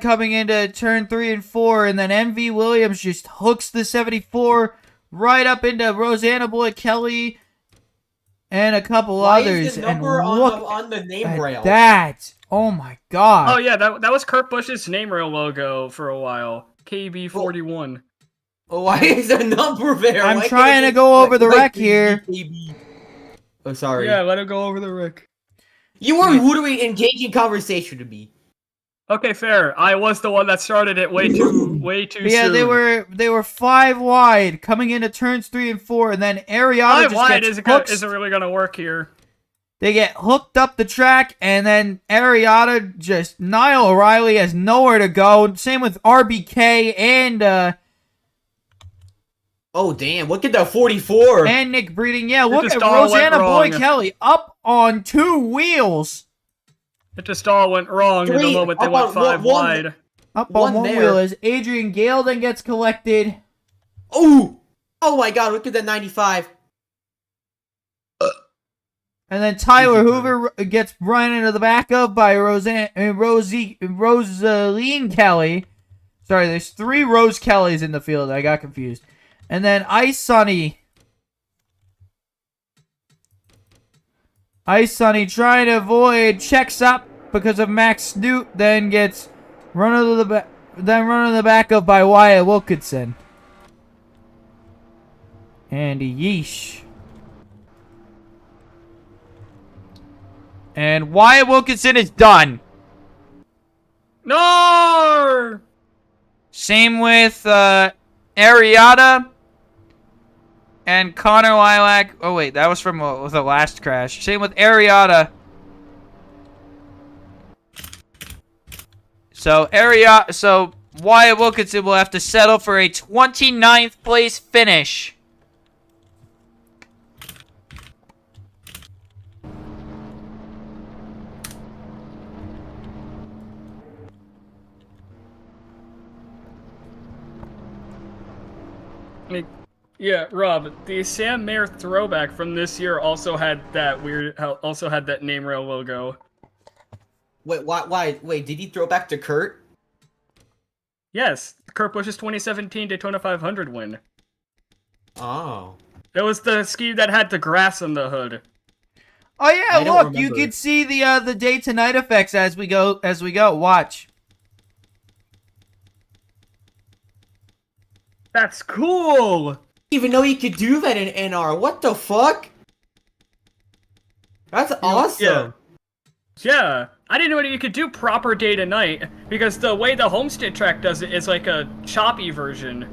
coming into turn 3 and 4, and then MV Williams just hooks the 74 right up into Rosanna Boyd Kelly and a couple Why others. is the And number look on the name at rail? that. Oh my god. Oh yeah, that was Kurt Busch's name rail logo for a while. KB41. Why is the number there? I'm Why trying can't to it go just over the like wreck here. BKB? Oh, sorry. Yeah, let him go over the Rick. You were literally engaging conversation to me. Okay, fair. I was the one that started it way too But yeah, soon. they were 5 wide coming into turns 3 and 4, and then Ariana 5 just wide gets isn't really gonna work here. They get hooked up the track, and then Ariana just Niall O'Reilly has nowhere to go. Same with RBK and Oh damn! Look at the 44. and Nick Breeding. Yeah, look just at all went Rosanna Boyd wrong. Kelly up on 2 wheels. It just all went wrong in the Three, moment they up went on 5 one- wide. Up One on one there. wheel as Adrian Gale then gets collected. Oh! Oh my god! Look at that 95. And then Tyler Hoover gets run into the back of by Rosaline Kelly. Sorry, there's 3 Rose Kellys in the field. I got confused. And then Ice Sunny trying to avoid, checks up because of Max Snoot, then gets run into the back of by Wyatt Wilkinson. And yeesh. And Wyatt Wilkinson is done. No! Same with Ariada and Connor Lilac. Oh wait, that was from the last crash. Same with Ariada. So Wyatt Wilkinson will have to settle for a 29th place finish. Yeah, Rob, the Sam Mayer throwback from this year also had that name rail logo. Wait, why? Wait, did he throw back to Kurt? Yes, Kurt Busch's 2017 Daytona 500 win. Oh. It was the ski that had the grass on the hood. Oh yeah, I don't look, you remember. can see the day to night effects as we go. Watch. That's cool. Even know you could do that in NR. What the fuck? That's awesome. Yeah, I didn't know that you could do proper day to night because the way the Homestead track does it is like a choppy version.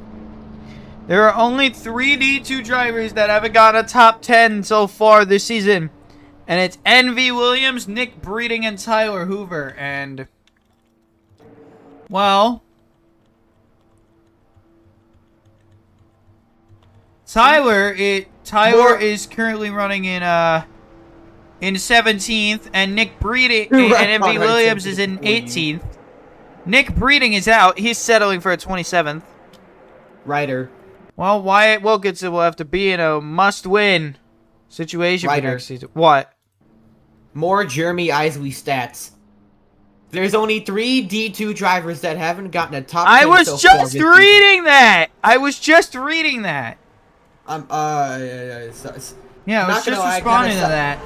There are only 3 D2 drivers that haven't gotten a top 10 so far this season. And it's Envy Williams, Nick Breeding, and Tyler Hoover. And, well, Tyler is currently running in 17th, and Nick Breeding and Envy Williams is in 18th. Nick Breeding is out. He's settling for a 27th. Ryder. Well, Wyatt Wilkinson will have to be in a must-win situation for Ryder. next season. What? More Jeremy Isley stats. There's only 3 D2 drivers that haven't gotten a top 10 I was so far just this reading that. I was just reading that. season. Yeah, I was Not gonna just lie, responding to kinda that.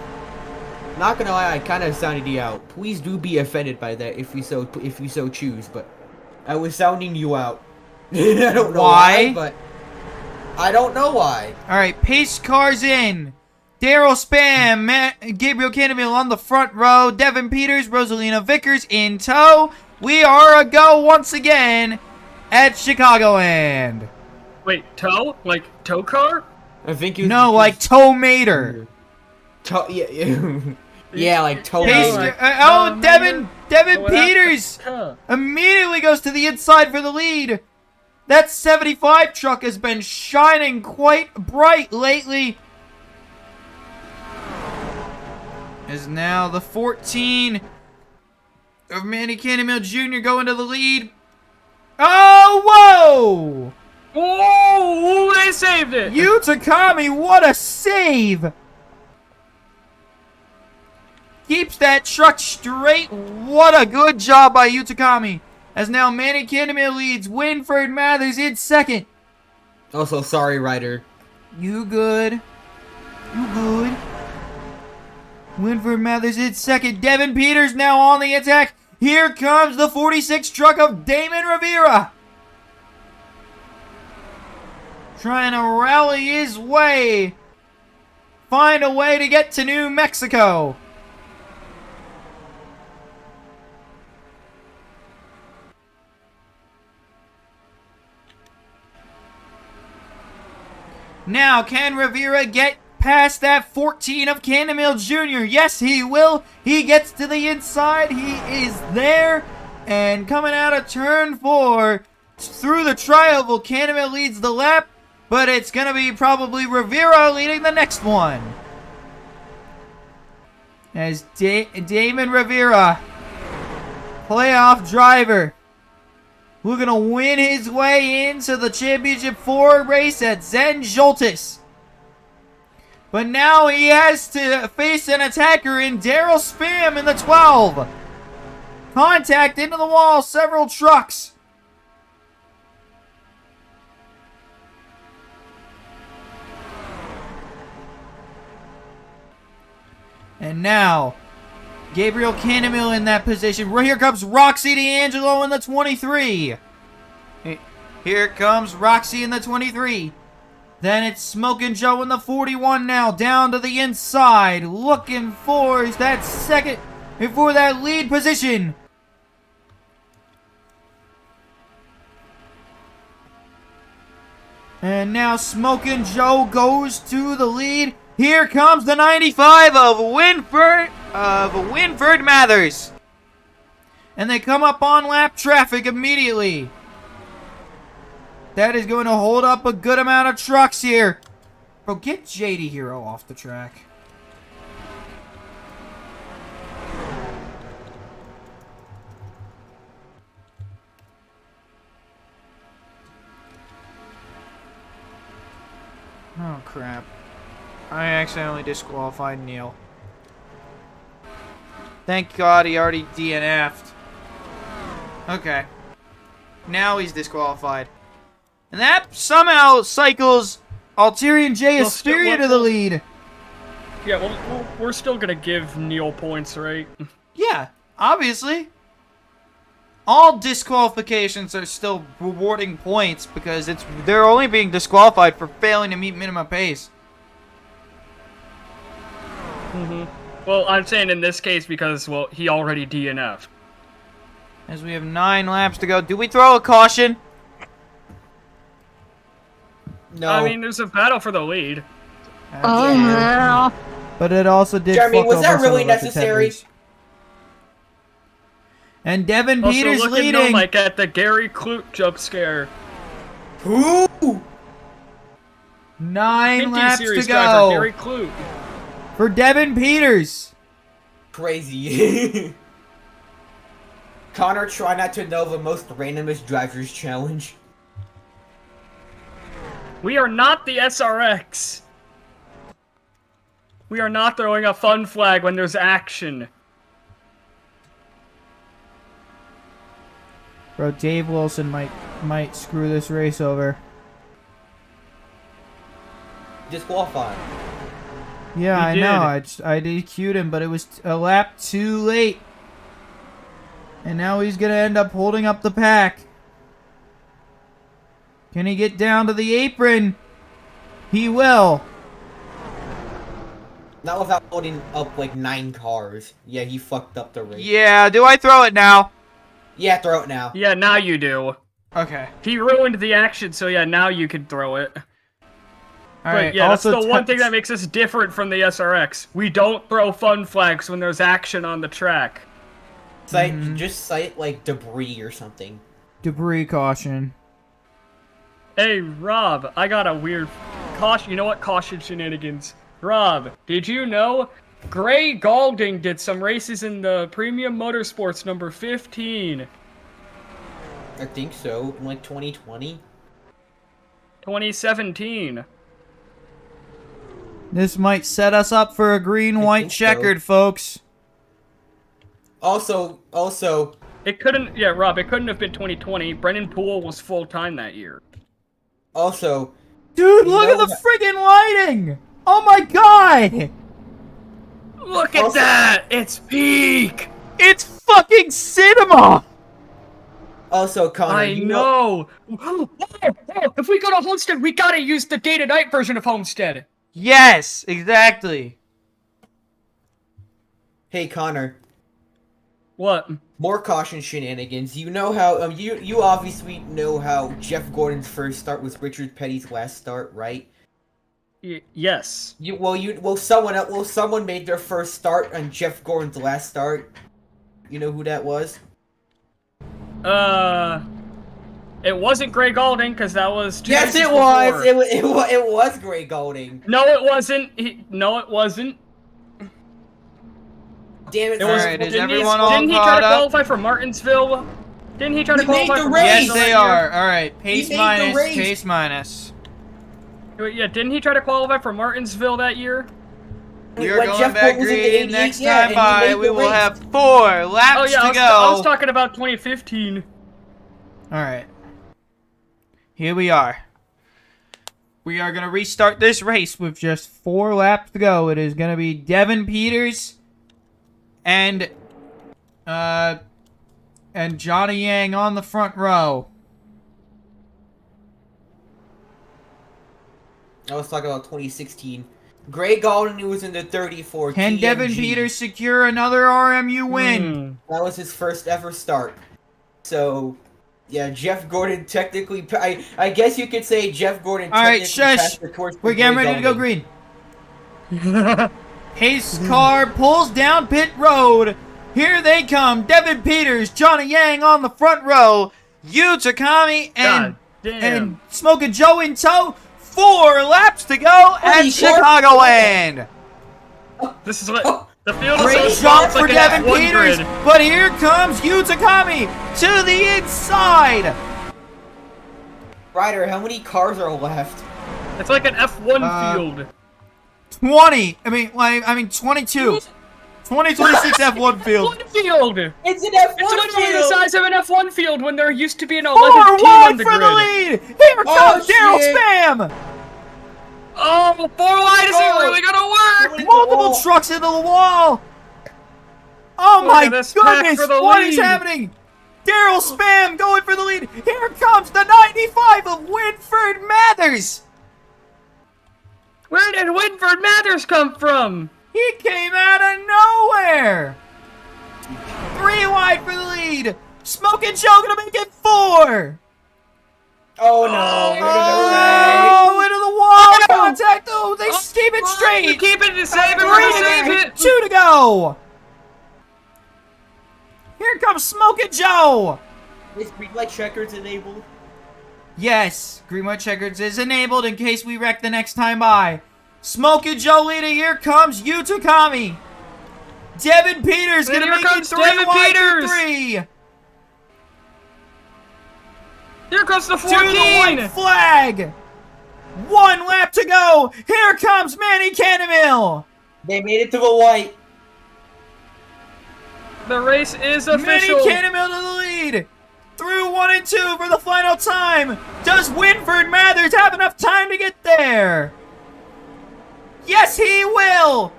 Not gonna lie, I kind of sounded you out. Please do be offended by that if you so choose, but I was sounding you out. I don't know Why? why, but I don't know why. All right, pace cars in. Daryl Spam, Gabriel Cannaville on the front row. Devin Peters, Rosalina Vickers in tow. We are a go once again at Chicagoland. Wait, tow? Like tow car? I think you. No, like Tow Mater. Yeah, yeah, like toe. Pace, like, Devin Oh, Peters immediately goes to the inside for the lead. That 75 truck has been shining quite bright lately. Is now the 14 of Manny Cannonmill Jr. going to the lead. Oh, whoa! Oh, they saved it! Utakami, what a save! Keeps that truck straight. What a good job by Utakami. As now Manny Cannonmill leads Winford Mathers in second. Also, sorry, Ryder. You good. You good. Winford Mathers in second. Devin Peters now on the attack. Here comes the 46 truck of Damon Rivera. Trying to rally his way. Find a way to get to New Mexico. Now, can Rivera get past that 14 of Cannonmill Jr.? Yes, he will. He gets to the inside. He is there. And coming out of turn 4, through the tri-oval, Cannonmill leads the lap. But it's going to be probably Rivera leading the next one. As Damon Rivera, playoff driver, looking to win his way into the Championship 4 race at Zen Joltis. But now he has to face an attacker in Daryl Spam in the 12. Contact into the wall, several trucks. And now, Gabriel Cannonmill in that position. Here comes Roxy D'Angelo in the 23. Here comes Roxy in the 23. Then it's Smokin' Joe in the 41 now. Down to the inside. Looking for that second, for that lead position. And now Smokin' Joe goes to the lead. Here comes the 95 of Winford Mathers. And they come up on lap traffic immediately. That is going to hold up a good amount of trucks here. Bro, get JD Hero off the track. Oh, crap. I accidentally disqualified Neil. Thank God he already DNF'd. Okay. Now he's disqualified. And that somehow cycles Alterian J Asperia to the lead. Yeah, well, we're still gonna give Neil points, right? Yeah, obviously. All disqualifications are still rewarding points because they're only being disqualified for failing to meet minimum pace. Well, I'm saying in this case because, well, he already DNF'd. As we have 9 laps to go. Do we throw a caution? No. I mean, there's a battle for the lead. Yeah. But it also did Jeremy, fuck was that over some really of our necessary? contenders. And Devin Also, Peters looking leading. like at the Gary Clute jump scare. Who? 9 Indy laps Series to driver go Gary Clute. for Devin Peters. Crazy. Connor, try not to know the most randomest drivers challenge. We are not the SRX. We are not throwing a fun flag when there's action. Bro, Dave Wilson might screw this race over. Disqualified. Yeah, He I did. know. I DQ'd him, but it was a lap too late. And now he's going to end up holding up the pack. Can he get down to the apron? He will. Not without holding up like 9 cars. Yeah, he fucked up the race. Yeah, do I throw it now? Yeah, throw it now. Yeah, now you do. Okay. He ruined the action, so yeah, now you can throw it. Alright, But yeah, that's also the one thing that makes us different from the SRX. We don't throw fun flags when there's action on the track. Just cite like debris or something. debris caution. Hey, Rob, I got a weird caution. You know what? Caution shenanigans. Rob, did you know Gray Galding did some races in the Premium Motorsports number 15? I think so. In like 2020? 2017. This might set us up for a green-white think so. checkered, folks. Also, It couldn't, yeah, Rob, it couldn't have been 2020. Brennan Poole was full-time that year. Dude, look at the friggin' lighting! Oh my god! Look at that! It's peak! It's fucking cinema! Also, Connor, I know! Whoa, if we go to Homestead, we gotta use the day-to-night version of Homestead! Yes, exactly. Hey, Connor. What? More caution shenanigans. You know how you obviously know how Jeff Gordon's first start was Richard Petty's last start, right? Yes. Someone made their first start on Jeff Gordon's last start. You know who that was? It wasn't Gray Galding, because that was two Yes, races it before. was. It was Gray Golding. No, it wasn't. No, it wasn't. Damn it! It was. Alright, is didn't everyone he, all didn't he try caught to up? qualify for Martinsville? Didn't he try to He made qualify the for race! Yes, Martinsville they that are. year? Alright, pace made the minus, race. pace minus. Yeah, didn't he try to qualify for Martinsville that year? We are When going Jeff back Gordon was in the green. 88, Next yeah, time and he by, made we the will race. have 4 laps Oh yeah, to I was go. talking about 2015. Alright. Here we are. We are going to restart this race with just 4 laps to go. It is going to be Devin Peters and Johnny Yang on the front row. I was talking about 2016. Gray Galding, who was in the 34. Can TMG. Devin Peters secure another RMU win? That was his first ever start. So, yeah, Jeff Gordon technically. I guess you could say Jeff Gordon. All right, technically shush. passed the torch for We're getting Gray ready to go Galding. green. Pace car pulls down pit road. Here they come. Devin Peters, Johnny Yang on the front row. Yu Takami and God damn. Smoking Joe in tow. 4 laps to go at Holy shit. Chicagoland. This is what the field is Great so small, jump it's for like an Devin F1 Peters, grid. but here comes Yu Takami to the inside. Ryder, how many cars are left? It's like an F1 field. 20. I mean 22. 2026 F1 field. F1 field. It's an F1 It's literally the field! size of an F1 field when there used to be an 11th 4 team on wide the for grid. the lead. Here comes Daryl shit. Spam. Oh, 4 wide isn't really gonna work. Multiple trucks into the wall. Oh Look my at this pack goodness! for the What is lead. happening? Daryl Spam going for the lead. Here comes the 95 of Winford Mathers. Where did Winford Mathers come from? He came out of nowhere. 3 wide for the lead. Smoking Joe gonna make it 4. Oh no! Oh, into the wall! Contact! Oh, they keep it straight. Keep it to save it. 3 We're to gonna save go. it. 2 to go. Here comes Smoking Joe. Is green light checkers enabled? Yes, green white checkers is enabled in case we wreck the next time by. Smoking Joe leading. Here comes Yuta Kami. Devin Peters And gonna here make it comes 3 Devin wide Peters. to 3. Here comes the To the white 14. flag. 1 lap to go. Here comes Manny Cannonmill. They made it to the white. The race is Manny official. Cannonmill to the lead. Through 1 and 2 for the final time. Does Winford Mathers have enough time to get there? Yes, he will.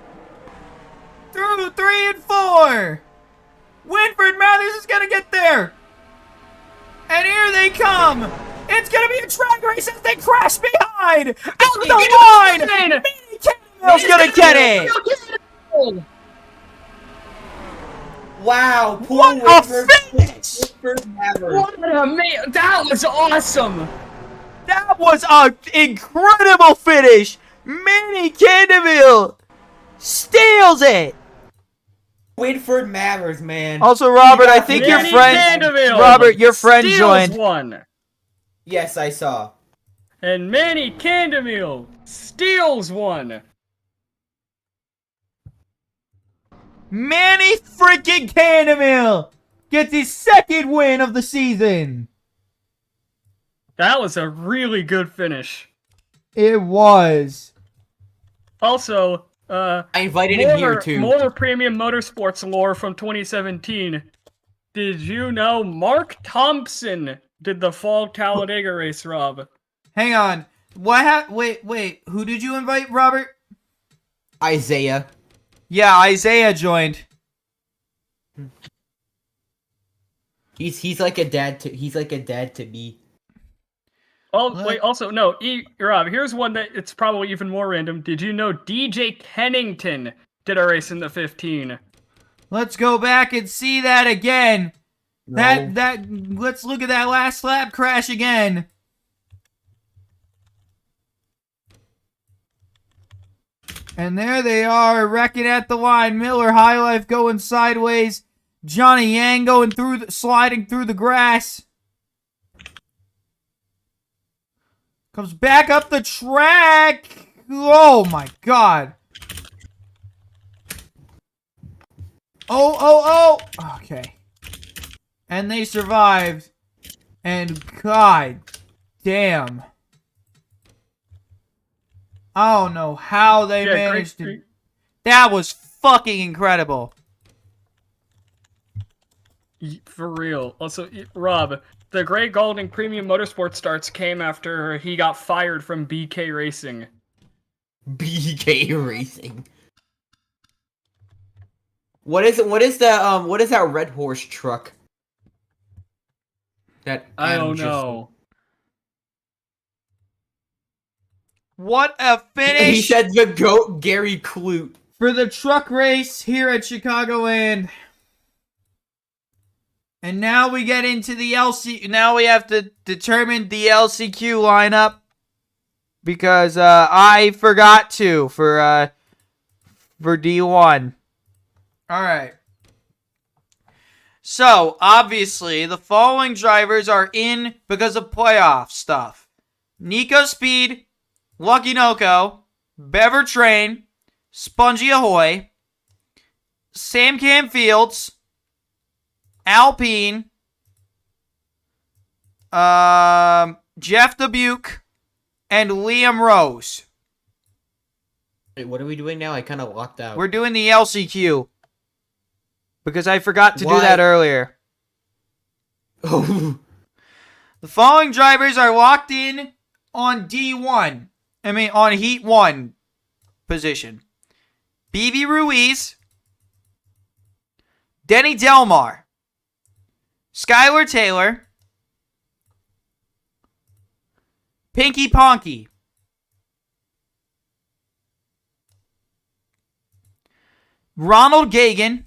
Through 3 and 4. Winford Mathers is going to get there. And here they come. It's going to be a drag race as they crash behind. Out the line. Manny Cannonmill's going to get it. Wow! Poor What a Winford. finish. Winford Mathers. What a that was awesome. That was an incredible finish. Manny Cannonmill steals it. Winford Mathers, man. Also, Robert, I got think Manny your friend, Cannonmill Robert, your friend steals joined. one. Yes, I saw. And Manny Cannonmill steals one. Manny freaking Cannonmill gets his 2nd win of the season. That was a really good finish. It was. Also, I invited him here too. more premium motorsports lore from 2017. Did you know Mark Thompson did the Fall Talladega race, Rob? Hang on. Wait. Who did you invite, Robert? Isaiah. Yeah, Isaiah joined. He's like a dad to me. Oh, What? wait, also, no, Rob, here's one that it's probably even more random. Did you know DJ Kennington did a race in the 15? Let's go back and see that again. No. Let's look at that last lap crash again. And there they are, wrecking at the line. Miller High Life going sideways. Johnny Yang going through, sliding through the grass. Comes back up the track. Oh my God. Oh. Okay. And they survived. And God damn. I don't know how they managed to. That was fucking incredible. For real. Also, Rob, the Grey Golding Premium Motorsport starts came after he got fired from BK Racing. BK Racing. What is that Red Horse truck? That I Adam don't just- know. What a He finish said the GOAT Gary Clute. for the truck race here at Chicagoland. And now we get into the LC. Now we have to determine the LCQ lineup because I forgot to for D1. All right. So obviously the following drivers are in because of playoff stuff: Nico Speed, Lucky Noco, Bever Train, Spongy Ahoy, Sam Cam Fields, Alpine, Jeff Dubuque, and Liam Rose. Wait, what are we doing now? I kind of locked out. We're doing the LCQ. Because I forgot to do Why? that earlier. Oh. The following drivers are locked in on D1. On Heat 1 position. BB Ruiz. Denny Delmar. Skylar Taylor. Pinky Ponky. Ronald Gagan.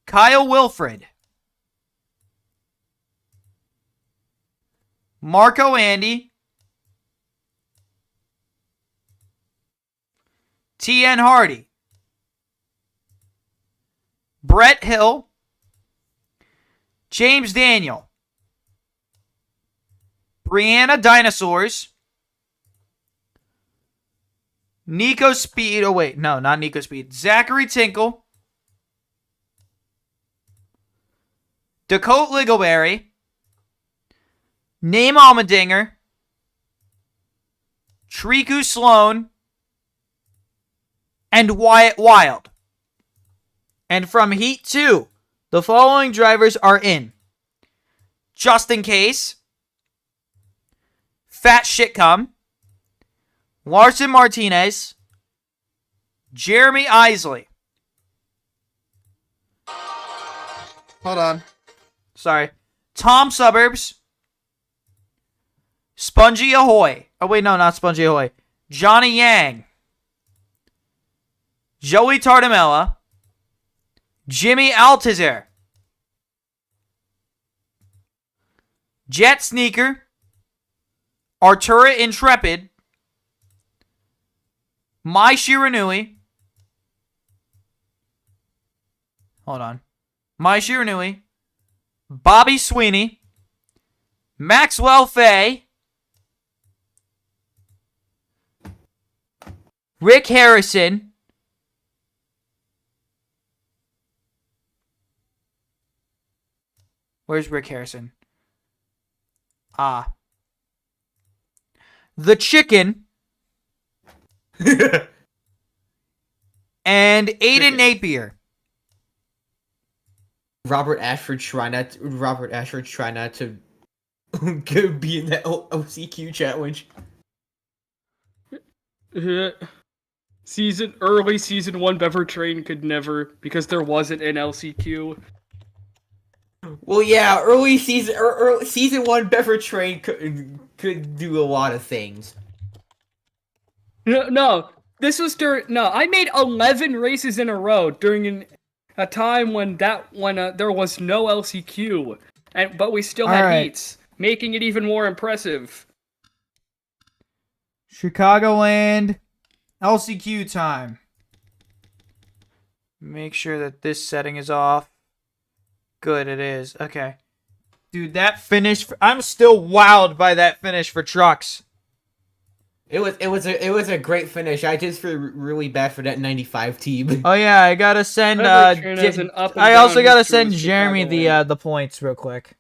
Kyle Wilfred. Marco Andy. T.N. Hardy. Brett Hill. James Daniel. Brianna Dinosaurs. Nico Speed. Oh, wait. No, not Nico Speed. Zachary Tinkle. Dakota Liggleberry. Name Almendinger. Triku Sloan. And Wyatt Wild. And from Heat 2, the following drivers are in. Justin Case. Fat Shitcom. Larson Martinez. Jeremy Isley. Hold on. Sorry. Tom Suburbs. Spongy Ahoy. Oh, wait, no, not Spongy Ahoy. Johnny Yang. Joey Tardamella. Jimmy Altizer. Jet Sneaker. Artura Intrepid. Mai Shiranui. Hold on. Mai Shiranui. Bobby Sweeney. Maxwell Fay. Rick Harrison. Where's Rick Harrison? The Chicken. And Aiden Napier. Robert Ashford try not to be in that OCQ challenge. Early season 1 Bever Train could never, because there wasn't an LCQ. Well, yeah, early season 1 Bever Train could do a lot of things. No, this was I made 11 races in a row during a time when there was no LCQ, but we still had heats, making it even more impressive. Chicagoland LCQ time. Make sure that this setting is off. Good, it is. Okay. Dude, that finish, I'm still wowed by that finish for trucks. It was a great finish. I just feel really bad for that 95 team. Oh yeah, I gotta send. I also gotta send Jeremy the points real quick.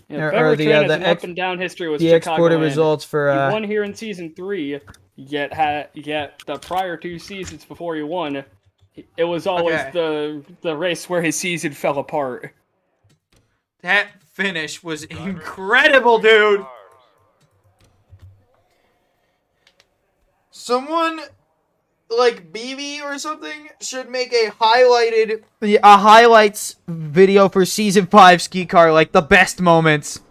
Yeah, or the up and down history was the exported results for. He won here in season 3, yet the prior 2 seasons before he won, it was always the race where his season fell apart. That finish was incredible, dude. Someone like BB or something should make a highlights video for season 5 SKICAR, like the best moments.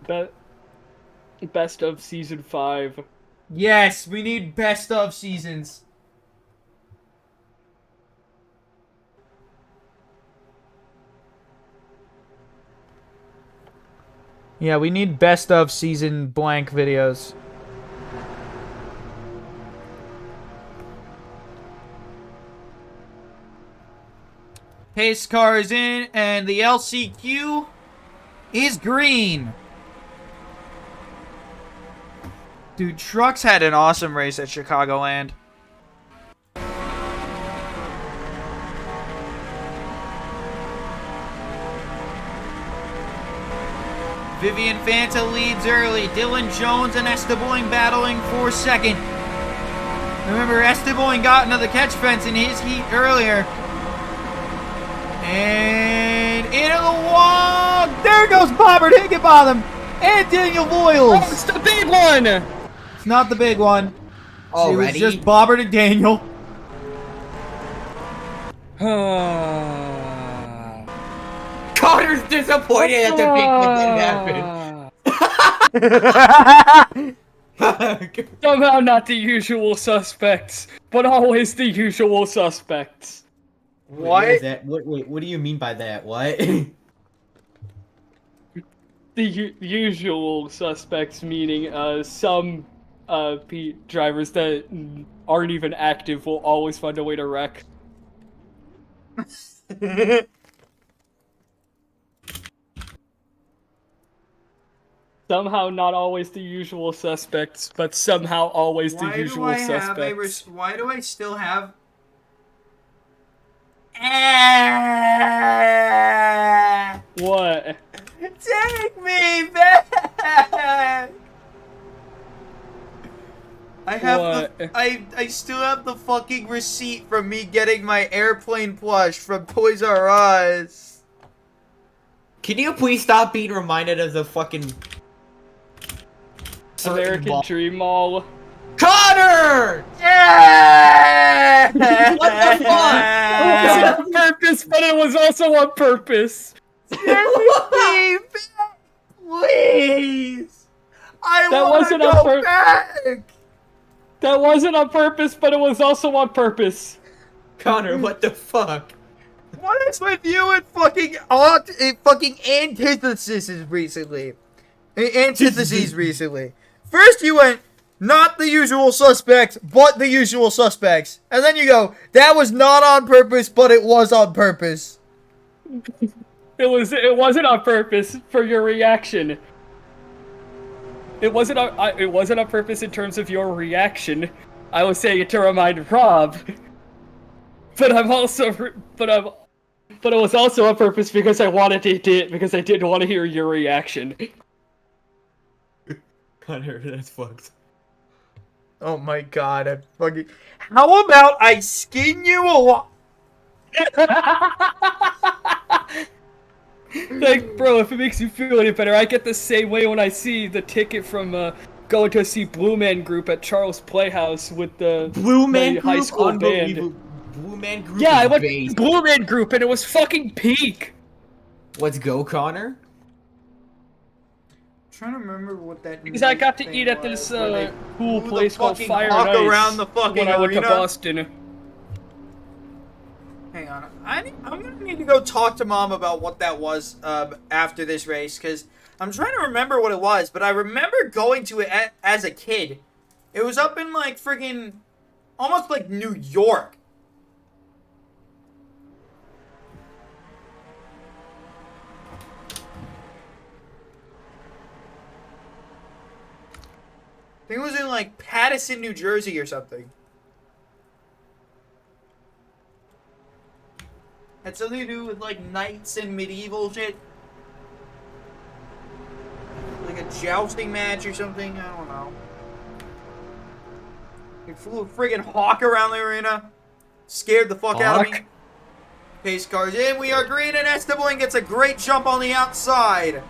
Best of season 5. Yes, we need best of seasons. Yeah, we need best of season blank videos. Pace car is in, and the LCQ is green. Dude, Trucks had an awesome race at Chicagoland. Vivian Fanta leads early. Dylan Jones and Esteban battling for second. Remember, Esteban got into the catch fence in his heat earlier. And into the wall. There goes Bobbert Higginbotham and Daniel Boyles. Oh, it's the big one! It's not the big one. Already? It was just Bobbert and Daniel. Connor's disappointed that the big one didn't happen. Somehow not the usual suspects, but always the usual suspects. What is that? Wait, what do you mean by that? What? The usual suspects meaning some drivers that aren't even active will always find a way to wreck. Somehow not always the usual suspects, but somehow always the usual suspects. Why do I still have... What? Take me back! I have What? I still have the fucking receipt from me getting my airplane plush from Toys R Us. Can you please stop being reminded of the fucking American Dream Mall. Connor! Yeah! What the fuck? It was on purpose, but it was also on purpose. Take me back, please. I That want to wasn't on go back. That wasn't on purpose, but it was also on purpose. Connor, what the fuck? What is with you and fucking antitheses recently? Antitheses recently. First you went, not the usual suspects, but the usual suspects. And then you go, that was not on purpose, but it was on purpose. It wasn't on purpose for your reaction. It wasn't on purpose in terms of your reaction. I was saying it to remind Rob. But it was also on purpose because I wanted to do it because I didn't want to hear your reaction. Connor, that's fucked. Oh my god, I fucking... How about I skin you alive? Like, bro, if it makes you feel any better, I get the same way when I see the ticket from going to see Blue Man Group at Charles Playhouse with the Blue Man my Group? high school band. Blue Man Group Yeah, I is went to based. Blue Man Group and it was fucking peak. Let's go, Connor. I'm trying to remember what that Because I got to eat at this cool place called Fire and hawk Ice around the fucking when I went to arena? Boston. Hang on, I'm gonna need to go talk to Mom about what that was after this race, because I'm trying to remember what it was, but I remember going to it as a kid. It was up in, like, friggin' almost like New York. I think it was in, like, Paterson, New Jersey or something. Had something to do with, like, knights and medieval shit. Like a jousting match or something, I don't know. He flew a friggin' hawk around the arena. Scared the fuck out of me. Pace cars in, we are green, and Esteban gets a great jump on the outside.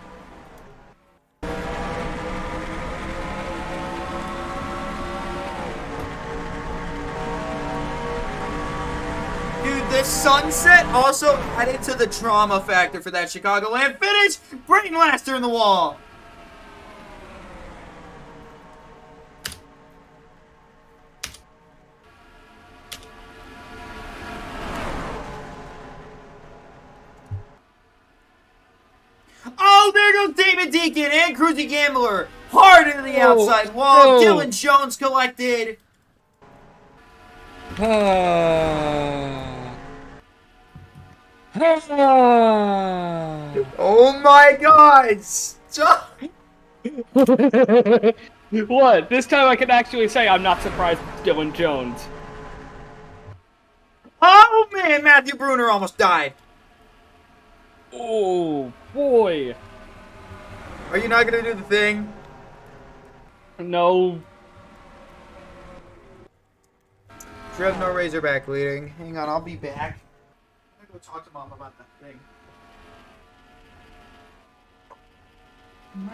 Dude, this sunset also added to the drama factor for that Chicagoland finish. Brain blaster in the wall. Oh, there goes David Deacon and Cruzy Gambler. Hard into the outside wall. Dylan Jones collected. Oh my god! Stop! What? This time I can actually say I'm not surprised it's Dylan Jones. Oh man, Matthew Bruner almost died. Oh boy. Are you not gonna do the thing? No. Fresno Razorback leading. Hang on, I'll be back. I'm gonna go talk to Mom about that thing. Mom.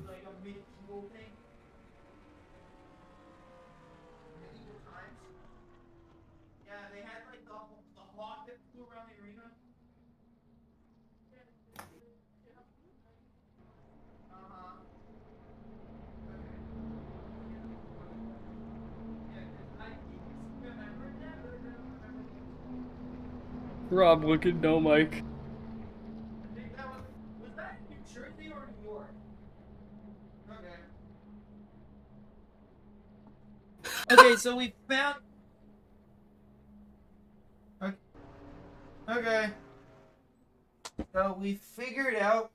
Like a medieval thing? Medieval times? Yeah, they had like the hawk that flew around the arena. Uh-huh. Yeah, 'cause I remember that, but I don't remember. Rob, look at no mic. I think that was that in New Jersey or New York? Okay. Okay, so we found. Okay. So we figured out.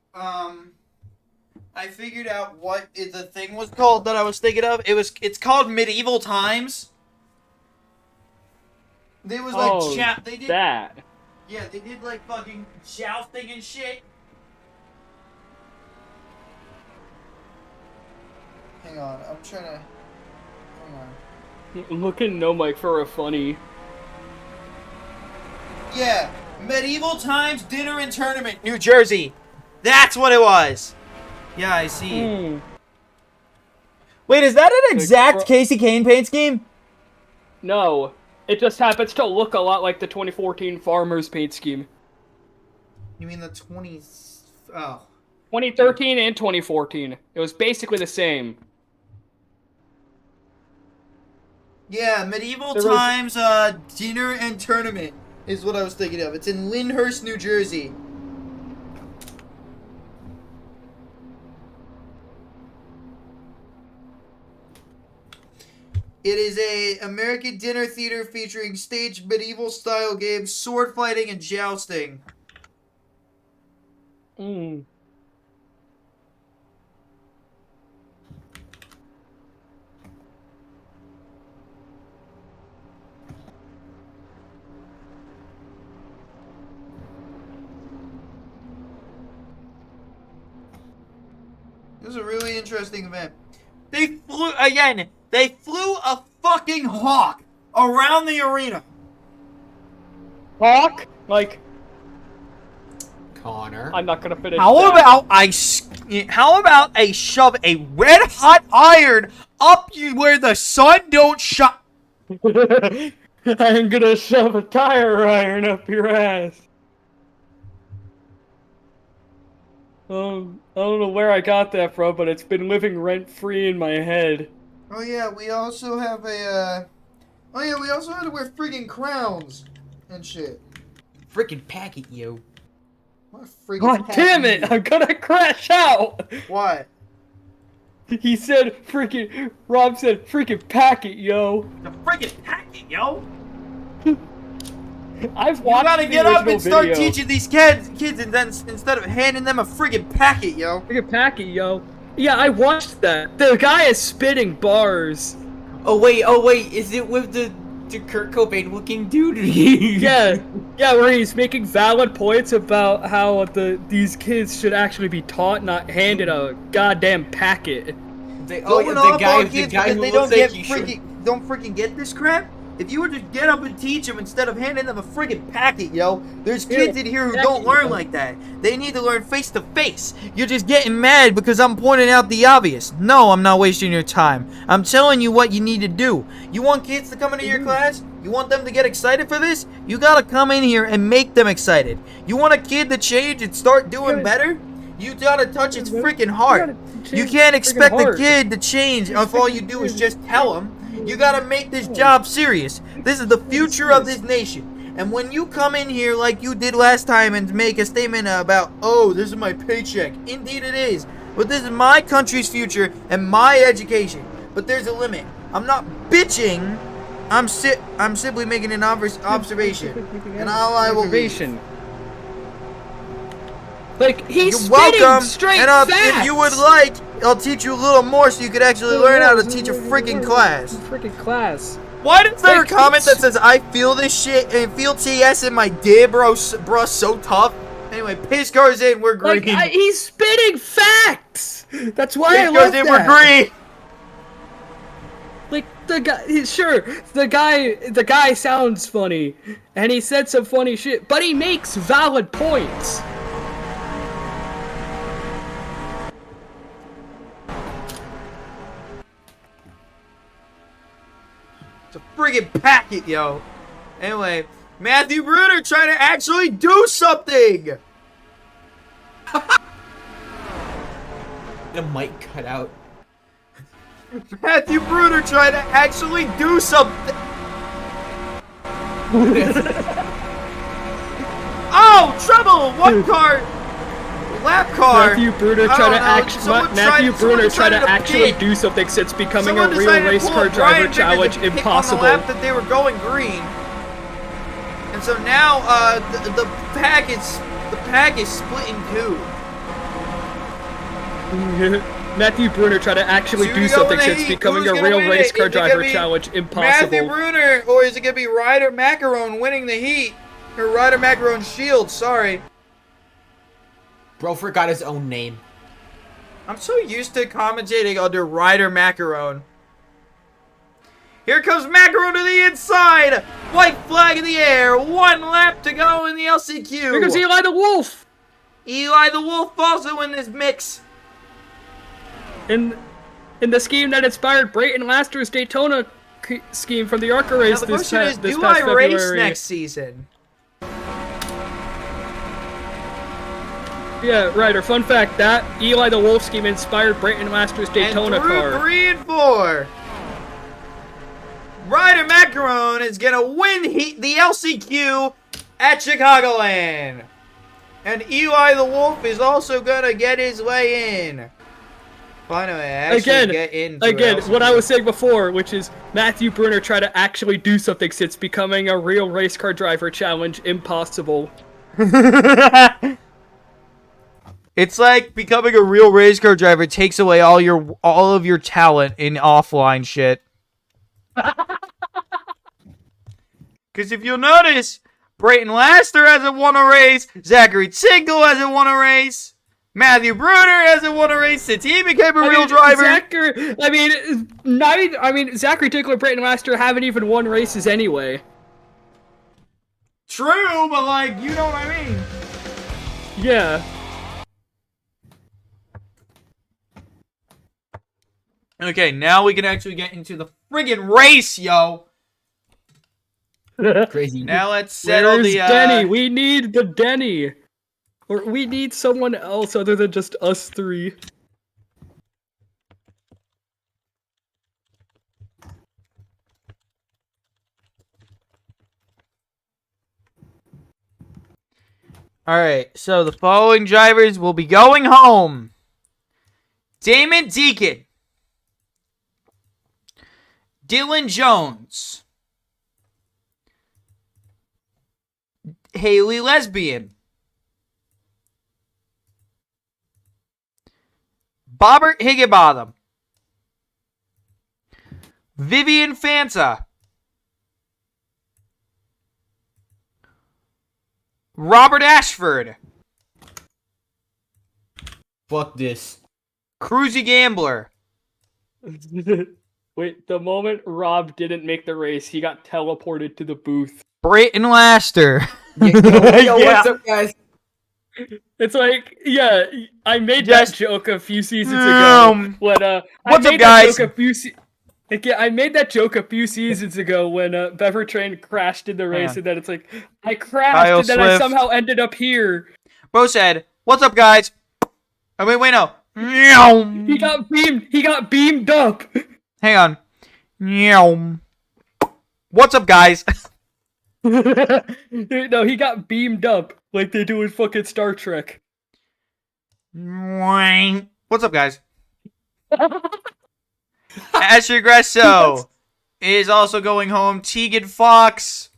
I figured out what the thing was called that I was thinking of. It's called Medieval Times. There was like they did that. Yeah, they did like fucking jousting and shit. Hang on, I'm trying to. Hang on. Look at no mic for a funny. Yeah, Medieval Times Dinner and Tournament, New Jersey. That's what it was. Yeah, I see. Wait, is that an exact Casey Kane paint scheme? No, it just happens to look a lot like the 2014 Farmers paint scheme. You mean the 20? Oh. 2013 and 2014. It was basically the same. Yeah, Medieval There was- Times Dinner and Tournament is what I was thinking of. It's in Lyndhurst, New Jersey. It is a American dinner theater featuring staged medieval style games, sword fighting, and jousting. This is a really interesting event. They flew a fucking hawk around the arena. Hawk? Like, Connor. I'm not gonna finish How that. about I shove a red hot iron up you where the sun don't shine? I'm gonna shove a tire iron up your ass. I don't know where I got that from, but it's been living rent-free in my head. Oh yeah, we also have a oh yeah, we also had to wear friggin' crowns and shit. Freaking pack it, yo. What a friggin' God damn it! I'm gonna crash out! What? He said freaking. Rob said freaking pack it, yo. The friggin' packet, yo! I've You watched gotta the get up original and start video. teaching these kids and then instead of handing them a friggin' packet, yo. Freaking pack it, yo. Yeah, I watched that. The guy is spitting bars. Oh wait, is it with the Kurt Cobain looking dude? Yeah, where he's making valid points about how these kids should actually be taught, not handed a goddamn packet. Going off on kids because who they looks don't like get he should- don't freaking get this crap. If you were to get up and teach them instead of handing them a friggin' packet, yo, there's kids in here who don't learn like that. They need to learn face to face. You're just getting mad because I'm pointing out the obvious. No, I'm not wasting your time. I'm telling you what you need to do. You want kids to come into your class? You want them to get excited for this? You gotta come in here and make them excited. You want a kid to change and start doing better? You gotta touch its freaking heart. You can't expect the kid to change if all you do is just tell him. You gotta make this job serious. This is the future of this nation. And when you come in here like you did last time and make a statement about, oh, this is my paycheck. Indeed it is. But this is my country's future and my education. But there's a limit. I'm not bitching. I'm simply making an observation. And all I will Observation. Like, he's You're welcome. straight And facts. if you would like, I'll teach you a little more so you could actually learn how to teach a freaking class. Freaking class. Why is there a Like, comment that says I feel this shit and feel TS in my dick, bro, so tough? Anyway, piss goes in, we're green. Like, he's spitting facts! That's why I Piss love goes in, that! we're green. Like, the guy sounds funny, and he said some funny shit, but he makes valid points. It's a friggin' packet, yo. Anyway, Matthew Bruner trying to actually do something. The mic cut out. Matthew Bruner trying to actually do something. Oh, trouble! One car, lap car. Matthew Bruner I trying to don't know, actually do something since becoming Someone a real decided to race pull car a Brian driver Vickers challenge and pick impossible. On the lap that they were going green, and so now the pack is split in two. Matthew Bruner trying to actually Who's do gonna something win the since heat? becoming Who's a gonna real win race it? car Is it gonna driver be challenge Matthew impossible. Bruner, or is it gonna be Ryder Macaron winning the heat? Or Ryder Macaron Shield, sorry. Bro forgot his own name. I'm so used to commentating under Ryder Macaron. Here comes Macaron to the inside! White flag in the air, 1 lap to go in the LCQ. Here comes Eli the Wolf! Eli the Wolf also in this mix. In the scheme that inspired Brayton Laster's Daytona scheme from the ARCA race Now the this question is, past do I race February. next season? Yeah, Ryder, fun fact, that Eli the Wolf scheme inspired Brayton Laster's Daytona and through car. 3 and 4, Ryder Macaron is gonna win the LCQ at Chicagoland. And Eli the Wolf is also gonna get his way in. Finally, actually get into Again, what I was saying before, which is Matthew Bruner tried to actually do something since becoming a real race car driver challenge impossible. It's like becoming a real race car driver takes away all of your talent in offline shit. Because if you'll notice, Brayton Laster hasn't won a race, Zachary Tinkle hasn't won a race, Matthew Bruner hasn't won a race since he became a real driver. Zachary Tinkle and Brayton Laster haven't even won races anyway. True, but like, you know what I mean. Yeah. Okay, now we can actually get into the friggin' race, yo. Crazy. Now let's settle Where's the Denny? We need the Denny. Or we need someone else other than just us three. Alright, so the following drivers will be going home. Damon Deacon. Dylan Jones. Haley Lesbian. Bobbert Higginbotham. Vivian Fanta. Robert Ashford. Fuck this. Cruzy Gambler. Wait, the moment Rob didn't make the race, he got teleported to the booth. Brayton Laster. Yo, what's up, guys? It's like, yeah, I made Just- that joke a few seasons ago. When What's up, guys? I made that joke a few seasons ago when Bever Train crashed in the race, and then it's like, I crashed, Kyle and then I Swift. somehow ended up here. Bro said, "What's up, guys?" Oh, wait, no. He got beamed up. Hang on. What's up, guys? No, he got beamed up like they do in fucking Star Trek. What's up, guys? Asher Gresso is also going home. Tegan Fox.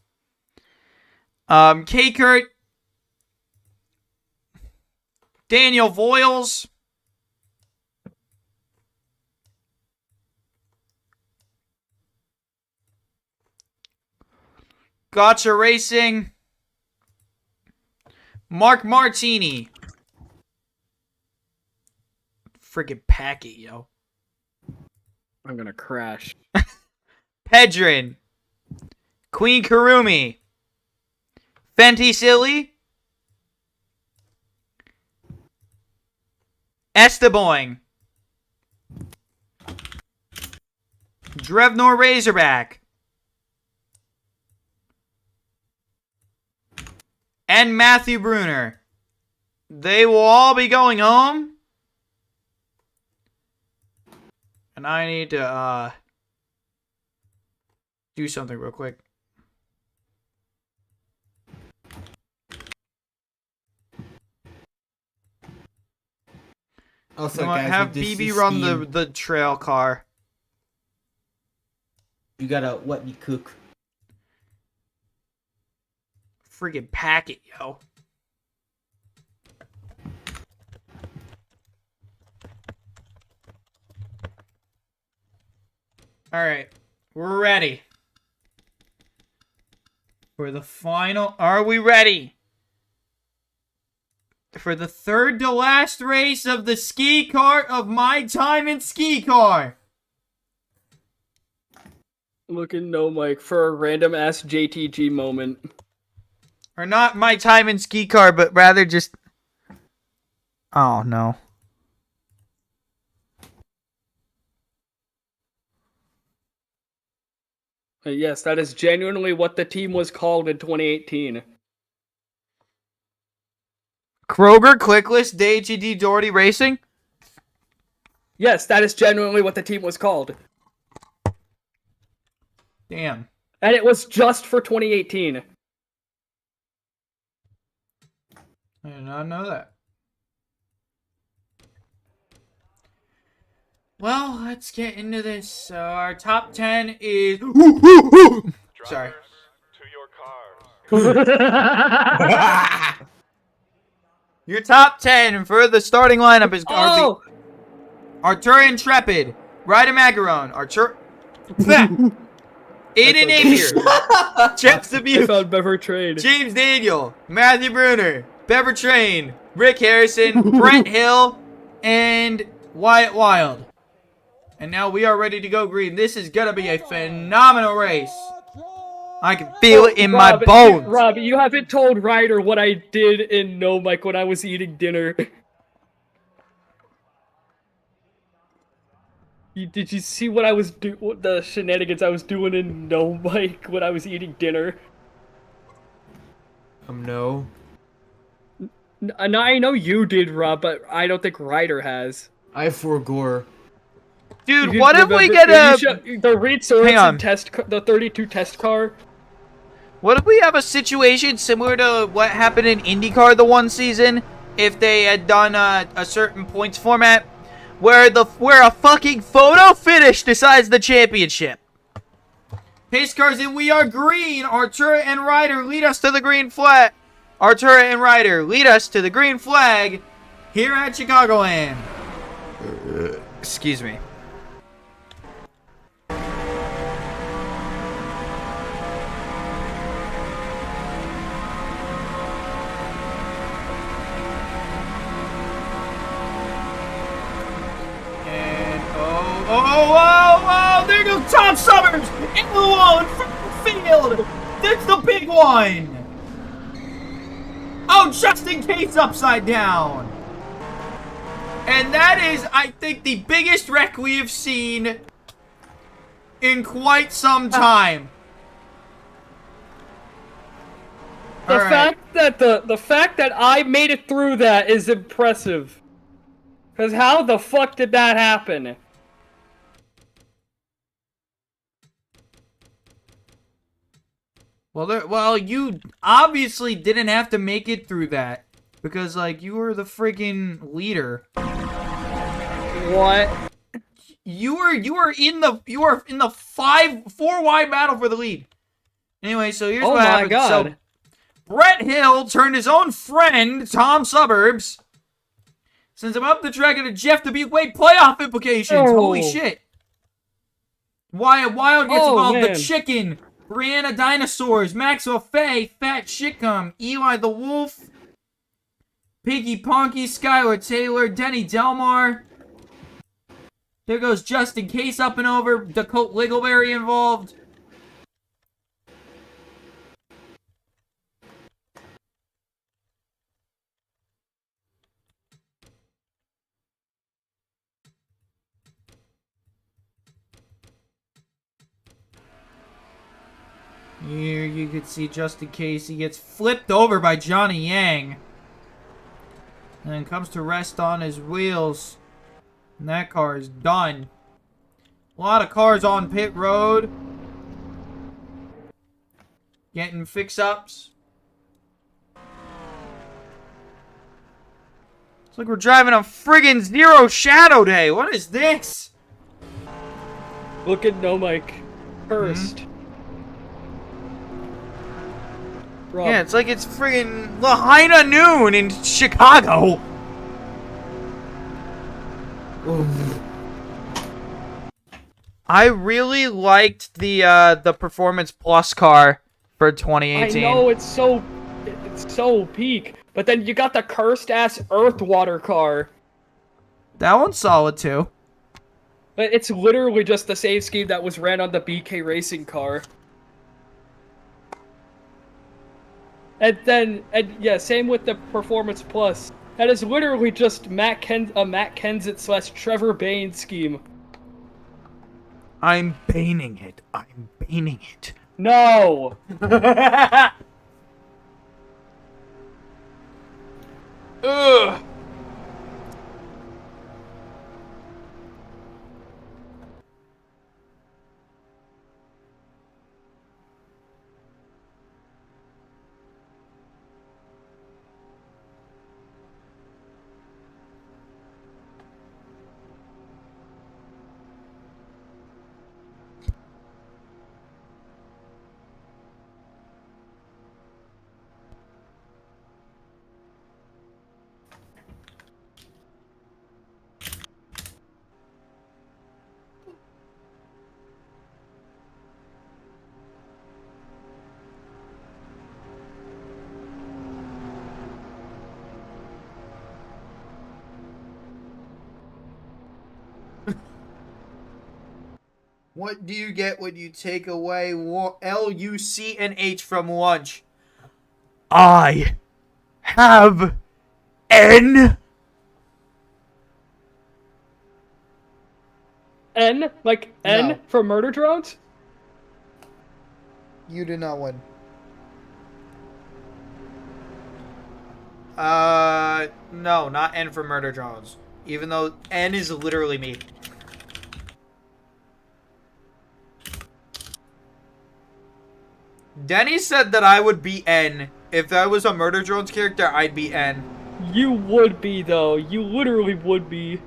K. Kurt. Daniel Voiles. Gotcha Racing. Mark Martini. Friggin' pack it, yo. I'm gonna crash. Pedrin. Queen Karumi. Fenty Silly. Esteboing. Drevnor Razorback. And Matthew Bruner. They will all be going home. And I need to do something real quick. Also, You know what, guys, have with this BB run scheme, the trail car. You gotta what me cook. Freaking pack it, yo. Alright, we're ready. For the final... Are we ready? For the third to last race of the ski kart of my time in SKICAR. Looking no mic for a random ass JTG moment. Or not my time in SKICAR, but rather just... Oh, no. Yes, that is genuinely what the team was called in 2018. Kroger, Clickless, DHED, Doherty Racing? Yes, that is genuinely what the team was called. Damn. And it was just for 2018. I did not know that. Well, let's get into this. So our top 10 is... Sorry. Drivers, to your cars. Your top 10 for the starting lineup is Oh! Arturo Intrepid, Ryder Macaron, Aiden Napier, Jeff I Dubuque, found Bever Trade. James Daniel, Matthew Bruner, Bever Train, Rick Harrison, Brent Hill, and Wyatt Wild. And now we are ready to go green. This is going to be a phenomenal race. I can feel it in my bones. Rob, you haven't told Ryder what I did in No Mic when I was eating dinner. Did you see what I was the shenanigans I was doing in No Mic when I was eating dinner? No. No, I know you did, Rob, but I don't think Ryder has. I forgore. Dude, You what if we get the Reed Sorensen test, the 32 test car? What if we have a situation similar to what happened in IndyCar the one season? If they had done a certain points format, where a fucking photo finish decides the championship. Pace cars and we are green. Arturo and Ryder lead us to the green flag. Arturo and Ryder lead us to the green flag here at Chicagoland. Excuse me. Oh, there goes Tom Summers in the wall in front of the field. That's the big one. Oh, just in case upside down. And that is, I think, the biggest wreck we have seen in quite some time. The fact that I made it through that is impressive. Cause how the fuck did that happen? Well, you obviously didn't have to make it through that because, like, you were the friggin' leader. What? You were in the 4 wide battle for the lead. Anyway, so here's what happened. God. So Brett Hill turned his own friend Tom Suburbs, sends him up the track into Jeff Dubuque. Wait, playoff implications. Oh. Holy shit! Wyatt Wild gets involved. Man. The chicken Brianna Dinosaurs, Maxwell Faye, Fat Shitcum, Eli the Wolf, Piggy Ponky, Skylar Taylor, Denny Delmar. There goes Justin Case up and over. Dakota Liggleberry involved. Here you could see Justin Case. He gets flipped over by Johnny Yang. And then comes to rest on his wheels. And that car is done. A lot of cars on pit road. Getting fix-ups. It's like we're driving a friggin' Zero Shadow Day. What is this? Look at No Mike first. Rob. Yeah, it's like it's friggin' Lahaina noon in Chicago. I really liked the Performance Plus car for 2018. I know it's so peak, but then you got the cursed ass Earthwater car. That one's solid too. But it's literally just the same scheme that was ran on the BK racing car. And yeah, same with the Performance Plus. That is literally just Matt Kenseth / Trevor Bayne scheme. I'm baning it. I'm baning it. No! Ugh. What do you get when you take away L, U, C, and H from lunch? I have N. N? Like N No. for murder drones? You did not win. No, not N for murder drones. Even though N is literally me. Denny said that I would be N. If I was a Murder Drones character, I'd be N. You would be, though. You literally would be.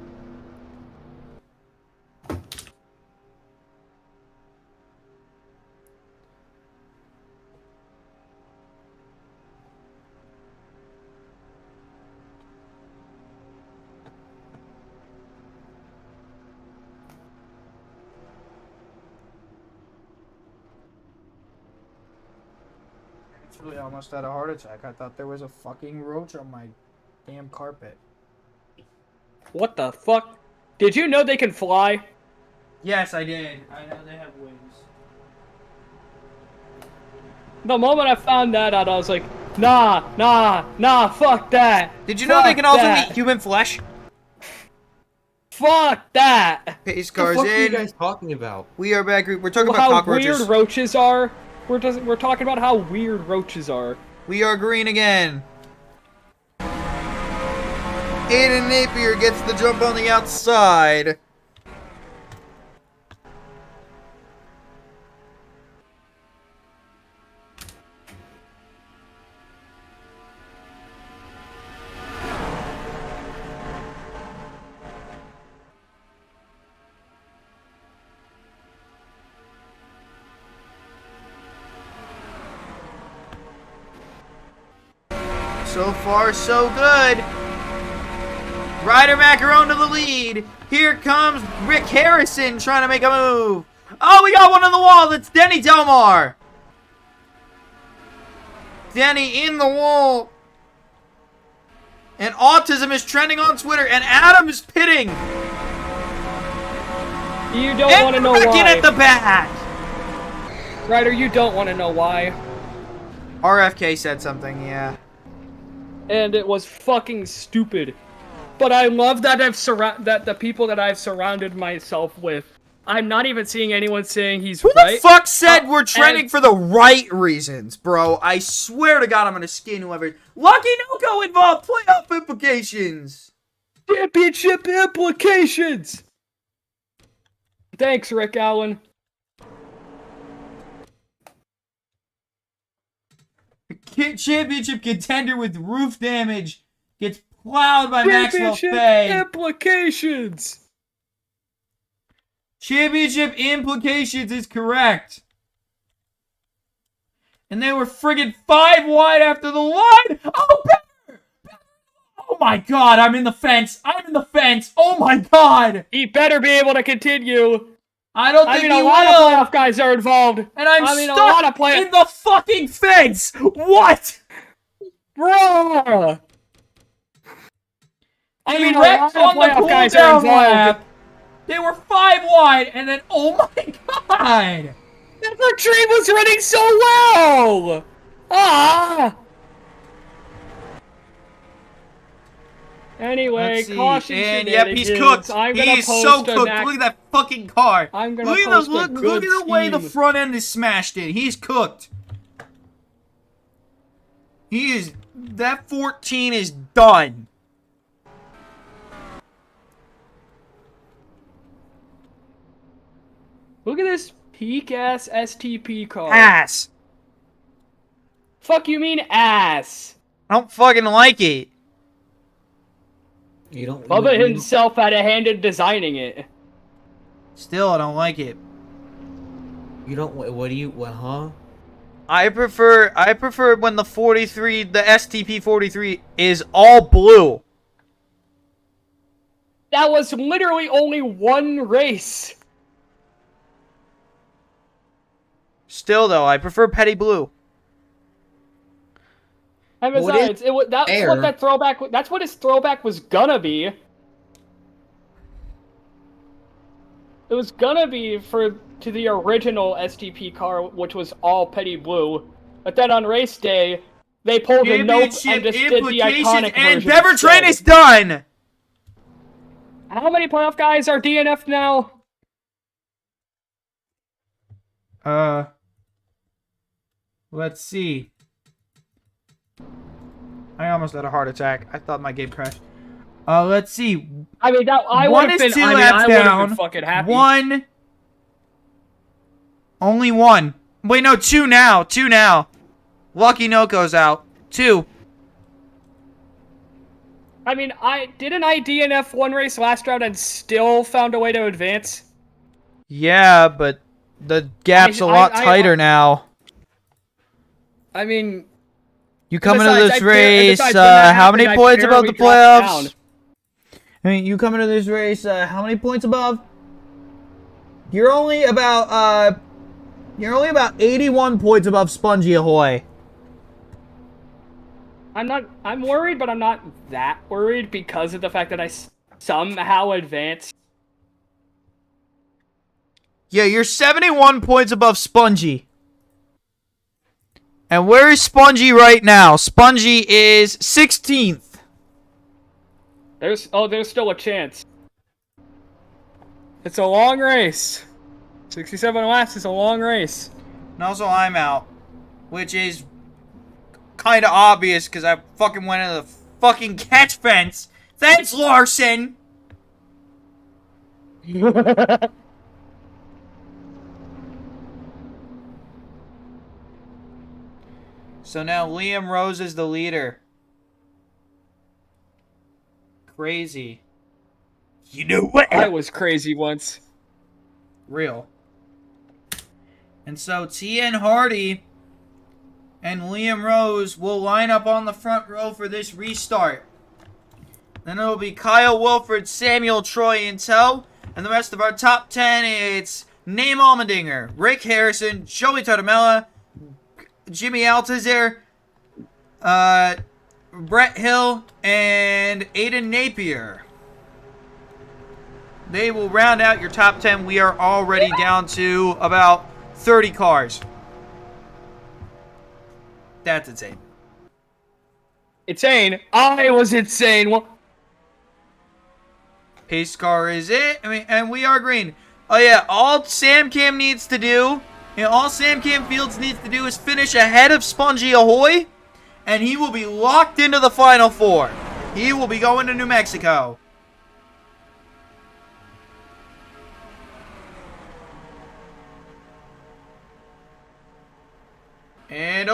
I almost had a heart attack. I thought there was a fucking roach on my damn carpet. What the fuck? Did you know they can fly? Yes, I did. I know they have wings. The moment I found that out, I was like, nah, fuck that. Did you know they Fuck can also that. eat human flesh? Fuck that. Pace What cars the fuck are you in. guys talking about? We are back. We're talking about How cockroaches. weird roaches are. We're talking about how weird roaches are. We are green again. Aiden Napier gets the jump on the outside. So far, so good. Ryder Macaron to the lead. Here comes Rick Harrison trying to make a move. Oh, we got one on the wall. That's Denny Delmar. Denny in the wall. And autism is trending on Twitter. And Adam is pitting. You don't want to know Bracken why. at the back. Ryder, you don't want to know why. RFK said something, yeah. And it was fucking stupid. But I love that that the people that I've surrounded myself with, I'm not even seeing anyone saying he's Who right. the fuck said we're trending and- for the right reasons, bro? I swear to God I'm gonna skin whoever. Lucky no-go involved playoff implications. Championship implications! Thanks, Rick Allen. Championship contender with roof damage gets plowed by Maxwell Championship Fay. implications! Championship implications is correct. And they were friggin' 5 wide after the line. Oh, Better! Oh my God, I'm in the fence. I'm in the fence. Oh my God. He better be able to continue. I don't think I mean, he a lot will. of playoff guys are involved. And I'm a lot of stuck in the fucking fence. What? Bruh! I mean, a Wrecked lot of on the playoff cool guys are down involved. lap. They were 5 wide, and then, oh my God. The tree was running so well! Ah! Anyway, Let's see. caution And yep, he's shenanigans. cooked. I'm gonna He's post so an cooked. act- Look at that fucking car. I'm gonna look post at a look good at the way the scheme. front end is smashed in. He's cooked. He is. That 14 is done. Look at this peak-ass STP car. Ass. Fuck you mean ass? I don't fucking like it. You don't. Bubba you- himself had a hand in designing it. Still, I don't like it. You don't. What do you? What? Huh? I prefer when the 43, the STP 43 is all blue. That was literally only one race. Still though, I prefer petty blue. And Well, besides, that's fair. what that throwback. That's what his throwback was gonna be. It was gonna be to the original STP car, which was all petty blue. But then on race day, they pulled a nope and just did the iconic and version. Bever Train instead. is done. How many playoff guys are DNF now? Let's see. I almost had a heart attack. I thought my game crashed. Let's see. I mean, I One would have is been. 2 I mean, laps I would have down. been fucking happy. One. Only one. Wait, no, 2 now. 2 now. Lucky Noko's out. 2. I mean, didn't I DNF one race last round and still found a way to advance. Yeah, but the gap's a lot tighter now. I mean, You come into besides, this and race, besides, when that how many happened, I points above the barely dropped playoffs? down. I mean, you come into this race, how many points above? You're only about 81 points above Spongy Ahoy. I'm worried, but I'm not that worried because of the fact that I somehow advanced. Yeah, you're 71 points above Spongy. And where is Spongy right now? Spongy is 16th. There's still a chance. It's a long race. 67 laps is a long race. And also I'm out. Which is kind of obvious because I fucking went into the fucking catch fence. Thanks, Larson! So now Liam Rose is the leader. Crazy. You know what? I was crazy once. Real. And so TN Hardy and Liam Rose will line up on the front row for this restart. Then it'll be Kyle Wilford, Samuel Troy in tow. And the rest of our top 10, it's Name Almendinger, Rick Harrison, Joey Totamella, Jimmy Altazar, Brett Hill and Aiden Napier. They will round out your top 10. We are already down to about 30 cars. That's insane. Insane. I was insane. Well, Pace car is it. And we are green. Oh yeah, all Sam Cam needs to do, all Sam Cam Fields needs to do is finish ahead of Spongy Ahoy, and he will be locked into the Final Four. He will be going to New Mexico. And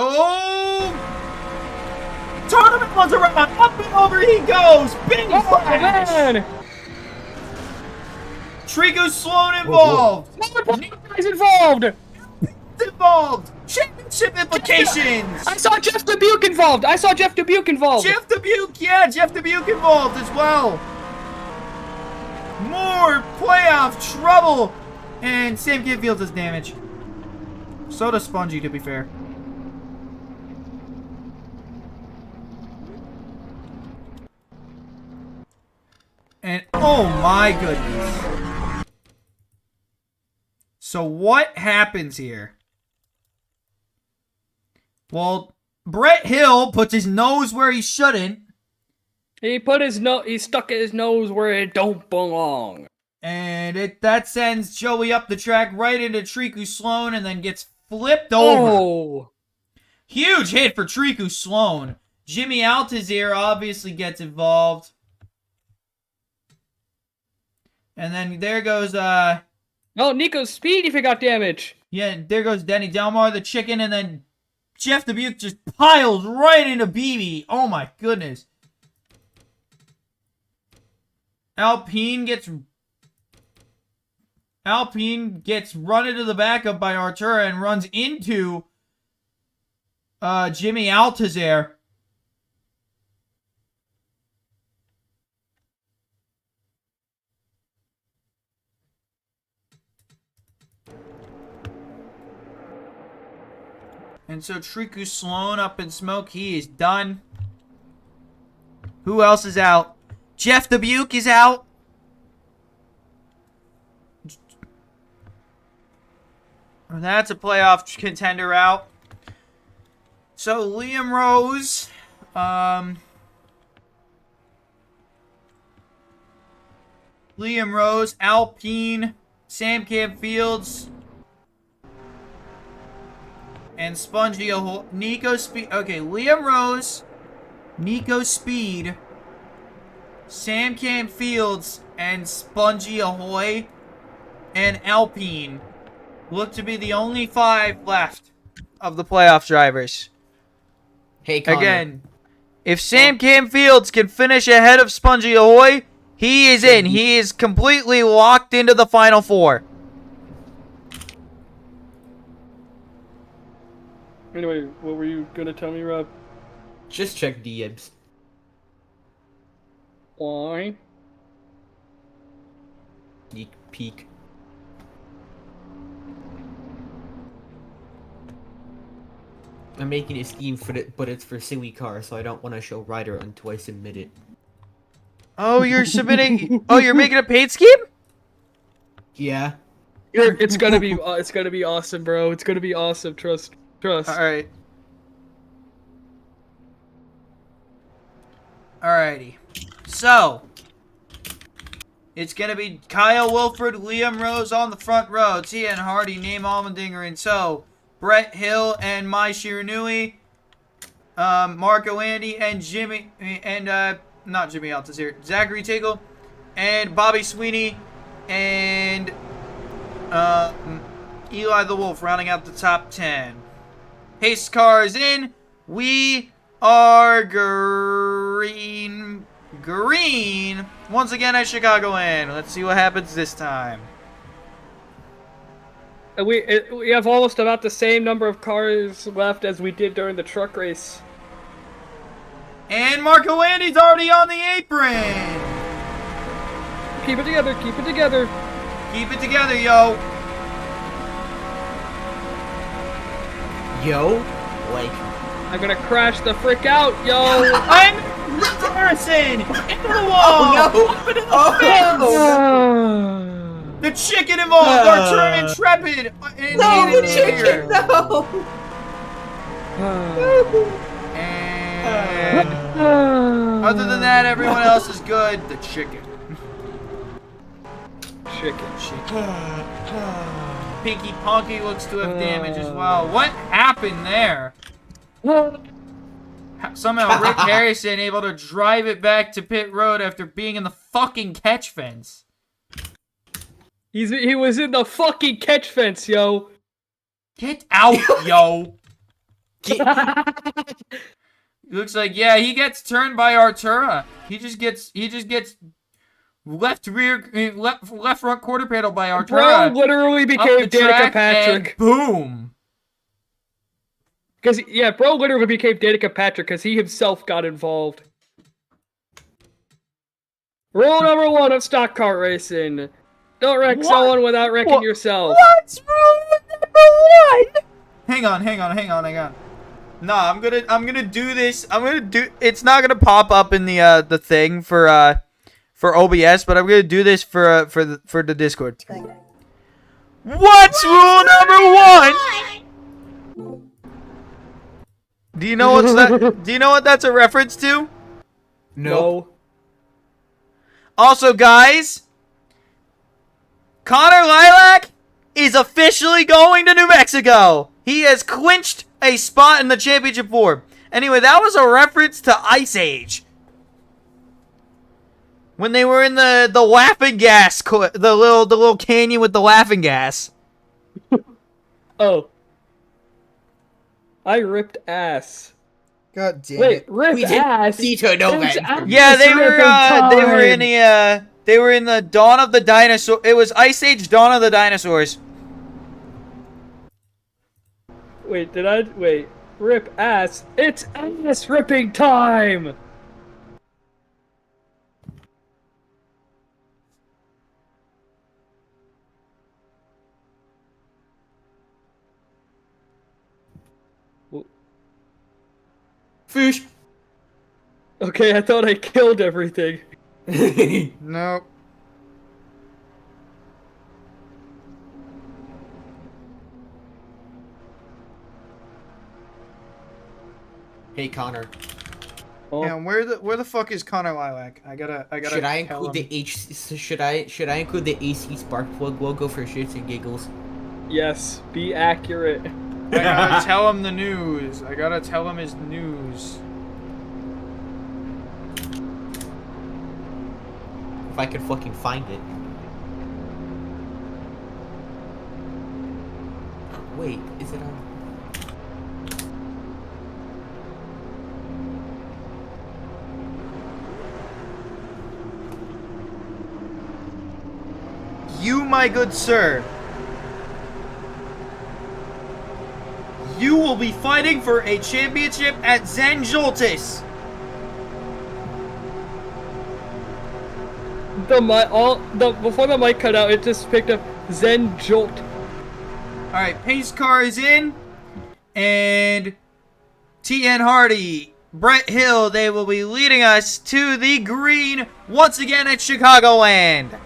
tournament was around. Up and over he goes. Big flash. man. Trico Sloan involved. Guys involved. Involved. Championship implications. I saw Jeff Dubuque involved. Jeff Dubuque, yeah, Jeff Dubuque involved as well. More playoff trouble. And Sam Cam Fields does damage. So does Spongy, to be fair. And oh my goodness. So what happens here? Well, Brett Hill puts his nose where he shouldn't. He stuck his nose where it don't belong. And that sends Joey up the track right into Triku Sloan and then gets flipped over. Oh. Huge hit for Triku Sloan. Jimmy Altazir obviously gets involved. And then there goes, Oh, Nico Speed if he got damage. yeah, there goes Denny Delmar, the chicken, and then Jeff Dubuque just piles right into BB. Oh my goodness. Alpine gets run into the backup by Artura and runs into Jimmy Altazir. And so Triku Sloan up in smoke. He is done. Who else is out? Jeff Dubuque is out. That's a playoff contender out. So Liam Rose, Alpine, Sam Cam Fields, and Spongy Nico Speed. Okay, Liam Rose, Nico Speed, Sam Cam Fields, and Spongy Ahoy, and Alpine look to be the only 5 left of the playoff drivers. Hey, Connor. Again, if Sam Cam Fields can finish ahead of Spongy Ahoy, he is in. He is completely locked into the Final Four. Anyway, what were you gonna tell me, Rob? Just check DMs. Why? Sneak peek. I'm making a scheme for it, but it's for SKICAR, so I don't want to show Ryder until I submit it. Oh, you're submitting. Oh, you're making a paid scheme? Yeah. It's gonna be awesome, bro. It's gonna be awesome. Trust. Alright. Alrighty. So, it's going to be Kyle Wilford, Liam Rose on the front row, Tian Hardy, Name Almendinger, and so Brett Hill and Mai Shiranui, Marco Andy, and Jimmy, and, not Jimmy Altazir, Zachary Tickle, and Bobby Sweeney, and, Eli the Wolf rounding out the top 10. Pace car is in. We are green. Once again at Chicagoland. Let's see what happens this time. We have almost about the same number of cars left as we did during the truck race. And Marco Andy's already on the apron. Keep it together. Keep it together. Keep it together, yo. Yo, like, I'm gonna crash the frick out, yo! I'm Harrison! Into the wall! Oh Open in the no! fence! The chicken evolved! Our turn intrepid! No, the chicken! No! And other than that, everyone else is good. The chicken. Chicken. Pinky Ponky looks to have damage as well. What happened there? Somehow Rick Harrison able to drive it back to pit road after being in the fucking catch fence. He was in the fucking catch fence, yo. Get out, yo. Looks like, yeah, he gets turned by Artura. He just gets left front quarter panel by Artura. Bro literally became Danica And Patrick. boom. Because, yeah, bro literally became Danica Patrick because he himself got involved. Rule number 1 of stock car racing. Don't wreck someone without wrecking yourself. What's rule number 1? Hang on. No, I'm gonna do this. It's not gonna pop up in the thing for OBS, but I'm gonna do this for the Discord. What's rule number 1? Do you know Do you know what that's a reference to? No. Also, guys, Connor Lilac is officially going to New Mexico. He has clinched a spot in the championship 4. Anyway, that was a reference to Ice Age. When they were in the laughing gas, the little canyon with the laughing gas. Oh. I ripped ass. God damn Wait, it. ripped We didn't ass? need to know It's that. Yeah, they ripping were in the Dawn of the Dinosaur. It was Ice Age Dawn of the Dinosaurs. Wait, wait. Rip ass. It's ass ripping time! Fish. Okay, I thought I killed everything. Nope. Hey Connor. Oh. Yeah, where the fuck is Connor Lilac? I gotta. Should I tell include him. the should I include the AC spark plug logo for shits and giggles? Yes, be accurate. I gotta tell him the news. I gotta tell him his news. If I could fucking find it. Wait, is it on? You, my good sir. You will be fighting for a championship at Zanjoltis. Before the mic cut out, it just picked up Zen Jolt. Alright, pace car is in. And TN Hardy, Brett Hill, they will be leading us to the green once again at Chicagoland.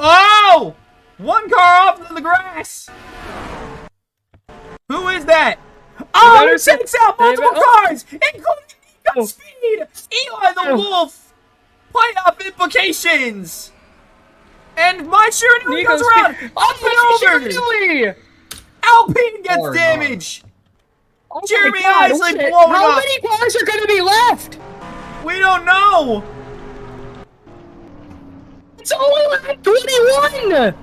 Oh! One car off in the grass! Who is that? Oh, he takes out multiple cars, including Nico Speed! Eli the Wolf! Playoff implications! And my sure nearly goes around! Up and over! Alpine gets damage! Jeremy Isley blowing up! How many cars are gonna be left? We don't know! It's only like 21!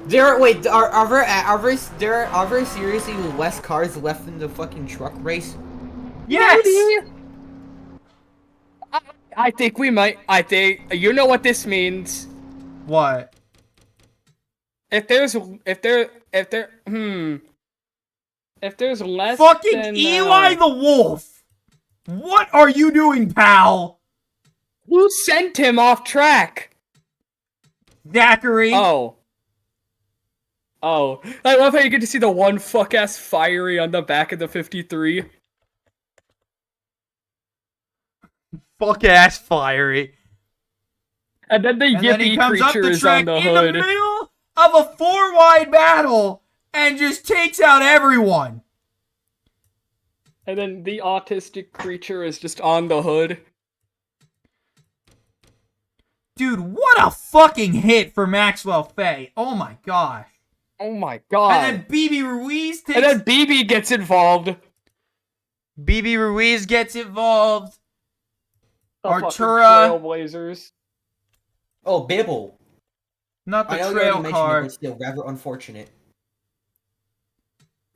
Are there seriously less cars left in the fucking truck race? Yes! Maybe. I think we might. You know what this means. What? If there If there's less Fucking than, Eli the Wolf! What are you doing, pal? who sent him off track? Zachary. Oh. Oh. I love how you get to see the one fuck-ass fiery on the back of the 53. Fuck ass fiery. And then the And then he yippee comes up creature the is track on the in hood. the middle of a 4-wide battle and just takes out everyone. And then the autistic creature is just on the hood. Dude, what a fucking hit for Maxwell Fay. Oh my gosh. Oh my god. And then BB Ruiz takes... And then BB gets involved. BB Ruiz gets involved. The fucking Artura. Trailblazers. Oh, Bibble. Not the I know you trail already mentioned it, car. but still, rather unfortunate.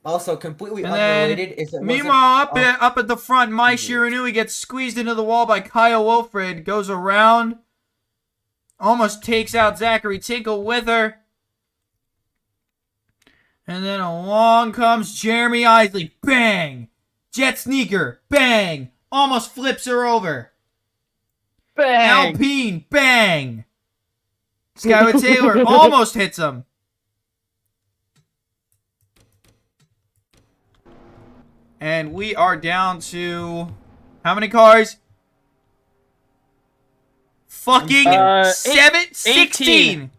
Also, completely And then, unrelated is it meanwhile, up at the front, Mai Shiranui gets squeezed into the wall by Kyle Wilfred, goes around, almost takes out Zachary Tinkle with her. And then along comes Jeremy Isley. Bang! Jet sneaker. Bang! Almost flips her over. Bang! Alpine. Bang! Skyward Taylor almost hits him. And we are down to... how many cars? Fucking 16. 16.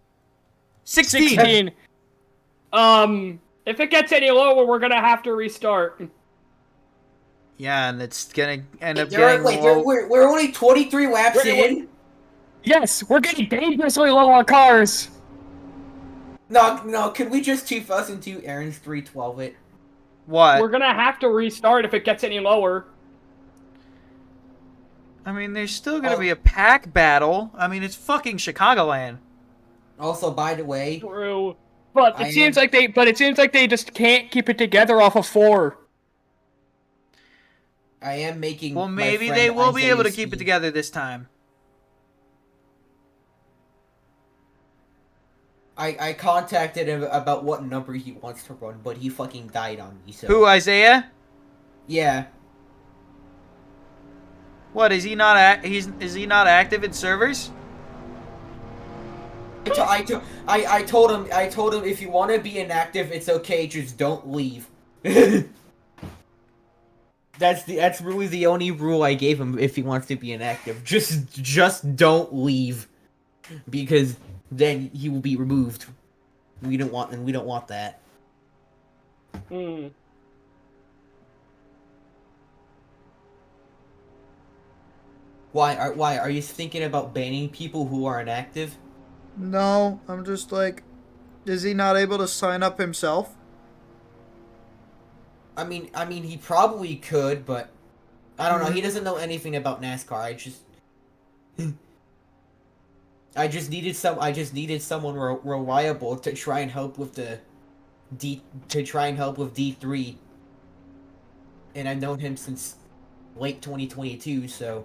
16. If it gets any lower, we're gonna have to restart. Yeah, and it's gonna end up Wait, getting low. we're only 23 laps in. Yes, we're getting dangerously low on cars. No, could we just 2002 Aaron's 312 it? What? We're gonna have to restart if it gets any lower. I mean, there's still gonna be a pack battle. I mean, it's fucking Chicagoland. Also, by the way, True. But it seems like they just can't keep it together off of 4. I am making. Well, my maybe friend they will be able to Isaiah keep it Speed. together this time. I contacted him about what number he wants to run, but he fucking died on me. So. Who, Isaiah? Yeah. What, is he not is he not active in servers? I told him if you want to be inactive, it's okay. Just don't leave. That's really the only rule I gave him if he wants to be inactive. Just don't leave, because then he will be removed. We don't want that. Hmm. Why are you thinking about banning people who are inactive? No, I'm just like, is he not able to sign up himself? I mean he probably could, but I don't know. He doesn't know anything about NASCAR. I just needed someone reliable to try and help with D3. And I've known him since late 2022, so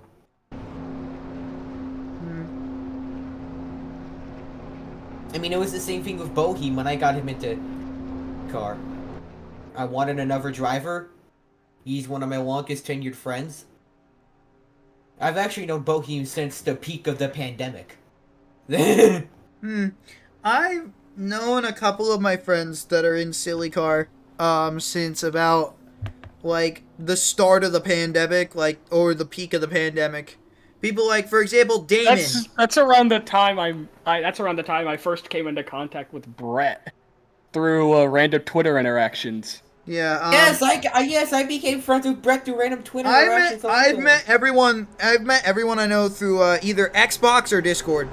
I mean, it was the same thing with Boheem when I got him into car. I wanted another driver. He's one of my longest tenured friends. I've actually known Boheem since the peak of the pandemic. I've known a couple of my friends that are in SKICAR since about like the start of the pandemic, like, or the peak of the pandemic. People like, for example, Damon. That's around the time I first came into contact with Brett through random Twitter interactions. Yeah. Yes, I became friends with Brett through random Twitter interactions. I've met everyone I know through either Xbox or Discord.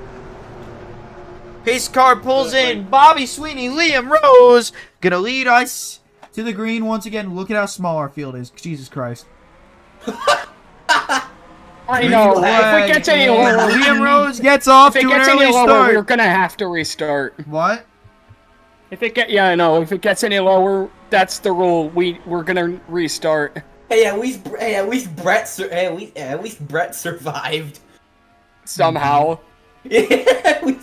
Pace car pulls in. Bobby Sweeney, Liam Rose, gonna lead us to the green once again. Look at how small our field is. Jesus Christ. I know. If it gets any lower, Liam Rose gets off to an early start. We're gonna have to restart. What? If it gets any lower, that's the rule. We're gonna restart. Hey, at least Brett survived Somehow. Yeah,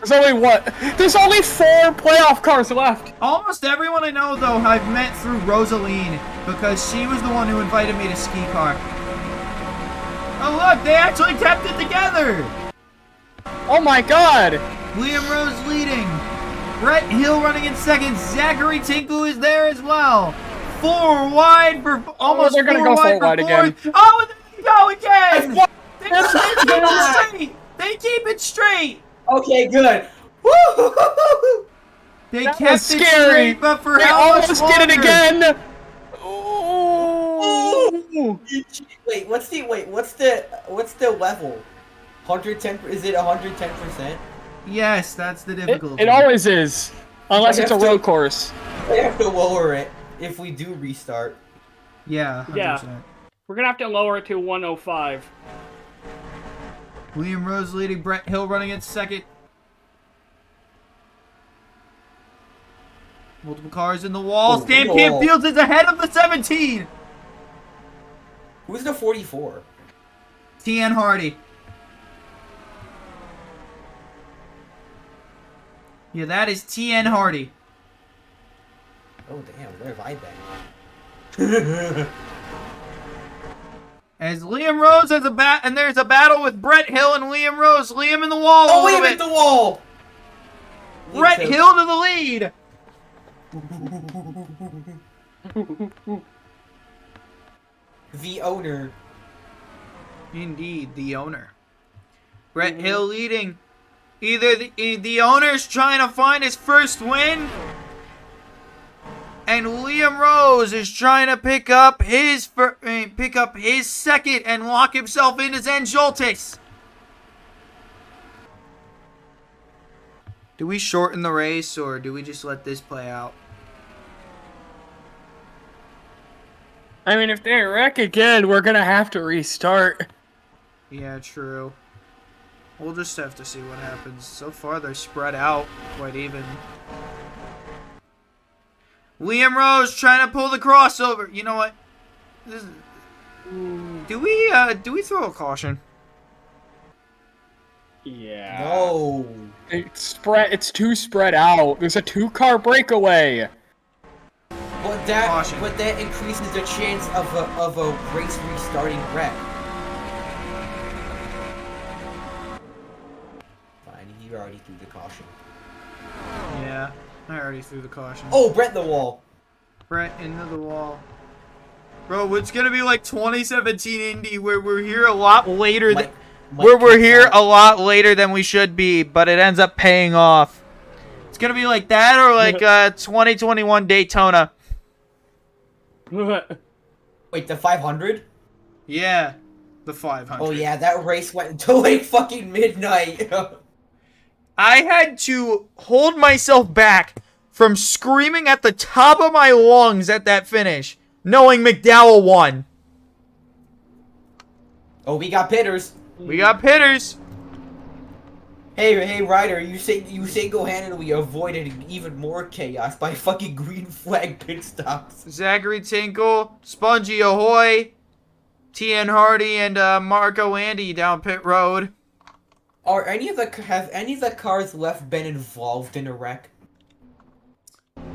There's only what? There's only 4 playoff cars left. Almost everyone I know, though, I've met through Rosaline, because she was the one who invited me to SKICAR. Oh, look, they actually kept it together! Oh my god! Liam Rose leading. Brett Hill running in second. Zachary Tinku is there as well. 4 wide for almost they're gonna 4 go wide 4 for wide fourth. again. Oh, and there you go again! They keep That's it straight! They keep it straight! Okay, good. Woo! They That kept was it scary. straight, but for They how much almost longer? did it again! Wait, what's the level? 110? Is it 110%? Yes, that's the difficulty. It always is. Unless I it's a have to- road course. I have to lower it if we do restart. Yeah, 100%. Yeah. We're gonna have to lower it to 105. Liam Rose leading. Brett Hill running in second. Multiple cars in the wall. Oh, Stan whoa. Camp Fields is ahead of the 17. Who's the 44? TN Hardy. Yeah, that is TN Hardy. Oh damn, where have I been? As Liam Rose has and there's a battle with Brett Hill and Liam Rose. Liam in the wall a Oh, little wait, bit. at the wall! Brett Hill to the lead. The owner. Indeed, the owner. Brett Hill leading. Either the owner's trying to find his first win, and Liam Rose is trying to pick up his second and lock himself into Zanjoltis. Do we shorten the race, or do we just let this play out? I mean, if they wreck again, we're gonna have to restart. Yeah, true. We'll just have to see what happens. So far, they're spread out quite even. Liam Rose trying to pull the crossover. You know what? Do we throw a caution? Yeah. No. It's too spread out. There's a 2-car breakaway. But that increases the chance of a race restarting wreck. Fine, he already threw the caution. Yeah, I already threw the caution. Oh, Brett the wall. Brett into the wall. Bro, it's gonna be like 2017 Indy where we're here a lot later than we're here a lot later than we should be, but it ends up paying off. It's gonna be like that or like 2021 Daytona. Wait, the 500? Yeah, the 500. Oh yeah, that race went until like fucking midnight. I had to hold myself back from screaming at the top of my lungs at that finish, knowing McDowell won. Oh, we got pitters. We got pitters. Hey, Ryder, you single-handedly avoided even more chaos by fucking green flag pit stops. Zachary Tinkle, Spongy Ahoy, TN Hardy, and Marco Andy down pit road. Have any of the cars left been involved in a wreck?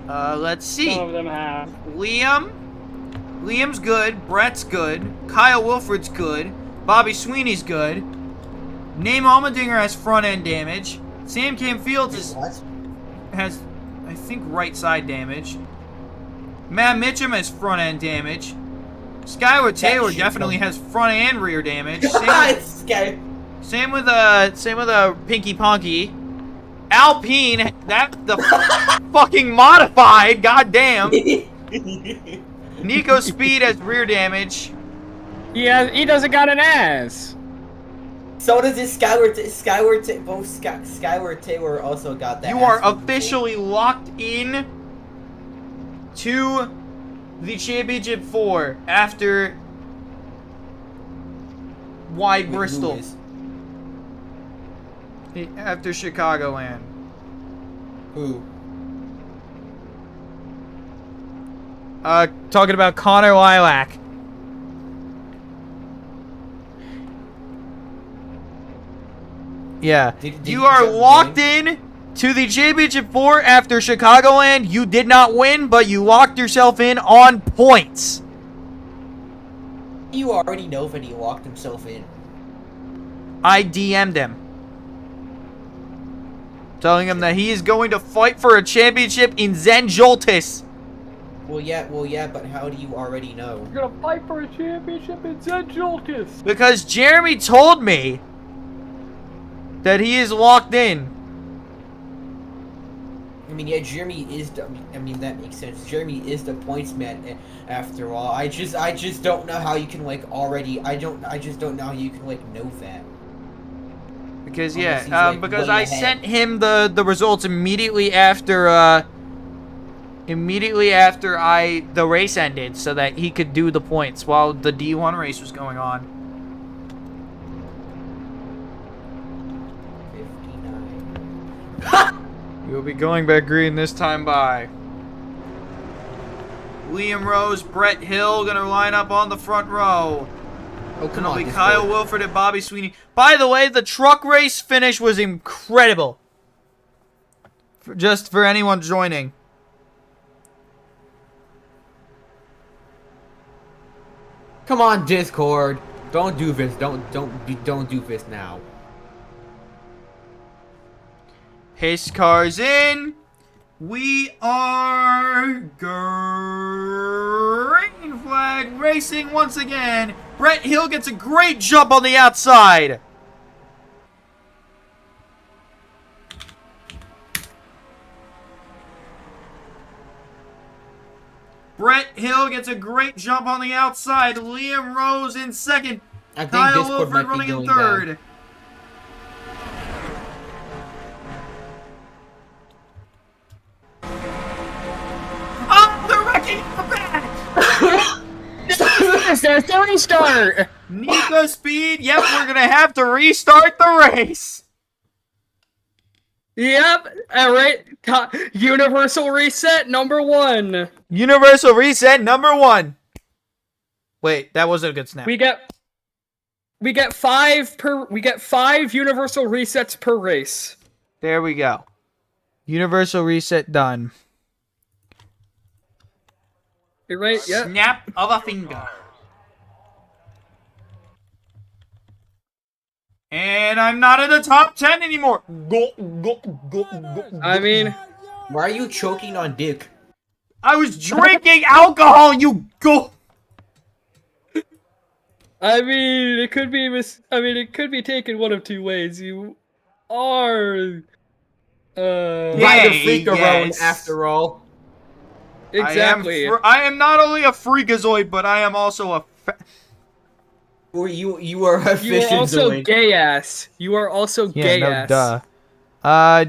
Let's see. Some of them have. Liam's good. Brett's good. Kyle Wilfred's good. Bobby Sweeney's good. Name Allmendinger has front end damage. Sam Cam Fields has, I think, right side damage. Matt Mitchum has front end damage. Skylar Taylor definitely has front and rear damage. Same with Pinky Punky. Alpine, the fucking modified, goddamn. Nico Speed has rear damage. Yeah, he doesn't got an ass. So does this Skyward Taylor also got that. You are officially locked in to the Championship 4 after Wide Bristol. After Chicagoland. Who? Talking about Connor Lilac. Yeah. Did You you are just locked win? in to the championship 4 after Chicagoland. You did not win, but you locked yourself in on points. You already know that he locked himself in. I DM'd him, telling him that he is going to fight for a championship in Zenjoltis. Well, yeah, but how do you already know? We're gonna fight for a championship in Zenjoltis. Because Jeremy told me that he is locked in. I mean, yeah, Jeremy is the, I mean, that makes sense. Jeremy is the points man after all. I just don't know how you can, like, already, I just don't know how you can, like, know that. Because, Unless he's, yeah, like, because way I ahead. sent him the results immediately after, the race ended so that he could do the points while the D1 race was going on. 59. You'll be going back green this time by Liam Rose, Brett Hill gonna line up on the front row. Oh, come It'll on, be Discord. Kyle Wilford and Bobby Sweeney. By the way, the truck race finish was incredible. Just for anyone joining. Come on, Discord. Don't do this. Don't do this now. Pace cars in. We are green flag racing once again. Brett Hill gets a great jump on the outside. Brett Hill gets a great jump on the outside. Liam Rose in second. I think Kyle Discord Wilford might be running in going third. down. Oh, they're wrecking the back! There's no restart. Nico Speed, yep, we're gonna have to restart the race. Yep. All right. Universal reset number 1. Universal reset number 1. Wait, that wasn't a good snap. We get 5 universal resets per race. There we go. Universal reset done. You right? Yep. Snap of a finger. And I'm not in the top 10 anymore. Go. I mean, Why are you choking on dick? I was drinking alcohol, you go. I mean, it could be it could be taken one of two ways. You are Ride a freak around yes. after all. exactly. I am not only a freakazoid, but I am also a Or you are a You are also fishazoid. gay ass. You are also gay ass. duh.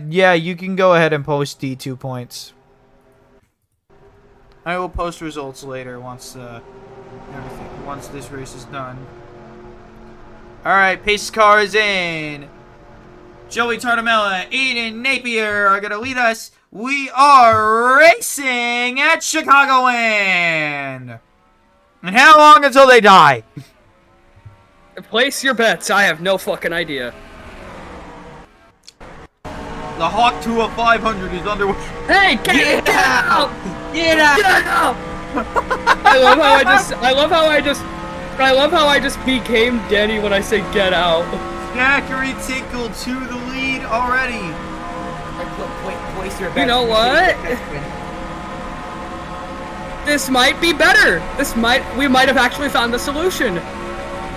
Yeah, you can go ahead and post D2 points. I will post results later once once this race is done. Alright, pace car is in. Joey Tartamella, Aiden Napier are gonna lead us. We are racing at Chicagoland. And how long until they die? Place your bets. I have no fucking idea. The Hawk 2 of 500 is underway. Hey, get out! Get out! Get out! I love how I just became Danny when I say get out. Zachary Tinkle to the lead already. Place your You bets. know what? This might be better. We might have actually found the solution.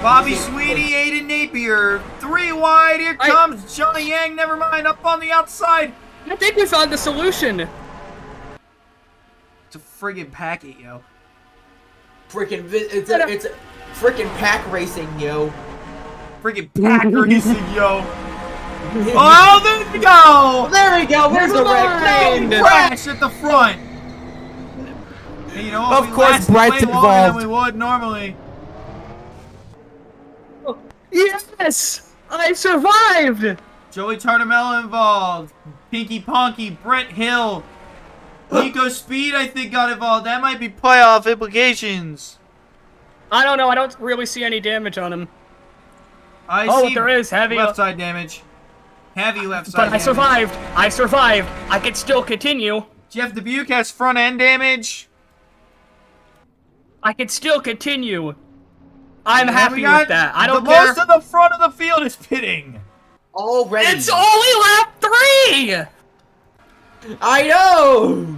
Bobby Sweeney, Aiden Napier, 3 wide. Here comes Johnny Yang. Never mind, up on the outside. I think we found the solution. It's a friggin' packet, yo. It's a freaking pack racing, yo. Friggin' pack racing, yo. Oh, there we go. There we go. There's the red Mind. plane. Crash at the front. And you know what? Of We course, lasted Brett's way longer than involved. we would normally. Yes! I survived! Joey Tartamella involved. Pinky Ponky, Brett Hill. Nico Speed, I think, got involved. That might be playoff implications. I don't know. I don't really see any damage on him. I Oh, see there is heavy. left side damage. Heavy left side But I damage. survived. I survived. I can still continue. Jeff Dubuque has front end damage. I can still continue. I'm And happy we got with that. I don't the care. most of the front of the field is pitting. Already. It's only lap 3! I know!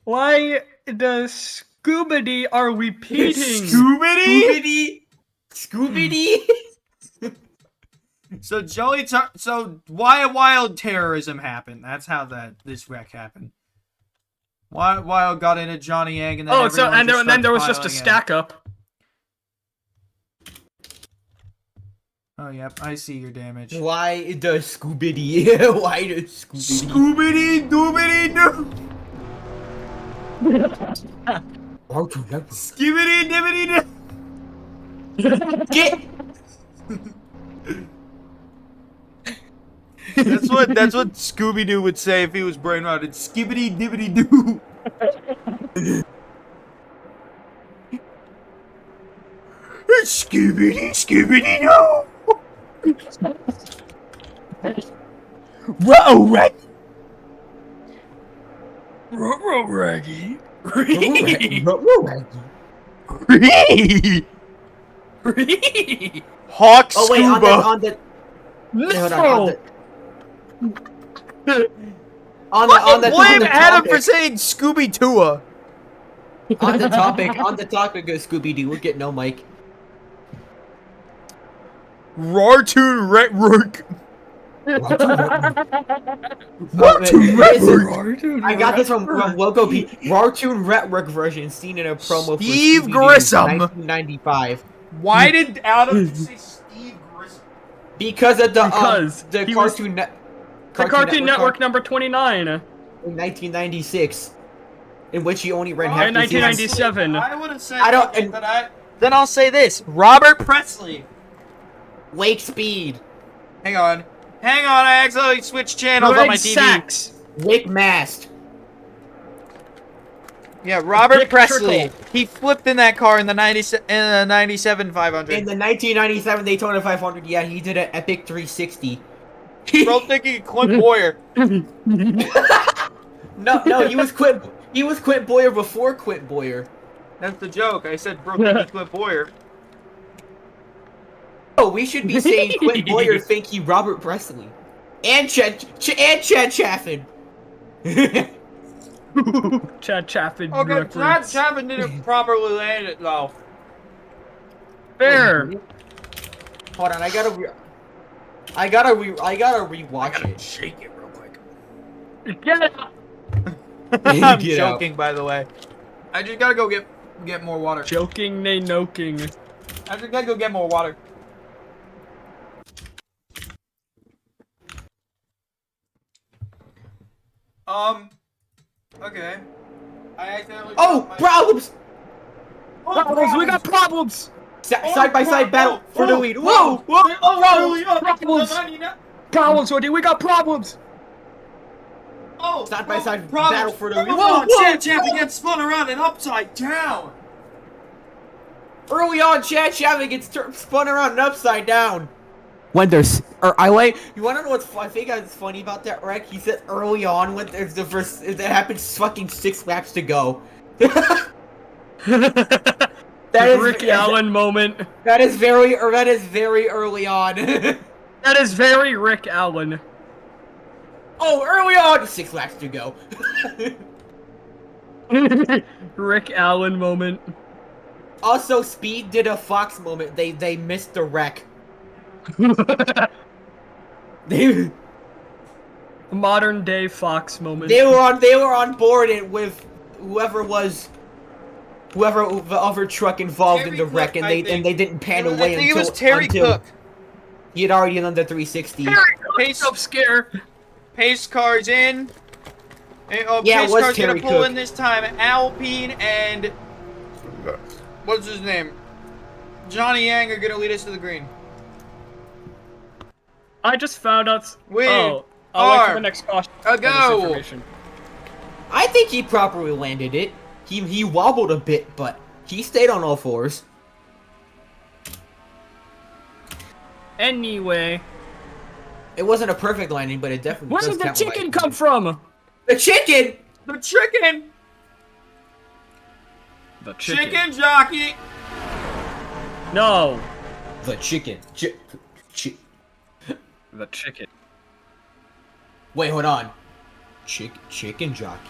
Why does Scooby-Dee are repeating? Scooby-Dee? Scooby-Dee? So so why a wild terrorism happened? That's how this wreck happened. Wild got into Johnny Yang and then Oh, so everyone and then there was started just a piling in. stack up. Oh, yep, I see your damage. Why does Scooby-Dee? Why does Scooby-Dee? Scooby-Dee, doobity doo. Skibbity dibbity doo. Get! That's what Scooby-Doo would say if he was brain rotted. Skibbity dibbity doo. Scooby-Doo doo. Whoa, Raggy. Raggy. Hawk Oh wait, Scuba. on the No! Blame Adam for saying Scooby Tua. on the topic of Scooby-Doo, we'll get no mic. Rartoon Retrook. I got this from Loco P. Rartoon Retrook version seen in a promo Steve for Scooby-Doo, Grissom. 1995. Why did Adam say Steve Grissom? Because of the Because the he was- Cartoon The Cartoon Network number 29. in 1996, in which he only ran In half the season. 1997. I would have said I don't- something, but then I'll say this. Robert Presley. Wake Speed, Hang on, I accidentally switched channels on my Greg TV. Sachs. Wake Mast. Yeah, Robert Dick Presley. Trickle. He flipped in that car in the 97 500. In the 1997 Daytona 500, yeah, he did an epic 360. Bro thinking Clint Boyer. No, he was Quint Boyer before Quint Boyer. That's the joke. I said bro thinking Clint Boyer. Oh, we should be saying Quint Boyer thinky Robert Presley. And Chad Chaffin. Chad Chaffin Okay, Chad reference. Chapman didn't properly land it though. Fair. Hold on, I gotta rewatch it. Shake it real quick. Get it. I'm Get out. joking, by the way. I just gotta go get more water. Joking, nay noking. I just gotta go get more water. Okay. I accidentally. Oh, problems! Problems, we got problems! Side by side battle for the lead. Whoa! Problems! Problems, Woody, we got problems! Oh! Side by side problems. battle for the lead. Whoa! Whoa! Chad gets spun around and upside down. Early on, Chad Chaffin gets spun around and upside down. When there's, you wanna know what's I think it's funny about that wreck? He said early on when there's the first, that happens fucking 6 laps to go. That is- Rick Allen moment. That is very early on. That is very Rick Allen. Oh, early on, 6 laps to go. Rick Allen moment. Also, Speed did a Fox moment. They missed the wreck. They Modern day Fox moment. were on board it with whoever the other truck involved in Terry the wreck, Cook, and I they think. didn't pan I away think it was until Terry Cook. he had already done the 360. Pace, Up scare. pace cars in. Oh, Yeah, it pace was car's Terry gonna pull Cook. in this time. Alpine and what's his name? Johnny Yang are gonna lead us to the green. I just found out. We oh, I'll wait for are the next caution. a for this go. information. I think he properly landed it. He wobbled a bit, but he stayed on all fours. Anyway, It wasn't a perfect landing, but it definitely Where does did the count chicken like- come from? The chicken! The chicken! The chicken. Chicken jockey! No. The chicken. The chicken. Wait, hold on. Chicken jockey.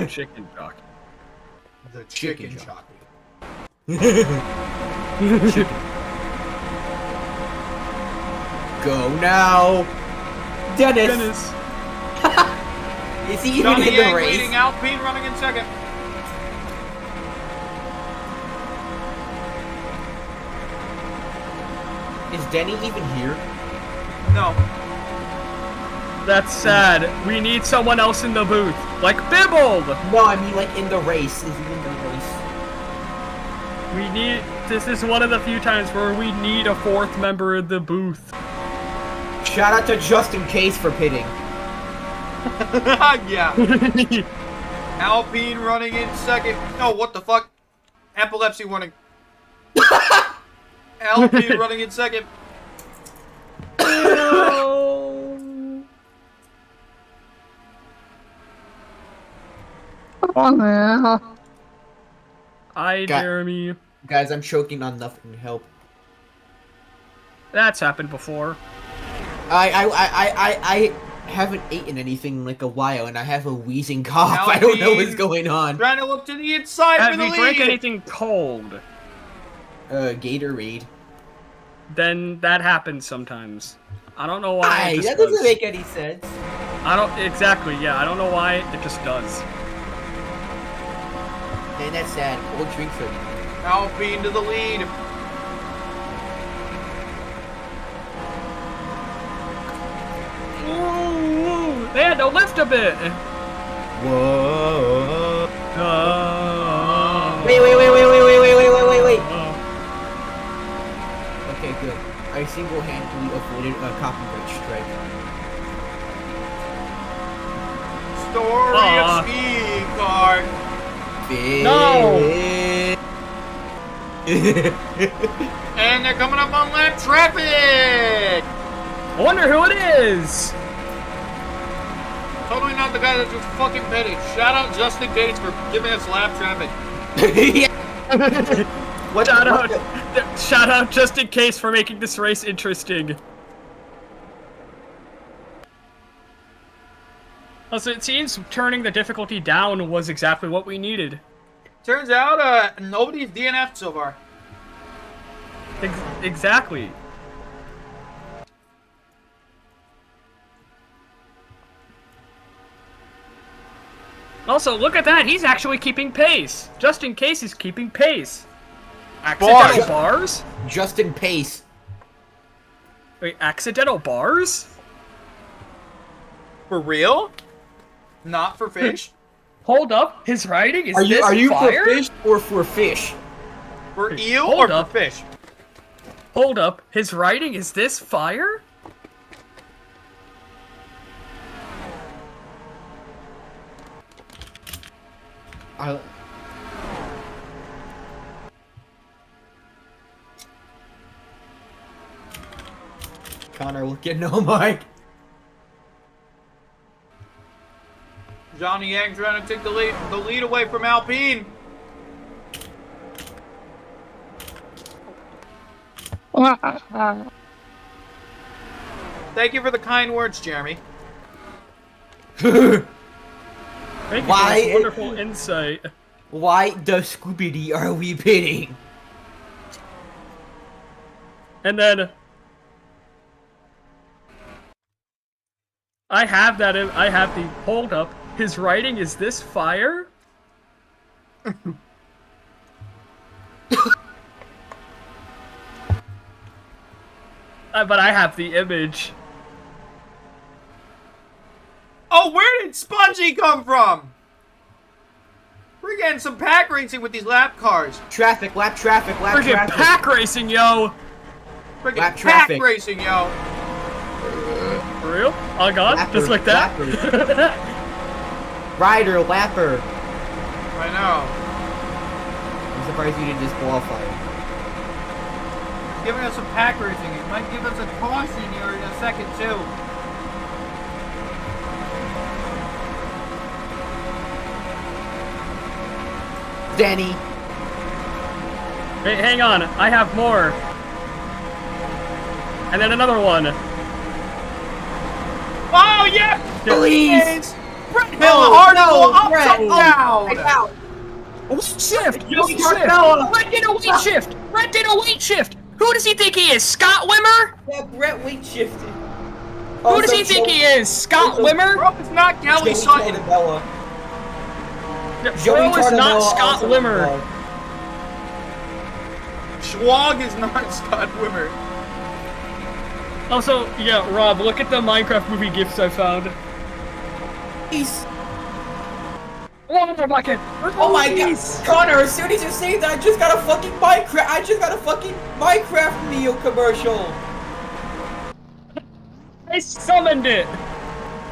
Chicken jockey. The chicken jockey. Go now, Dennis. Is he even Johnny in Yang the race? leading, Alpine running in second. Is Denny even here? No. That's sad. We need someone else in the booth. Like Bibble! No, I mean like in the race. Is he in the race? We need... This is one of the few times where we need a fourth member in the booth. Shout out to Just In Case for pitting. Yeah. Alpine running in second. No, what the fuck? Epilepsy warning. Alpine running in second. Hi, Got- Jeremy. Guys, I'm choking on nothing. Help. That's happened before. I haven't eaten anything in like a while, and I have a wheezing cough. I don't know what's going on. Trying to look to the inside Have for the you lead. drank anything cold? Gatorade. Then that happens sometimes. I don't know why. It just That doesn't does. make any sense. I don't exactly. Yeah, I don't know why. It just does. Man, that's sad. Cold drinks are. Alpine to the lead. Ooh, they had to lift a bit. Whoa. Oh. Wait. Okay, good. I single-handedly avoided a copyright strike. Story Aw. of SKICAR. No. And they're coming up on lap traffic. I wonder who it is. Totally not the guy that just fucking pitted. Shout out Justin Gates for giving us lap traffic. What Shout the- out, shout out just in case for making this race interesting. Also, it seems turning the difficulty down was exactly what we needed. Turns out, nobody's DNF'd so far. Exactly. Also, look at that. He's actually keeping pace. Just in case he's keeping pace. Accidental bars? Just in pace. Wait, accidental bars? For real? Not for fish? Hold up. His riding is Are you this fire? for fish or for fish? For eel Hold or up. for fish? Hold up. His riding is this fire? Connor will get no mic. Johnny Yang trying to take the lead away from Alpine. Thank you for the kind words, Jeremy. Thank you for Why- this wonderful insight. Why the Scooby-Doo are we pitting? And then I have the hold up. His writing is this fire? But I have the image. Oh, where did Spongy come from? We're getting some pack racing with these lap cars. Traffic, lap traffic, lap Freaking traffic. pack racing, yo! Freaking Lap pack traffic. racing, yo. For real? Oh god, Lapper, just like that? Rider, lapper. I know. I'm surprised you didn't disqualify him. giving us some pack racing. He might give us a caution here in a second, too. Danny. Hey, hang on. I have more. And then another one. Oh, yeah! Please! Brett Hill, hard no, up, Brett. down! Weight shift! Joey Weight shift! Cartella. Brett did a weight shift! Brett did a weight shift! Who does he think he is? Scott Wimmer? Yeah, Brett weight shifted. Who does he think he is? Scott Wimmer? Bro, it's not Kelly Sutton. Tartamella. Bro is not Scott also Wimmer. Schwag is not Scott Wimmer. Also, yeah, Rob, look at the Minecraft movie gifts I found. He's... Oh my god! Oh my god, Connor! As soon as you say that, I just got a fucking Minecraft meal commercial. I summoned it.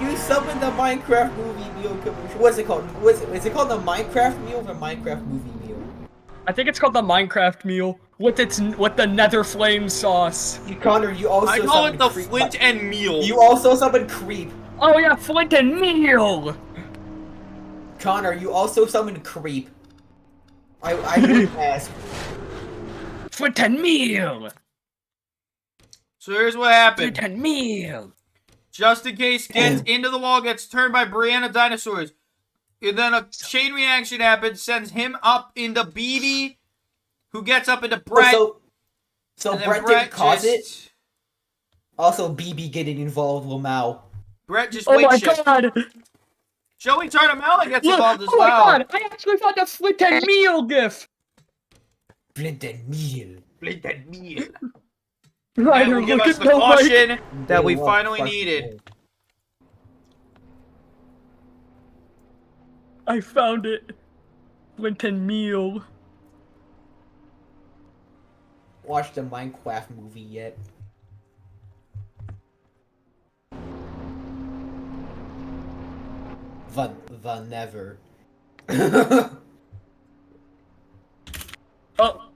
You summoned the Minecraft movie meal commercial. What's it called? Is it called the Minecraft meal or the Minecraft movie meal? I think it's called the Minecraft meal with the Nether Flame sauce. Connor, you also I call it the Creep. Flint and Meal. You also summoned Creep. Oh yeah, Flint and Meal. Connor, you also summoned Creep. I would ask. Flint and Meal. So here's what happened. Flint and Meal. Just in case gets into the wall, gets turned by Brianna Dinosaurs. And then a chain reaction happens, sends him up into BB, who gets up into Brett. So and Brett didn't cause it? Also, BB getting involved, Lamau. Brett just Oh weight my shifts. god! Joey Tartamella gets involved as oh my well. god! I actually found a Flint and Meal gif! Flint and Meal. Flint and Meal. Ryder, That will give look us at the the mic. caution that we They love finally fucking needed. gold. I found it. Flint and Meal. Watched the Minecraft movie yet? The never. Oh.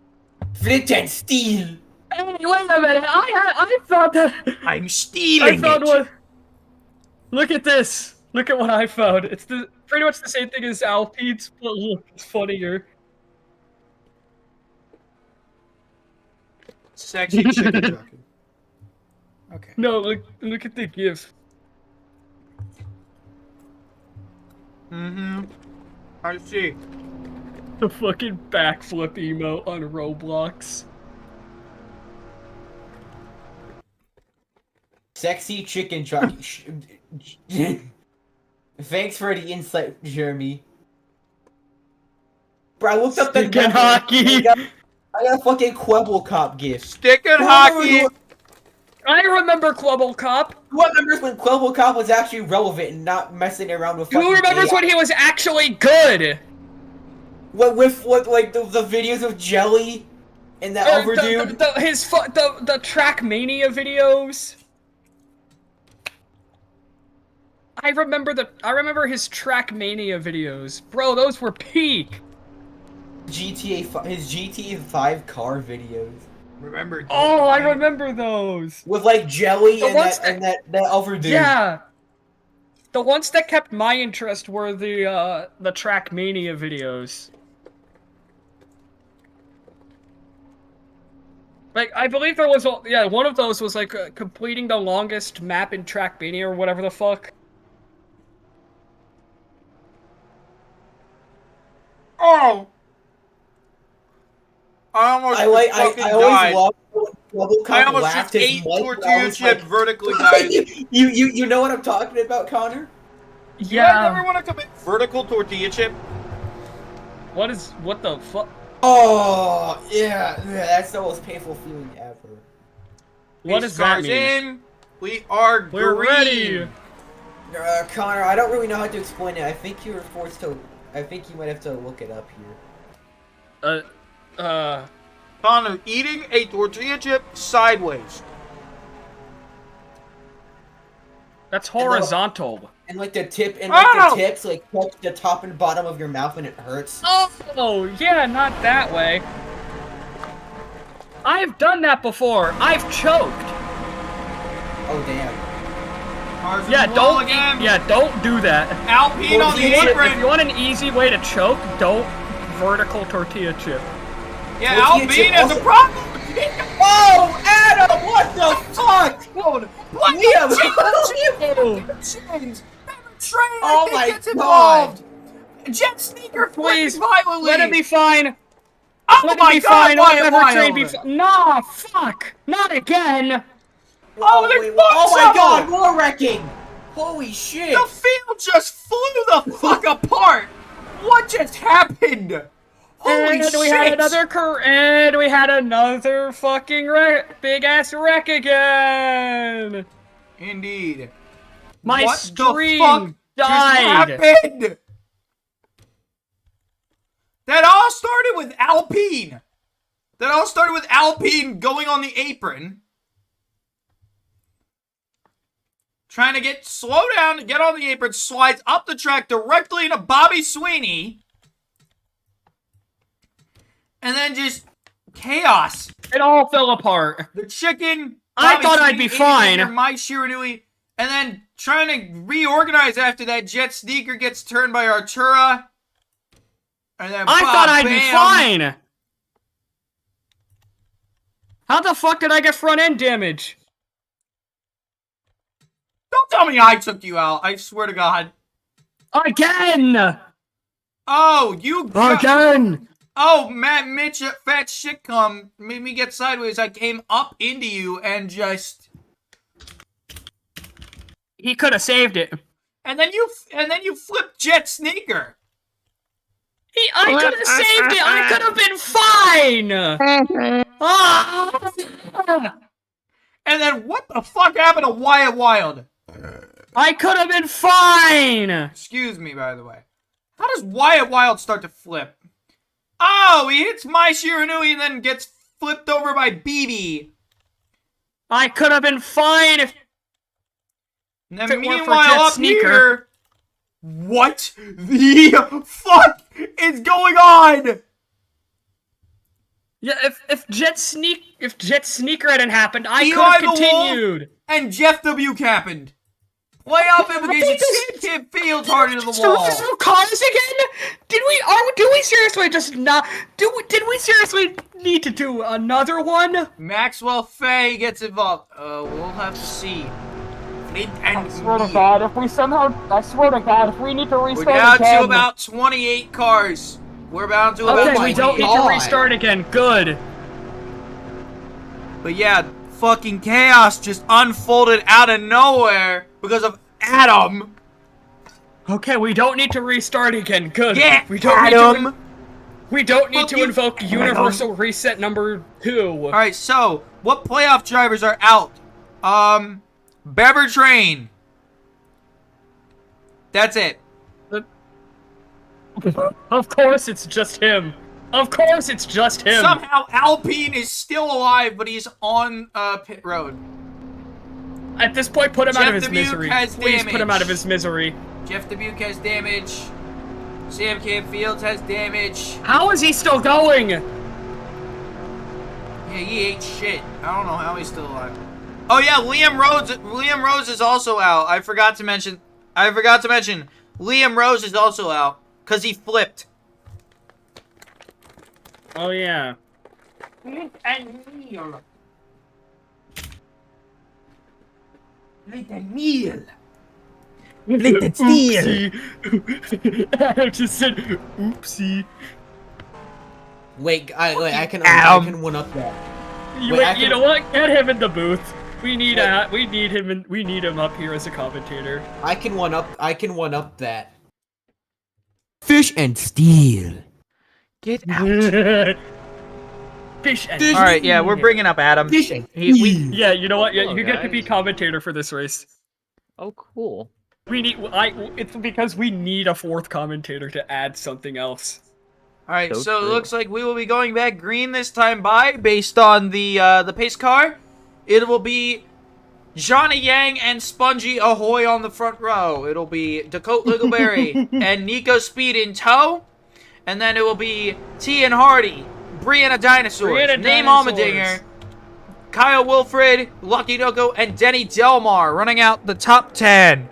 Flint and Steel. Hey, wait a minute! I found that. I'm I stealing found it. one. Look at this. Look at what I found. It's pretty much the same thing as Alpede's, but look, it's funnier. Sexy chicken jockey. Okay. No, look at the gif. Mm-hmm. I see. The fucking backflip emote on Roblox. Sexy chicken jockey. Thanks for the insight, Jeremy. Bro, I looked up the Chicken hockey. I got a fucking Quibble Cop gift. Stick and hockey. I remember Quibble Cop. Who remembers when Quibble Cop was actually relevant and not messing around with fucking Who remembers AI? when he was actually good? With like the videos of Jelly and that other dude? The Trackmania videos. I remember his Trackmania videos. Bro, those were peak. His GTA 5 car videos. Remember? Oh, I remember those. With like Jelly The and ones that other dude. Yeah. The ones that kept my interest were the Trackmania videos. Like, I believe there was, one of those was like completing the longest map in Trackmania or whatever the fuck. Oh! I almost I died. always love when Quibble Cop I almost laughed just his ate mic tortilla out. chip vertically, guys. You know what I'm talking about, Connor? You guys ever want to commit vertical tortilla chip? What the fuck? Oh, yeah, that's the most painful feeling ever. What does that These mean? cars in. We are We're green. ready! Connor, I don't really know how to explain it. I think you might have to look it up here. Connor eating a tortilla chip sideways. That's horizontal. And like the tips like touch the top and bottom of your mouth and it hurts. Oh, yeah, not that way. I've done that before. I've choked. Oh damn. Cars in Yeah, the wall don't. again. Yeah, don't do that. Alpine on the If you apron. want an easy way to choke, don't vertical tortilla chip. Yeah, Tortilla Alpine chip has a also- problem. Oh, Adam! What the fuck? What? Liam! Chains. Train, Oh I think, my gets involved. Jet sneaker Please, flipping violently. let it be fine. Oh Let my it be God, fine. Wyatt Let every train be Wild. fine. Nah, fuck. Not again. Oh, there's wait, more oh my trouble. god, more wrecking! Holy shit! The field just flew the fuck apart. What just happened? Holy and shit! we had another fucking big ass wreck again. Indeed. My What the stream fuck just died. happened? That all started with Alpine. That all started with Alpine going on the apron. Trying to slow down to get on the apron, slides up the track directly into Bobby Sweeney. And then just chaos. It all fell apart. The chicken. I Bobby thought I'd Sweeney, be fine. Indicator, Mike Shiranui. And then trying to reorganize after that. Jet Sneaker gets turned by Artura. And then I thought I'd be bam. fine. How the fuck did I get front end damage? Don't tell me I took you out. I swear to God. Again! Oh, you. Again! Oh, Mitch, fat shitcum made me get sideways. I came up into you and just. He could have saved it. And then you flipped Jet Sneaker. I could have saved it. I could have been fine. Ah! And then what the fuck happened to Wyatt Wild? I could have been fine. Excuse me, by the way. How does Wyatt Wild start to flip? Oh, he hits Mai Shiranui and then gets flipped over by BB. I could have been fine if And then it weren't for meanwhile Jet up Sneaker. here, what the fuck is going on? Yeah, if Jet Sneaker hadn't happened, I Eli could have the Wolf continued. And Jeff W. happened. Playoff implications. Kid Fields hard into the wall. Two cars again? Did we seriously just not? Did we seriously need to do another one? Maxwell Fay gets involved. We'll have to see. I swear to God, if we need to We're restart down again. to about 28 cars. We're bound to about Okay, my we don't need to God. restart again. Good. But yeah, fucking chaos just unfolded out of nowhere because of Adam. Okay, we don't need to restart again. Good. Yeah, we don't Adam. we don't need Fuck to you, invoke universal reset number 2. All right, so what playoff drivers are out? Bever Train. That's it. Of course, it's just him. Of course, it's just him. Somehow Alpine is still alive, but he's on pit road. At this point, put him out of his Jeff Dubuque misery. has Please put him out of damage. his misery. Jeff Dubuque has damage. Sam Camp Fields has damage. How is he still going? Yeah, he ate shit. I don't know how he's still alive. Oh yeah, Liam Rose is also out. I forgot to mention Liam Rose is also out cuz he flipped. Oh yeah. I just said, oopsie. Wait, I can one up that. You know what? Get him in the booth. We need him up here as a commentator. I can one up that. Fish and steel. Get out. Fish and All right, yeah, we're bringing up Adam. Fish and Yeah, you know what? Yeah, Hello, you get to be guys. commentator for this race. Oh, cool. It's because we need a 4th commentator to add something else. All right, So so it true. looks like we will be going back green this time based on the pace car. It will be Johnny Yang and Spongy Ahoy on the front row. It'll be Dakota Littleberry and Nico Speed in tow. And then it will be T and Hardy, Brianna Dinosaurs, Brianna Name Dinosaurs. Almendinger, Kyle Wilfred, Lucky Noko, and Denny Delmar running out the top 10.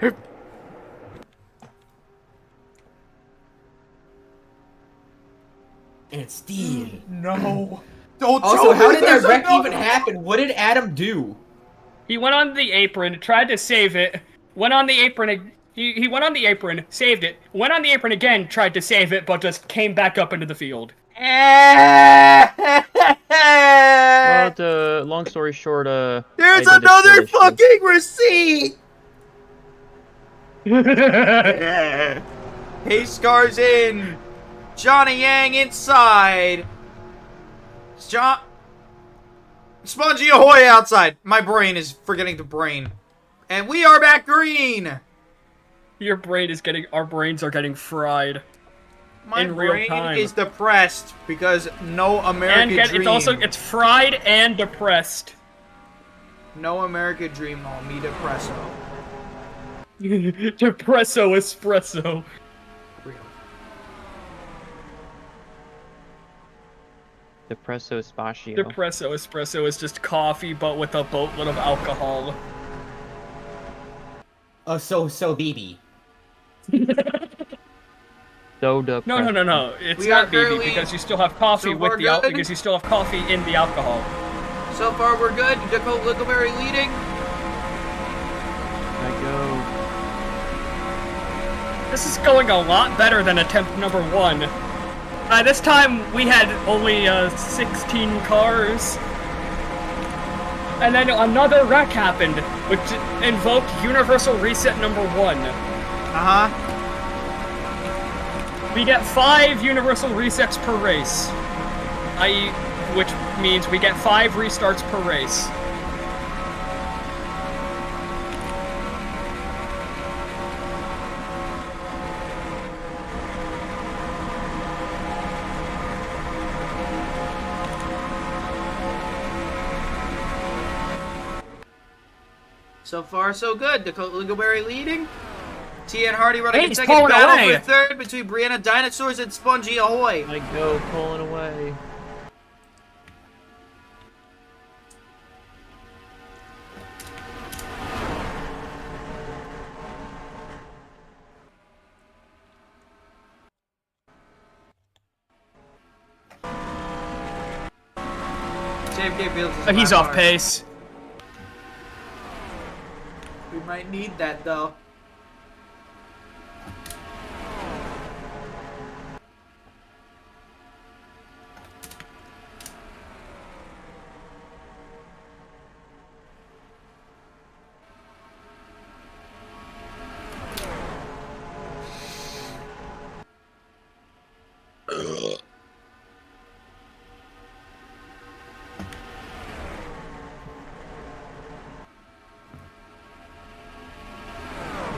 And Steve. No. Don't Also, how did that wreck even happen? What did Adam do? He went on the apron, tried to save it, went on the apron, he went on the apron, saved it, went on the apron again, tried to save it, but just came back up into the field. Well, long story short, There's I did another a fucking receipt! Pace cars in. Johnny Yang inside. Spongy Ahoy outside. My brain is forgetting to brain. And we are back green. Our brains are getting fried. My in real brain time. is depressed because no American dream. It's fried and depressed. No American dream on me depresso. Depresso espresso. Real. Depresso Spaccio. Depresso espresso is just coffee, but with a boatload of alcohol. Oh, so BB. So depressed. No. It's We are not BB currently- because you still have coffee So with we're the good? because you still have coffee in the alcohol. So far we're good. Dakota Littleberry leading. I go. This is going a lot better than attempt number 1. This time we had only 16 cars. And then another wreck happened, which invoked Universal Reset number 1. Uh-huh. We get 5 Universal Resets per race. Which means we get 5 restarts per race. So far, so good. Dakota Littleberry leading. T.N. Hardy running in He's second. pulling Battle away. for third between Brianna Dinosaurs and Spongy Ahoy. I go pulling away. JFK Fields is He's my off car. pace. We might need that, though.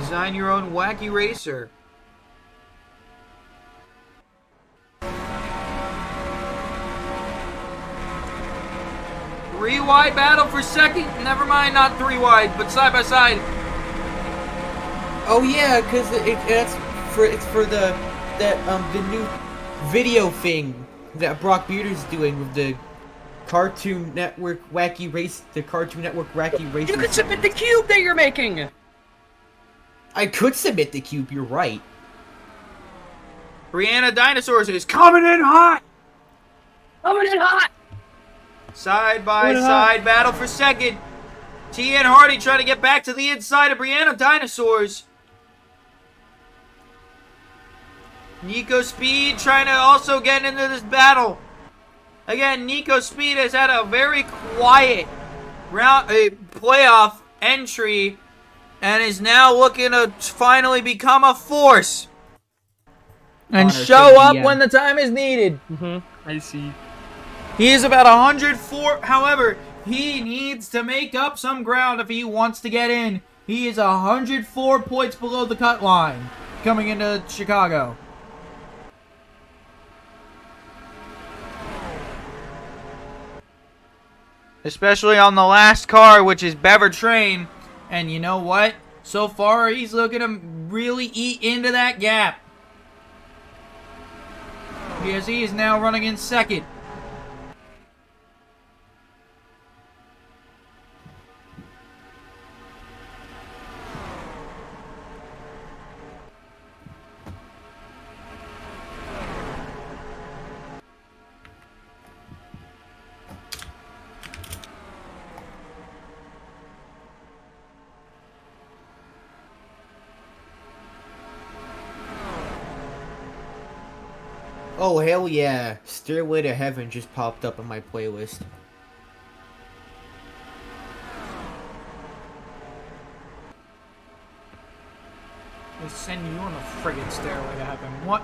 Design your own wacky racer. Three wide battle for second. Never mind, not 3 wide, but side by side. Oh yeah, because it's for the new video thing that Brock Bearder's doing with the Cartoon Network Wacky Race. The Cartoon Network Wacky Race. You could submit the cube that you're making. I could submit the cube. You're right. Brianna Dinosaurs is coming in hot. Coming in hot. Side by side battle for second. T.N. Hardy trying to get back to the inside of Brianna Dinosaurs. Nico Speed trying to also get into this battle. Again, Nico Speed has had a very quiet playoff entry and is now looking to finally become a force and Honor show to up DM. when the time is needed. I see. He is about 104. However, he needs to make up some ground if he wants to get in. He is 104 points below the cut line coming into Chicago. Especially on the last car, which is Bever Train. And you know what? So far, he's looking to really eat into that gap. Because he is now running in second. Oh, hell yeah. Stairway to Heaven just popped up on my playlist. They send you on the friggin' stairway to heaven. What?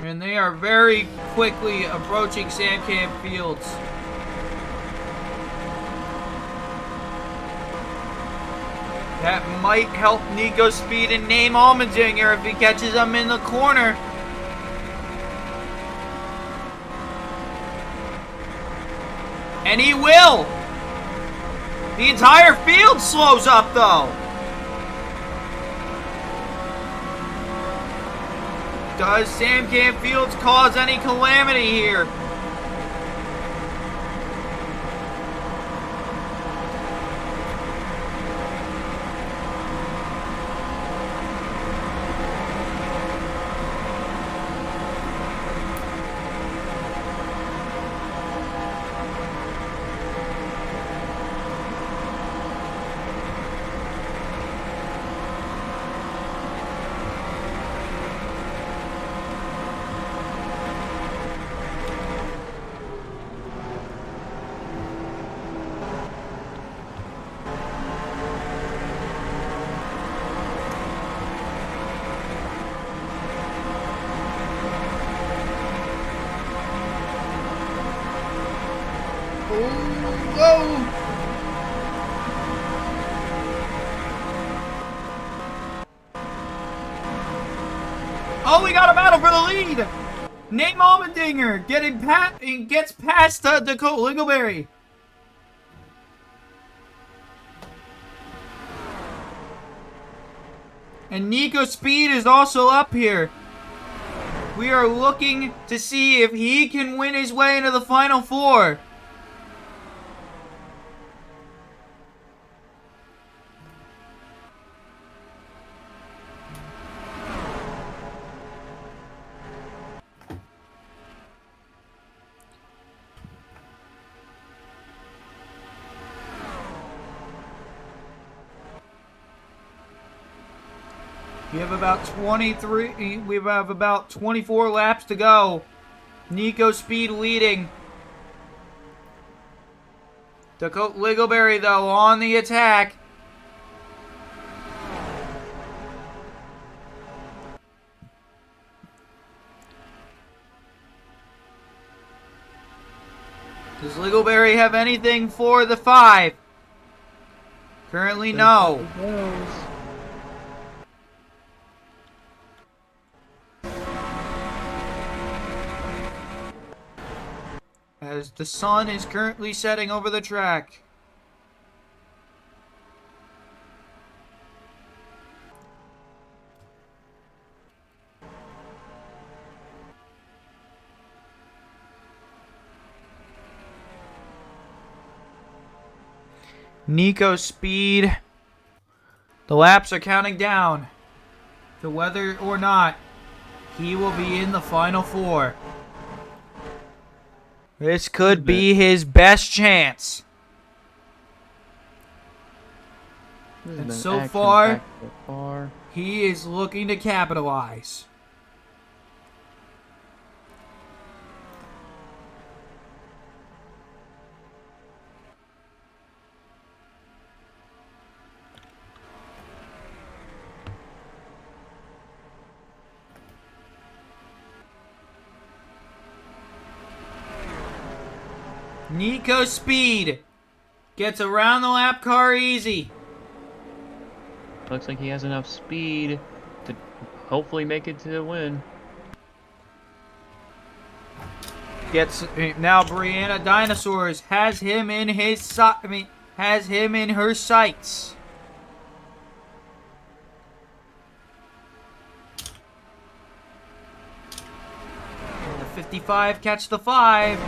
And they are very quickly approaching Sandcamp Fields. That might help Nico Speed and Name Allmendinger if he catches them in the corner. And he will! The entire field slows up, though. Does Sam Camp Fields cause any calamity here? Oh, we got a battle for the lead! Nate Allmendinger gets past Dakota Littleberry. And Nico Speed is also up here. We are looking to see if he can win his way into the Final Four. We have about 24 laps to go. Nico Speed leading. Dakota Littleberry, though, on the attack. Does Littleberry have anything for the 5? Currently, no. As the sun is currently setting over the track. Nico Speed. The laps are counting down. To whether or not he will be in the Final Four. This could be his best chance. And so far, he is looking to capitalize. Nico Speed gets around the lap car easy. Looks like he has enough speed to hopefully make it to the win. Gets now Brianna Dinosaurs has him in his has him in her sights. And the 55 catch the 5.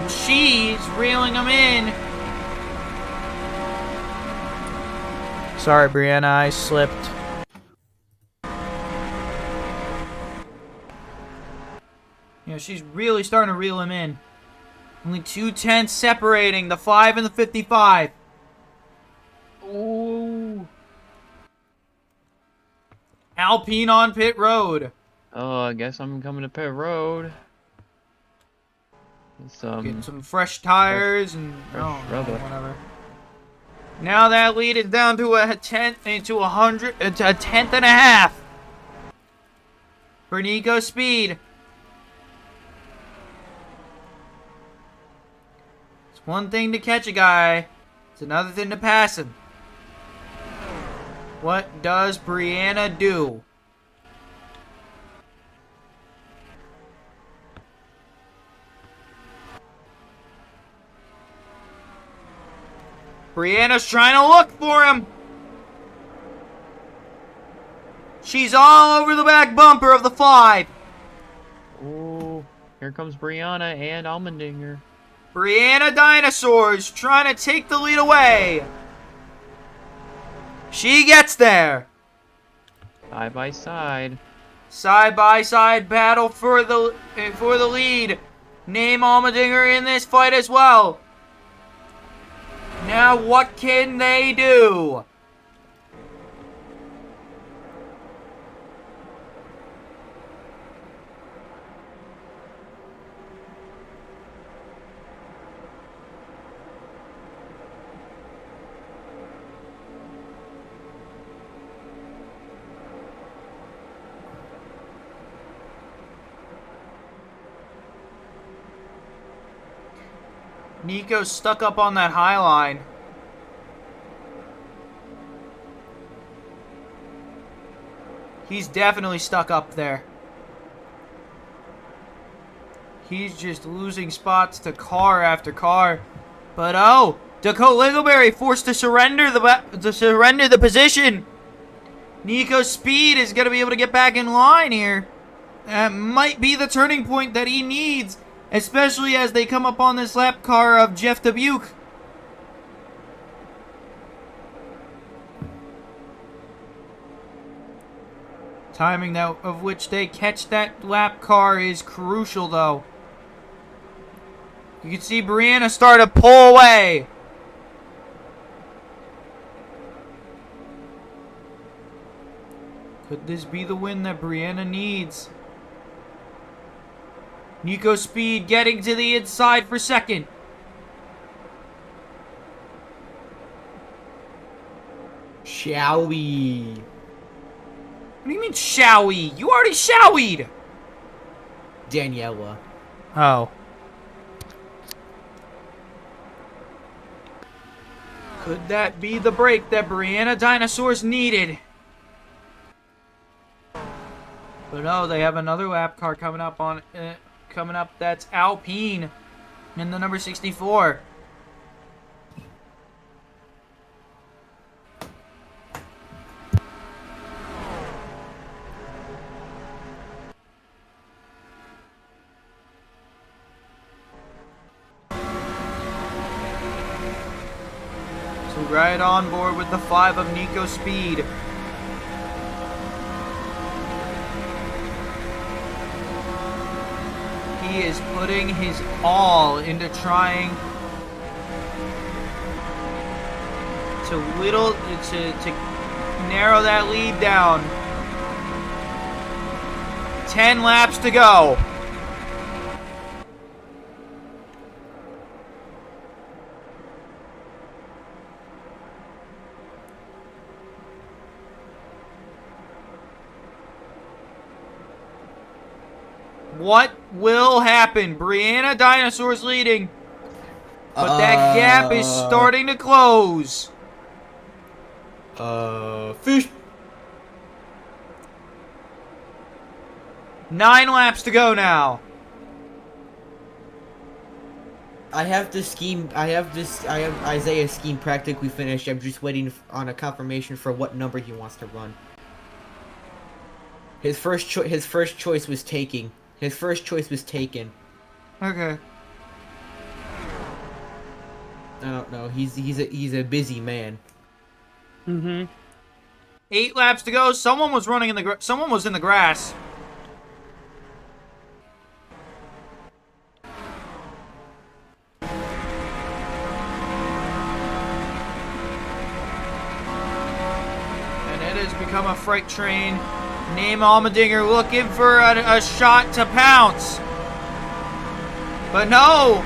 She's reeling him in. Sorry, Brianna, I slipped. Yeah, she's really starting to reel him in. Only 2/10 separating the 5 and the 55. Ooh. Alpine on pit road. Oh, I guess I'm coming to pit road. Get some fresh tires and fresh rubber. whatever. Now that lead is down to a tenth and a half for Nico Speed. It's one thing to catch a guy, it's another thing to pass him. What does Brianna do? Brianna's trying to look for him. She's all over the back bumper of the 5. Oh, here comes Brianna and Almendinger. Brianna Dinosaurs trying to take the lead away. She gets there. Side by side. Side by side battle for the lead. Name Almendinger in this fight as well. Now what can they do? Nico's stuck up on that high line. He's definitely stuck up there. He's just losing spots to car after car. But oh, Dakota Littleberry forced to surrender the position. Nico's Speed is going to be able to get back in line here. That might be the turning point that he needs, especially as they come up on this lap car of Jeff Dubuque. Timing of which they catch that lap car is crucial, though. You can see Brianna start to pull away. Could this be the win that Brianna needs? Nico Speed getting to the inside for second. Shall we? What do you mean, shall we? You already showied! Daniela. Oh. Could that be the break that Brianna Dinosaurs needed? But no, they have another lap car coming up that's Alpine in the number 64. So right on board with the 5 of Nico Speed. He is putting his all into trying to narrow that lead down. 10 laps to go. What will happen? Brianna Dinosaurs leading, but that gap is starting to close. Fish. 9 laps to go now. I have Isaiah's scheme practically finished. I'm just waiting on a confirmation for what number he wants to run. His first choice was taken. Okay. I don't know. He's a busy man. 8 laps to go. Someone was running in the someone was in the grass. And it has become a freight train Name Allmendinger looking for a shot to pounce. But no!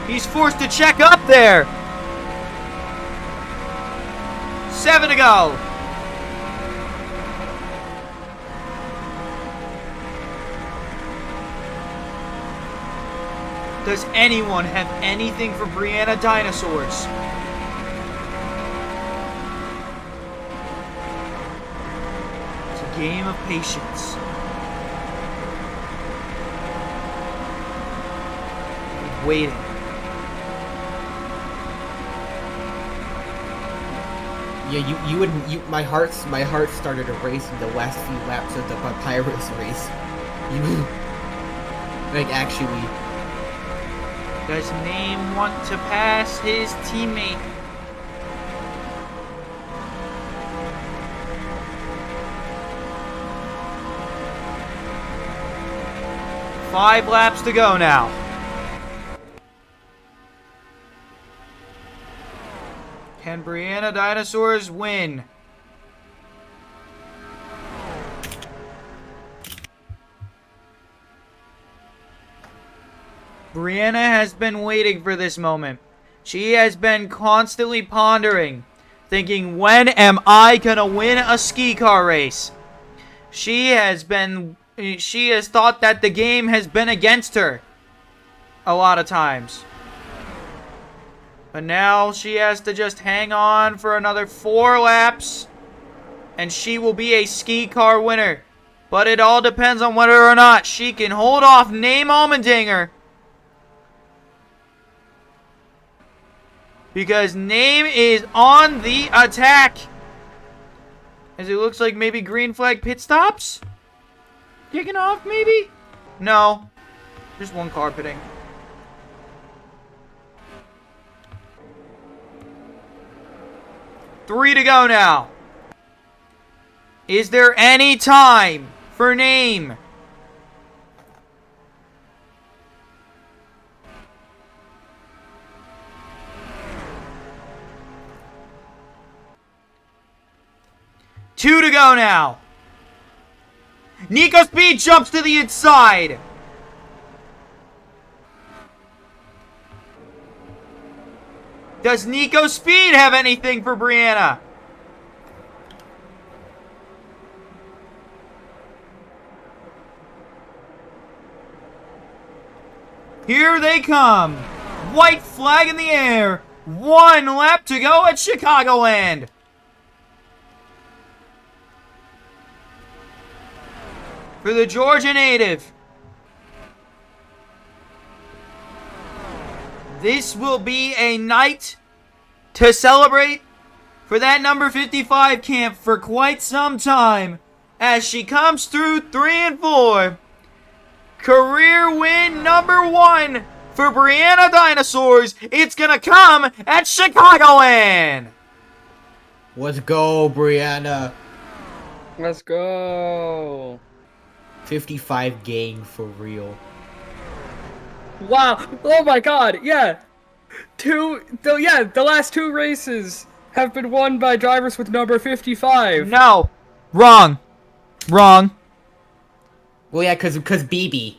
He's forced to check up there! 7 to go! Does anyone have anything for Brianna Dinosaurs? It's a game of patience. And waiting. Yeah, you wouldn't. My heart started to race in the last few laps of the Papyrus race. You, like, actually. Does Name want to pass his teammate? Five laps to go now. Can Brianna Dinosaurs win? Brianna has been waiting for this moment. She has been constantly pondering, thinking, when am I gonna win a ski car race? She has thought that the game has been against her a lot of times. But now she has to just hang on for another 4 laps, and she will be a ski car winner. But it all depends on whether or not she can hold off Name Allmendinger. Because Name is on the attack. As it looks like maybe green flag pit stops? Kicking off maybe? No. Just one car pitting. Three to go now. Is there any time for Name? Two to go now. Nico Speed jumps to the inside. Does Nico Speed have anything for Brianna? Here they come. White flag in the air. 1 lap to go at Chicagoland. For the Georgia native. This will be a night to celebrate for that number 55 camp for quite some time as she comes through 3 and 4. Career win number 1 for Brianna Dinosaurs. It's gonna come at Chicagoland. Let's go, Brianna. Let's go. 55 gang for real. Wow. Oh my god. Yeah. The last 2 races have been won by drivers with number 55. No. Wrong. Wrong. Well, yeah, cause BB.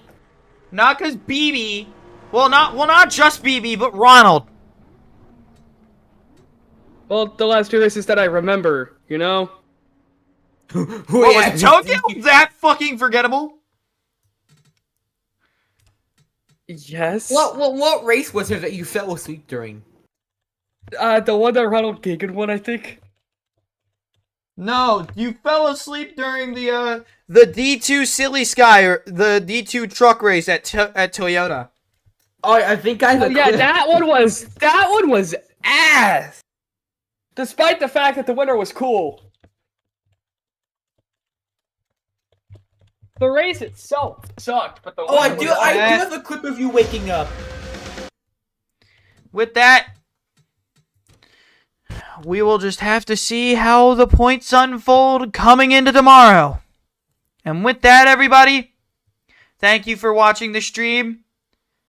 Not cause BB. Well, not just BB, but Ronald. Well, the last 2 races that I remember, you know? What was Tokyo that fucking forgettable? Yes. What race was it that you fell asleep during? The one that Ronald Gagan won, I think. No, you fell asleep during the D2 Silly Sky or the D2 truck race at Toyota. Oh, I think I. Oh, yeah, that one was ass. Despite the fact that the winner was cool. The race itself sucked, but the Oh, I winner do was ass. have a clip of you waking up. With that, we will just have to see how the points unfold coming into tomorrow. And with that, everybody, thank you for watching the stream.